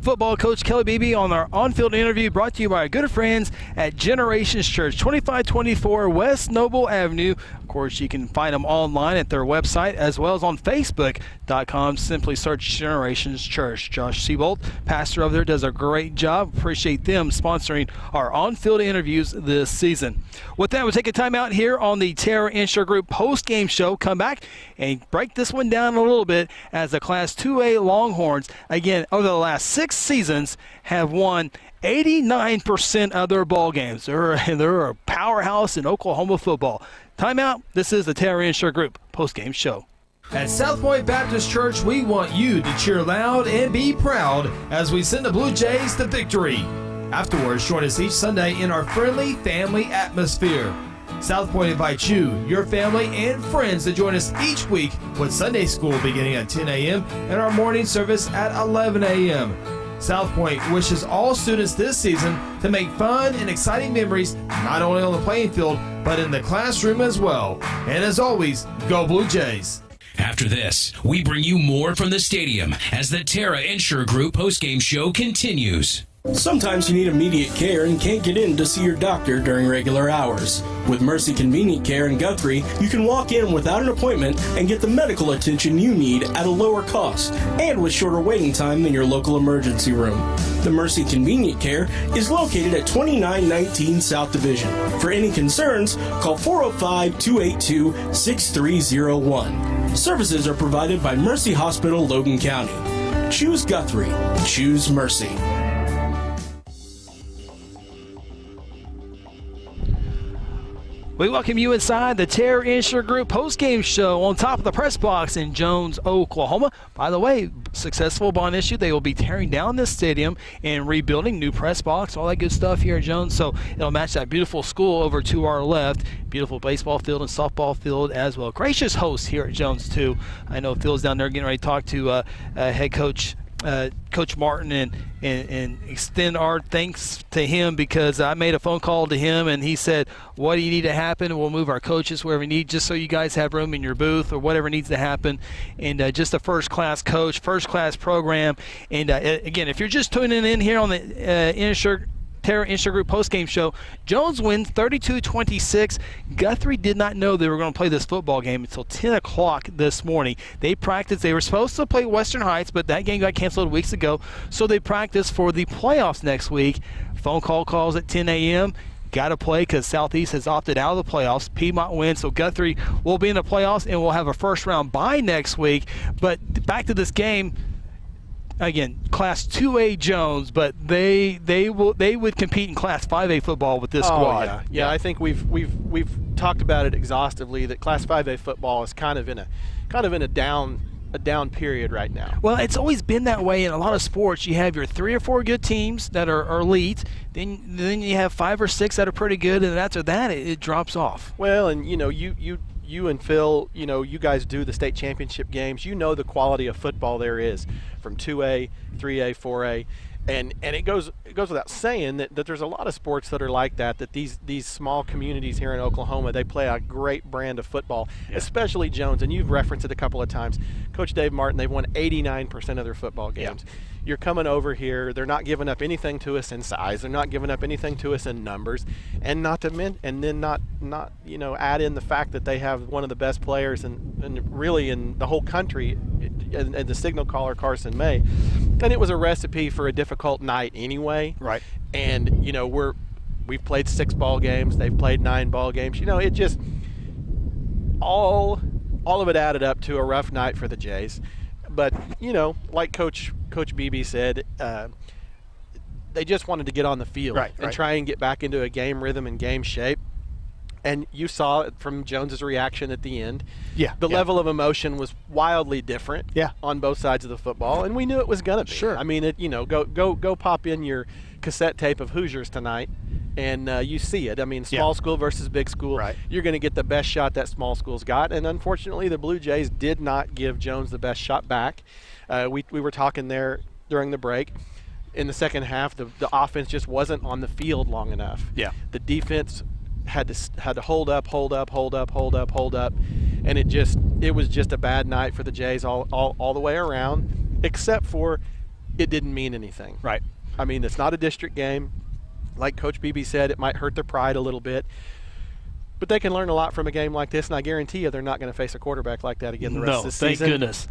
football coach Kelly Beebe on our on-field interview, brought to you by our good friends at Generations Church, 2524 West Noble Avenue. Of course, you can find them online at their website as well as on Facebook.com. Simply search Generations Church. Josh Seabolt, pastor over there, does a great job. Appreciate them sponsoring our on-field interviews this season. With that, we'll take a time out here on the Terra Insure Group post-game show. Come back and break this one down a little bit as the Class 2A Longhorns, again, over the last 6 seasons, have won 89% of their ball games. They're a powerhouse in Oklahoma football. Timeout. This is the Terra Insure Group post-game show. At South Point Baptist Church, we want you to cheer loud and be proud as we send the Blue Jays to victory. Afterwards, join us each Sunday in our friendly family atmosphere. South Point invites you, your family, and friends to join us each week with Sunday school beginning at 10 a.m. and our morning service at 11 a.m. South Point wishes all students this season to make fun and exciting memories not only on the playing field, but in the classroom as well. And as always, go Blue Jays. After this, we bring you more from the stadium as the Terra Insure Group postgame show continues. Sometimes you need immediate care and can't get in to see your doctor during regular hours. With Mercy Convenient Care in Guthrie, you can walk in without an appointment and get the medical attention you need at a lower cost and with shorter waiting time than your local emergency room. The Mercy Convenient Care is located at 2919 South Division. For any concerns, call 405-282-6301. Services are provided by Mercy Hospital, Logan County. Choose Guthrie. Choose Mercy. We welcome you inside the Terra Insure Group postgame show on top of the press box in Jones, Oklahoma. By the way, successful bond issue. They will be tearing down this stadium and rebuilding new press box, all that good stuff here at Jones. So it'll match that beautiful school over to our left. Beautiful baseball field and softball field as well. Gracious host here at Jones, too. I know Phil's down there getting ready to talk to head coach Coach Martin and extend our thanks to him, because I made a phone call to him and he said, what do you need to happen? We'll move our coaches wherever we need, just so you guys have room in your booth or whatever needs to happen. And just a first-class coach, first-class program. And again, if you're just tuning in here on the Terra Insure Group postgame show, Jones wins 32-26. Guthrie did not know they were going to play this football game until 10 o'clock this morning. They practiced. They were supposed to play Western Heights, but that game got canceled weeks ago, so they practiced for the playoffs next week. Phone call calls at 10 a.m. Got to play because Southeast has opted out of the playoffs. Piedmont wins, so Guthrie will be in the playoffs, and we'll have a first-round bye next week. But back to this game. Again, Class 2A Jones, but they would compete in Class 5A football with this squad. Yeah. I think we've talked about it exhaustively, that Class 5A football is kind of in a down period right now. Well, it's always been that way in a lot of sports. You have your 3 or 4 good teams that are elite, then you have 5 or 6 that are pretty good, and after that it drops off. Well, and you and Phil, you guys do the state championship games. You know the quality of football there is from 2A, 3A, 4A. And it goes without saying that there's a lot of sports that are like that these small communities here in Oklahoma, they play a great brand of football, especially Jones. And you've referenced it a couple of times. Coach Dave Martin, they've won 89% of their football games. Yeah. You're coming over here. They're not giving up anything to us in size. They're not giving up anything to us in numbers, and not add in the fact that they have one of the best players and really in the whole country, and the signal caller Carson May. And it was a recipe for a difficult night anyway. Right. And we've played 6 ball games. They've played 9 ball games. It just all of it added up to a rough night for the Jays. But like Coach Beebe said, they just wanted to get on the field and try and get back into a game rhythm and game shape. And you saw it from Jones's reaction at the end. Yeah. The level of emotion was wildly different. Yeah. On both sides of the football, and we knew it was gonna be. Sure. I mean, go pop in your cassette tape of Hoosiers tonight, and you see it. I mean, small school versus big school. Right. You're going to get the best shot that small school's got, and unfortunately, the Blue Jays did not give Jones the best shot back. We were talking there during the break. In the second half, the offense just wasn't on the field long enough. Yeah. The defense had to hold up, and it was just a bad night for the Jays all the way around, except for it didn't mean anything. Right. I mean, it's not a district game. Like Coach Beebe said, it might hurt their pride a little bit, but they can learn a lot from a game like this, and I guarantee you they're not going to face a quarterback like that again the rest of the season. Thank goodness.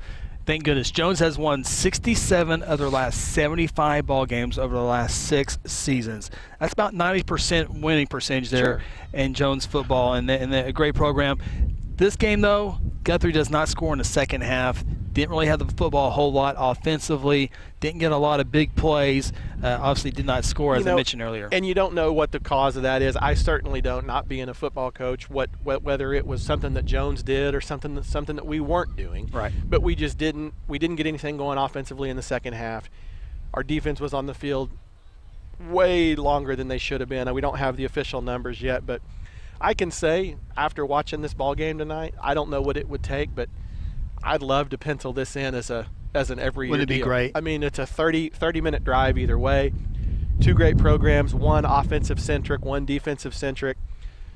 Thank goodness. Jones has won 67 of their last 75 ball games over the last 6 seasons. That's about 90% winning percentage there in Jones football, and a great program. This game, though, Guthrie does not score in the second half. Didn't really have the football a whole lot offensively. Didn't get a lot of big plays. Obviously did not score, as I mentioned earlier. And you don't know what the cause of that is. I certainly don't, not being a football coach, whether it was something that Jones did or something that we weren't doing. Right. But we didn't get anything going offensively in the second half. Our defense was on the field way longer than they should have been. We don't have the official numbers yet, but I can say after watching this ball game tonight, I don't know what it would take, but I'd love to pencil this in as an every year Wouldn't it be deal. great? I mean, it's a 30-minute drive either way. 2 great programs, one offensive-centric, one defensive-centric,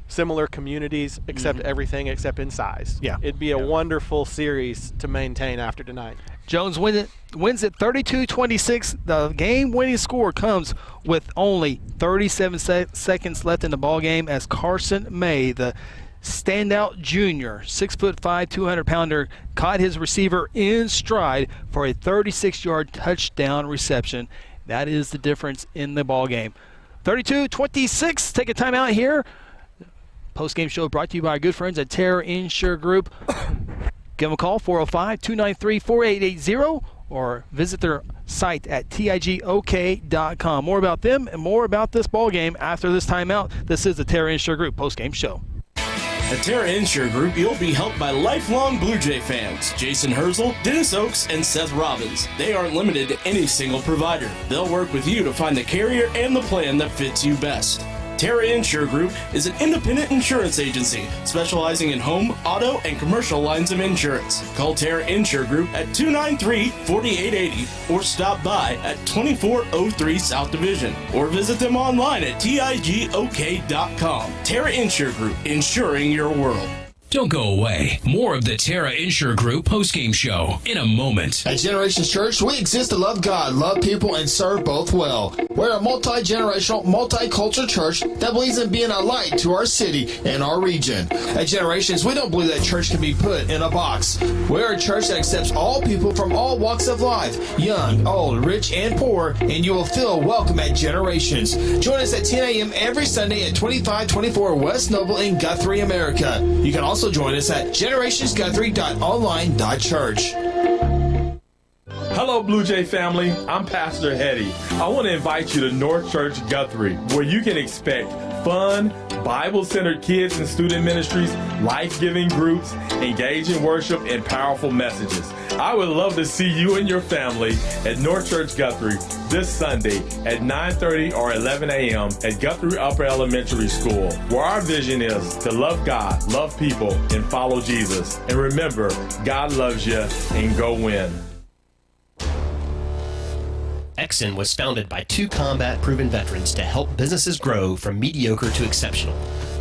similar communities except everything except in size. Yeah. It'd be a wonderful series to maintain after tonight. Jones wins it 32-26. The game-winning score comes with only 37 seconds left in the ball game as Carson May, the standout junior, 6'5", 200-pounder, caught his receiver in stride for a 36-yard touchdown reception. That is the difference in the ball game. 32-26. Take a timeout here. Post-game show brought to you by our good friends at Terra Insure Group. Give them a call, 405-293-4880, or visit their site at tigok.com. More about them and more about this ball game after this timeout. This is the Terra Insure Group post-game show. At Terra Insure Group, you'll be helped by lifelong Blue Jay fans, Jason Herzl, Dennis Oaks, and Seth Robbins. They aren't limited to any single provider. They'll work with you to find the carrier and the plan that fits you best. Terra Insure Group is an independent insurance agency specializing in home, auto, and commercial lines of insurance. Call Terra Insure Group at 293-4880 or stop by at 2403 South Division or visit them online at tigok.com. Terra Insure Group, insuring your world. Don't go away. More of the Terra Insure Group postgame show in a moment. At Generations Church, we exist to love God, love people, and serve both well. We're a multi-generational, multicultural church that believes in being a light to our city and our region. At Generations, we don't believe that church can be put in a box. We're a church that accepts all people from all walks of life, young, old, rich, and poor, and you will feel welcome at Generations. Join us at 10 a.m. every Sunday at 2524 West Noble in Guthrie, America. You can also join us at generationsguthrie.online.church. Hello, Blue Jay family. I'm Pastor Hetty. I want to invite you to North Church Guthrie, where you can expect fun, Bible-centered kids and student ministries, life-giving groups, engaging worship, and powerful messages. I would love to see you and your family at North Church Guthrie this Sunday at 9:30 or 11 a.m. at Guthrie Upper Elementary School, where our vision is to love God, love people, and follow Jesus. And remember, God loves you, and go win. Exxon was founded by two combat-proven veterans to help businesses grow from mediocre to exceptional.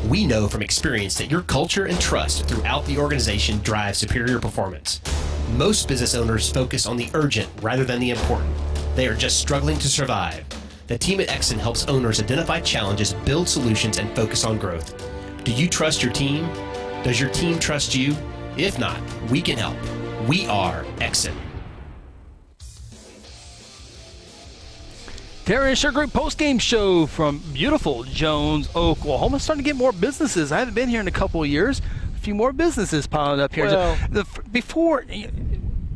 We know from experience that your culture and trust throughout the organization drive superior performance. Most business owners focus on the urgent rather than the important. They are just struggling to survive. The team at Exxon helps owners identify challenges, build solutions, and focus on growth. Do you trust your team? Does your team trust you? If not, we can help. We are Exxon. Terra Insure Group postgame show from beautiful Jones, Oklahoma. Starting to get more businesses. I haven't been here in a couple of years. A few more businesses piling up here. Well,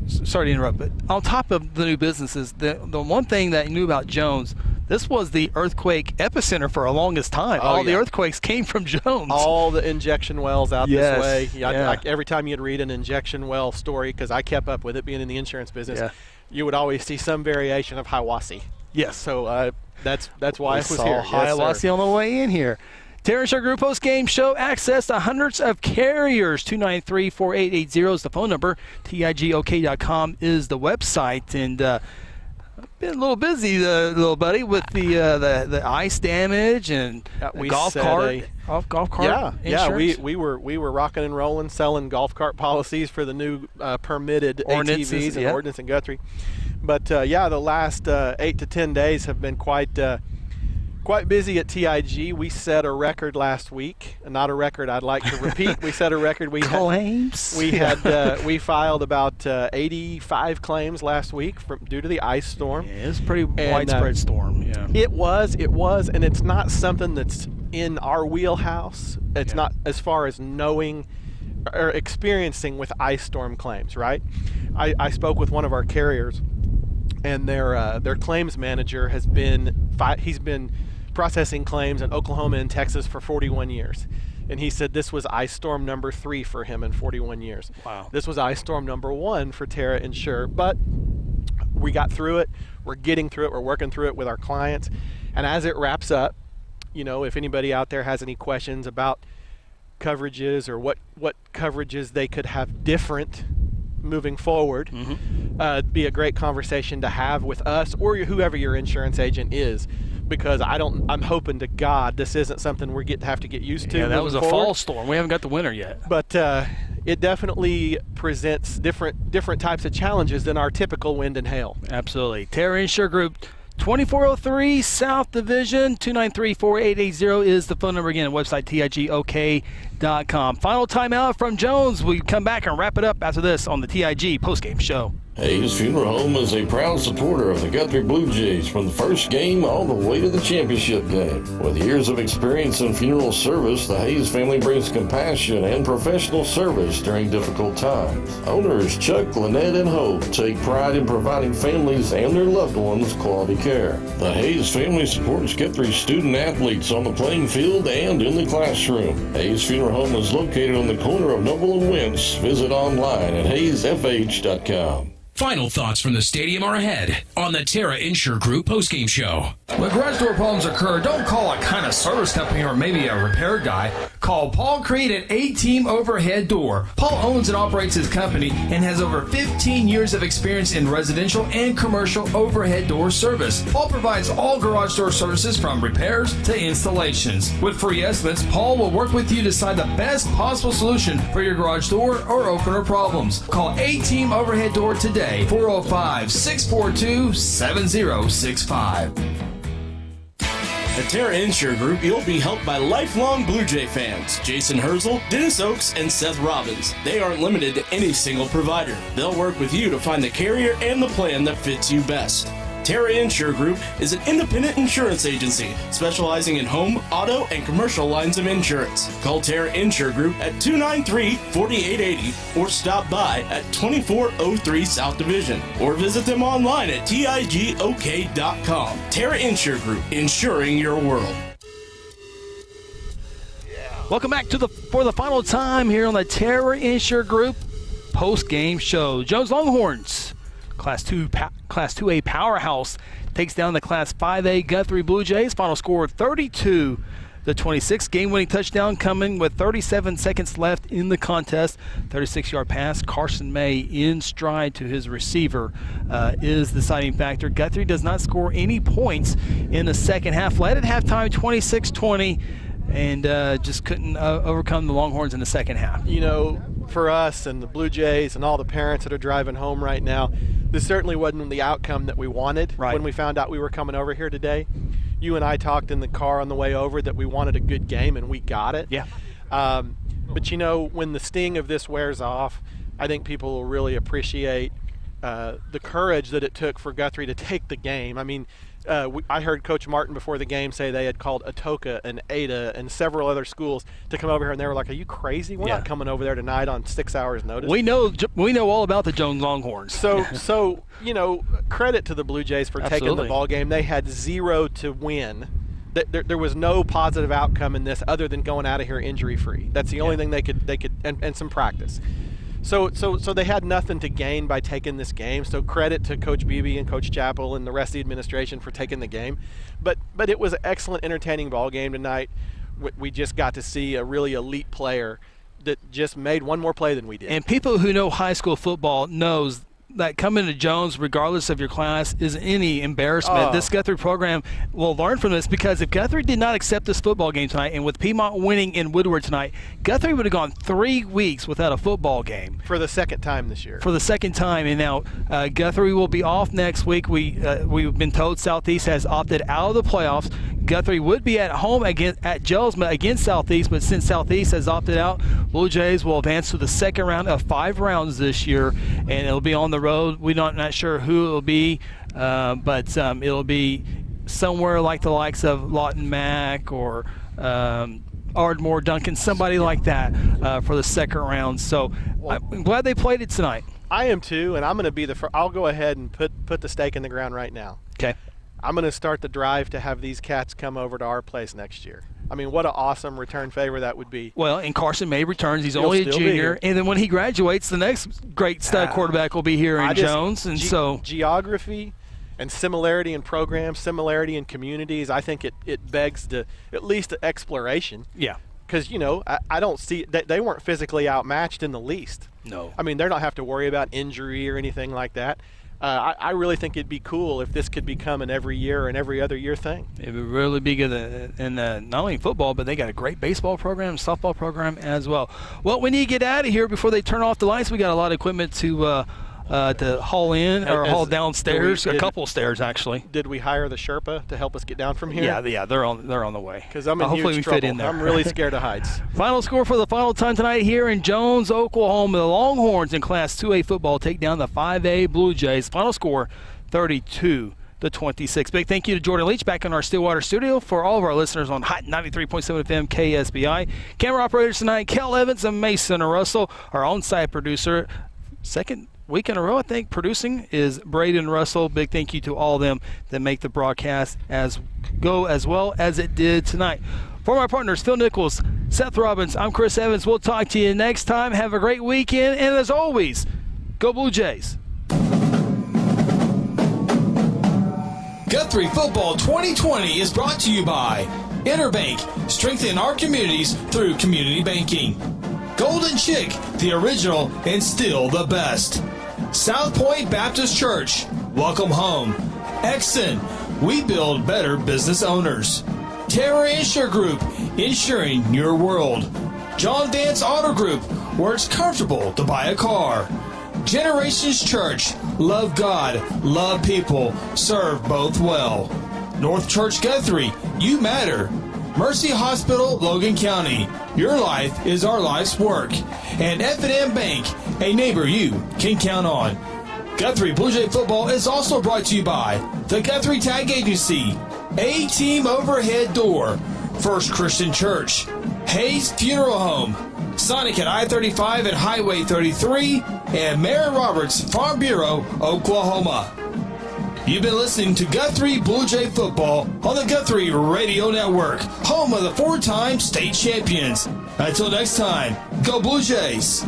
Sorry to interrupt, but on top of the new businesses, the one thing that you knew about Jones, this was the earthquake epicenter for the longest time. The earthquakes came from Jones. All the injection wells out this way. Yeah. Every time you'd read an injection well story, because I kept up with it being in the insurance business, you would always see some variation of Hiawassee. Yes. So that's why I was here. Hiawassee on the way in here. Terra Insure Group post game show. Access to hundreds of carriers. 293-4880 is the phone number. tigok.com is the website. And been a little busy, little buddy, with the ice damage and golf cart. Golf cart. Yeah. We were rocking and rolling, selling golf cart policies for the new permitted ATVs and ordinance in Guthrie. But the last 8 to 10 days have been quite busy at TIG. We set a record last week, not a record I'd like to repeat. We set a record. We filed about 85 claims last week due to the ice storm. Yeah, it's a pretty widespread storm. Yeah, it was, and it's not something that's in our wheelhouse. It's not as far as knowing or experiencing with ice storm claims. Right? I spoke with one of our carriers, and their claims manager has been processing claims in Oklahoma and Texas for 41 years. And he said this was ice storm number 3 for him in 41 years. Wow. This was ice storm number 1 for Terra Insure. But we got through it. We're getting through it. We're working through it with our clients. And as it wraps up, if anybody out there has any questions about coverages or what coverages they could have different moving forward, be a great conversation to have with us or whoever your insurance agent is, because I'm hoping to God this isn't something we have to get used to. Yeah, that was a fall storm. We haven't got the winter yet. But it definitely presents different types of challenges than our typical wind and hail. Absolutely. Terra Insure Group, 2403 South Division, 293-4880 is the phone number again. Website tigok.com. Final timeout from Jones. We come back and wrap it up after this on the TIG postgame show. Hayes Funeral Home is a proud supporter of the Guthrie Blue Jays from the first game all the way to the championship game. With years of experience in funeral service, the Hayes family brings compassion and professional service during difficult times. Owners Chuck, Lynette, and Hope take pride in providing families and their loved ones quality care. The Hayes family supports Guthrie student athletes on the playing field and in the classroom. Hayes Funeral Home is located on the corner of Noble and Wentz. Visit online at hayesfh.com. Final thoughts from the stadium are ahead on the Terra Insure Group postgame show. When garage door problems occur, don't call a kind of service company or maybe a repair guy. Call Paul Creed at A-Team Overhead Door. Paul owns and operates his company and has over 15 years of experience in residential and commercial overhead door service. Paul provides all garage door services from repairs to installations. With free estimates, Paul will work with you to decide the best possible solution for your garage door or opener problems. Call A-Team Overhead Door today. 405-642-7065. At Terra Insure Group, you'll be helped by lifelong Blue Jay fans, Jason Herzl, Dennis Oaks, and Seth Robbins. They aren't limited to any single provider. They'll work with you to find the carrier and the plan that fits you best. Terra Insure Group is an independent insurance agency specializing in home, auto, and commercial lines of insurance. Call Terra Insure Group at 293-4880 or stop by at 2403 South Division or visit them online at tigok.com. Terra Insure Group, insuring your world. Welcome back for the final time here on the Terra Insure Group post-game show. Jones Longhorns, Class 2A powerhouse, takes down the Class 5A Guthrie Blue Jays. Final score 32-26. Game-winning touchdown coming with 37 seconds left in the contest. 36-yard pass. Carson May in stride to his receiver is the deciding factor. Guthrie does not score any points in the second half. Led at halftime 26-20 and just couldn't overcome the Longhorns in the second half. You know, for us and the Blue Jays and all the parents that are driving home right now, this certainly wasn't the outcome that we wanted when we found out we were coming over here today. You and I talked in the car on the way over that we wanted a good game, and we got it. Yeah. But, you know, when the sting of this wears off, I think people will really appreciate the courage that it took for Guthrie to take the game. I mean, I heard Coach Martin before the game say they had called Atoka and Ada and several other schools to come over here, and they were like, "Are you crazy? We're not coming over there tonight on 6 hours notice." We know all about the Jones Longhorns. So you know, credit to the Blue Jays for taking the ball game. They had 0 to win. There was no positive outcome in this other than going out of here injury free. That's the only thing they could and some practice. So they had nothing to gain by taking this game. So credit to Coach Beebe and Coach Chappell and the rest of the administration for taking the game. But it was an excellent, entertaining ball game tonight. We just got to see a really elite player that just made one more play than we did. And people who know high school football knows that coming to Jones, regardless of your class, is any embarrassment. This Guthrie program will learn from this, because if Guthrie did not accept this football game tonight, and with Piedmont winning in Woodward tonight, Guthrie would have gone 3 weeks without a football game. For the second time this year. For the second time. And now Guthrie will be off next week. We've been told Southeast has opted out of the playoffs. Guthrie would be at home at Jelsma against Southeast, but since Southeast has opted out, Blue Jays will advance to the second round of 5 rounds this year, and it'll be on the road. We're not sure who it will be, but it'll be somewhere like the likes of Lawton Mack or Ardmore Duncan, somebody like that for the second round. So I'm glad they played it tonight. I am too, and I'm going to be I'll go ahead and put the stake in the ground right now. Okay. I'm going to start the drive to have these cats come over to our place next year. I mean, what an awesome return favor that would be. Well, and Carson May returns. He's only a junior. And then when he graduates, the next great stud quarterback will be here in Jones. And so geography and similarity in programs, similarity in communities, I think it begs at least the exploration. Yeah. Because, you know, I don't see – they weren't physically outmatched in the least. No. I mean, they don't have to worry about injury or anything like that. I really think it'd be cool if this could become an every year and every other year thing. It would really be good in not only football, but they got a great baseball program, softball program as well. Well, we need to get out of here before they turn off the lights. We got a lot of equipment to haul in or haul downstairs, a couple stairs actually. Did we hire the Sherpa to help us get down from here? Yeah, they're on the way. Because I'm in hopefully huge we trouble. fit in there. I'm really scared of heights. Final score for the final time tonight here in Jones, Oklahoma. The Longhorns in Class 2A football take down the 5A Blue Jays. Final score 32-26. Big thank you to Jordan Leach back in our Stillwater studio. For all of our listeners on Hot 93.7 FM KSBI. Camera operators tonight, Kel Evans and Mason Russell. Our on-site producer, second week in a row, I think, producing is Braden Russell. Big thank you to all of them that make the broadcast go as well as it did tonight. For my partners, Phil Nichols, Seth Robbins, I'm Chris Evans. We'll talk to you next time. Have a great weekend. And as always, go Blue Jays. Guthrie Football 2020 is brought to you by Interbank, strengthen our communities through community banking. Golden Chick, the original and still the best. South Point Baptist Church, welcome home. Exton, we build better business owners. Terra Insure Group, insuring your world. John Vance Auto Group, where it's comfortable to buy a car. Generations Church, love God, love people, serve both well. North Church Guthrie, you matter. Mercy Hospital, Logan County, your life is our life's work. And F&M Bank, a neighbor you can count on. Guthrie Blue Jay Football is also brought to you by the Guthrie Tag Agency, A-Team Overhead Door, First Christian Church, Hayes Funeral Home, Sonic at I-35 and Highway 33, and Mary Roberts Farm Bureau, Oklahoma. You've been listening to Guthrie Blue Jay Football on the Guthrie Radio Network, home of the 4-time state champions. Until next time, go Blue Jays!